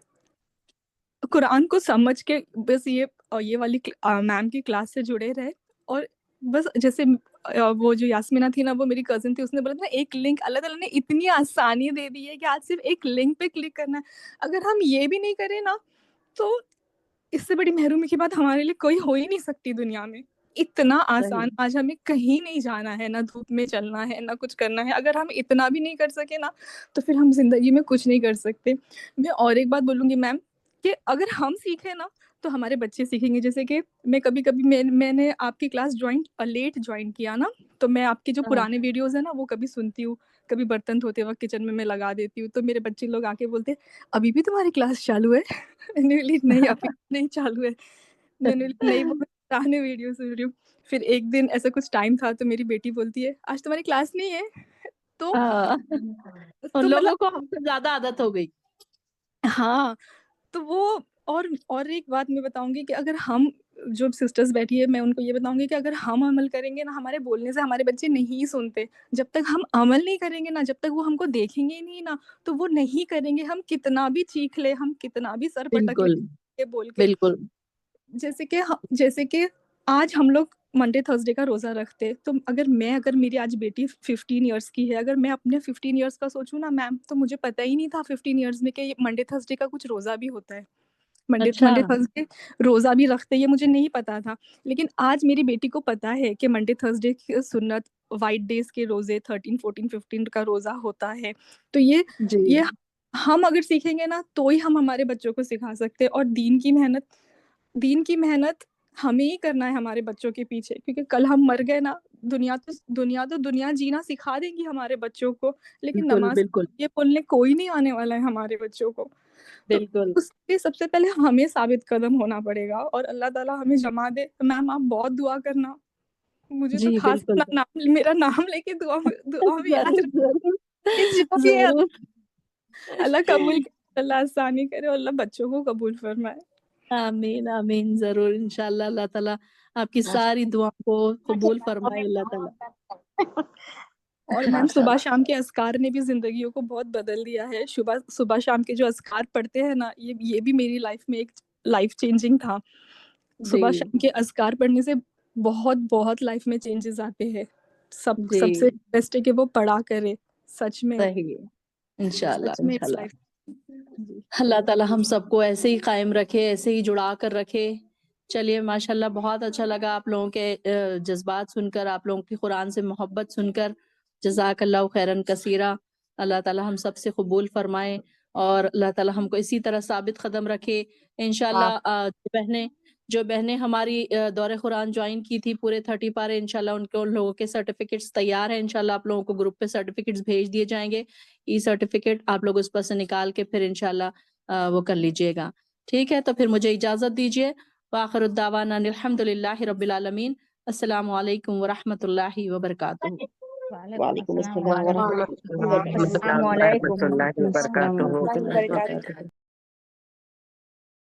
कुरान को समझ के बस ये वाली मैम की क्लास से जुड़े रहे और बस जैसे वो जो यास्मीना थी ना, वो मेरी कज़िन थी, उसने बोला था एक लिंक, अल्लाह ताला ने इतनी आसानी दे दी है कि आज सिर्फ़ एक लिंक पे क्लिक करना है। अगर हम ये भी नहीं करें ना, तो इससे बड़ी महरूमी की बात हमारे लिए कोई हो ही नहीं सकती दुनिया में। इतना आसान, सही आज हमें कहीं नहीं जाना है, ना धूप में चलना है, ना कुछ करना है। अगर हम इतना भी नहीं कर सके ना, तो फिर हम ज़िंदगी में कुछ नहीं कर सकते। मैं और एक बात बोलूँगी मैम, कि अगर हम सीखें ना, तो हमारे बच्चे सीखेंगे। जैसे कि मैं कभी-कभी मैंने आपकी क्लास लेट जॉइन किया ना, तो मैं आपके जो हाँ। पुराने वीडियोज़ हैं ना, वो कभी सुनती हूँ, कभी बर्तन धोते वक़्त किचन में मैं लगा देती हूँ, तो मेरे बच्चे लोग आके बोलते हैं, "अभी भी तुम्हारी क्लास चालू है?" मैंने बोली, "नहीं, अभी नहीं चालू है।" मैंने बोली, "नहीं, वो मैं पुराने वीडियो सुन रही हूँ।" फिर एक दिन ऐसा कुछ टाइम था, तो मेरी बेटी बोलती है, "आज तुम्हारी क्लास नहीं है?" तो हाँ, उन तो मतलब लोगों को हमसे ज़्यादा आदत हो गई। हाँ, तो वो और एक बात मैं बताऊँगी कि अगर हम जो सिस्टर्स बैठी है, मैं उनको ये बताऊँगी कि अगर हम अमल करेंगे ना, हमारे बोलने से हमारे बच्चे नहीं सुनते। जब तक हम अमल नहीं करेंगे ना, जब तक वो हमको देखेंगे ही नहीं ना, तो वो नहीं करेंगे। हम कितना भी चीख लें, हम कितना भी सर पटक बिल्कुल, लें बोल के। बिल्कुल। जैसे कि आज हम लोग मंडे थर्सडे का रोज़ा रखते हैं, तो अगर मेरी आज बेटी 15 इयर्स की है, अगर मैं अपने 15 इयर्स का सोचूँ ना मैम, तो मुझे पता ही नहीं था 15 इयर्स में कि ये मंडे थर्सडे का कुछ रोज़ा भी होता है। मंडे अच्छा, मंडे थर्सडे रोज़ा भी रखते हैं, ये मुझे नहीं पता था। लेकिन आज मेरी बेटी को पता है कि मंडे थर्सडे की सुन्नत, व्हाइट डेज़ के रोज़े 13, 14, 15 का रोज़ा होता है। तो ये जी, हम अगर सीखेंगे ना, तो ही हम हमारे बच्चों को सिखा सकते हैं। और दीन की मेहनत हमें ही करना है हमारे बच्चों के पीछे, क्योंकि कल हम मर गए ना, दुनिया जीना सिखा देंगी हमारे बच्चों को, लेकिन बिल्कुल, नमाज़ बिल्कुल, ये बोलने कोई नहीं आने वाला है हमारे बच्चों को। तो बिल्कुल। उसके सबसे पहले हमें साबित कदम होना पड़ेगा, और अल्लाह ताला हमें जमा दे। मैम आप बहुत दुआ करना, मुझे तो जी, खास बिल्कुल। अपना मेरा नाम लेके दुआ में याद ज़रूर, रखना ज़रूर, कि जो भी है ज़रूर। अल्लाह कबूल करे, अल्लाह आसानी करे, और अल्लाह बच्चों को कबूल फरमाए। आमीन, आमीन, ज़रूर इंशाअल्लाह अल्लाह ताला आपकी सारी दुआओं को कबूल फरमाए अल्लाह ताला। और मैम सुबह शाम के अज़कार ने भी ज़िंदगियों को बहुत बदल दिया है। सुबह शाम के जो अज़कार पढ़ते हैं ना, ये भी मेरी लाइफ़ में एक लाइफ़ चेंजिंग था। सुबह जी, शाम के अज़कार पढ़ने से बहुत लाइफ़ में चेंजेज़ आते हैं। सबसे जी, बेस्ट है कि वो पढ़ा करें। सच में सही है। इंशाअल्लाह, सच में इट्स इंशाअल्लाह। लाइफ़। जी। अल्लाह ताला हम सबको ऐसे ही कायम रखे, ऐसे ही जुड़ा कर रखे। चलिए माशाल्लाह बहुत अच्छा लगा आप लोगों के जज़्बात सुनकर, आप लोगों की कुरान से मोहब्बत सुनकर। जज़ाकल्लाहु खैरन कसीरा। अल्लाह ताला हम सब से कबूल फरमाए और अल्लाह ताला हमको इसी तरह साबित कदम रखे। इंशाअल्लाह जो बहनें हमारी दौरे कुरान जॉइन की थी पूरे 30 पारे, इंशाल्लाह उन लोगों के सर्टिफिकेट्स तैयार हैं। इंशाल्लाह आप लोगों को ग्रुप पे सर्टिफिकेट्स भेज दिए जाएंगे। ई सर्टिफिकेट आप लोग उस पर से निकाल के फिर इंशाल्लाह वो कर लीजिएगा। ठीक है, तो फिर मुझे इजाज़त दीजिए। वाखिर दावाना अल्हम्दुलिल्लाहि रब्बिल आलमीन। अस्सलामु अलैकुम व रहमतुल्लाहि व बरकातुहू। वालेकुम अस्सलाम वालेकुम वरहमतुल्लाहि अस्सलाम वबरकातुहू। वरहमतुल्लाहि वबरकातुहू। वबरकातुहू।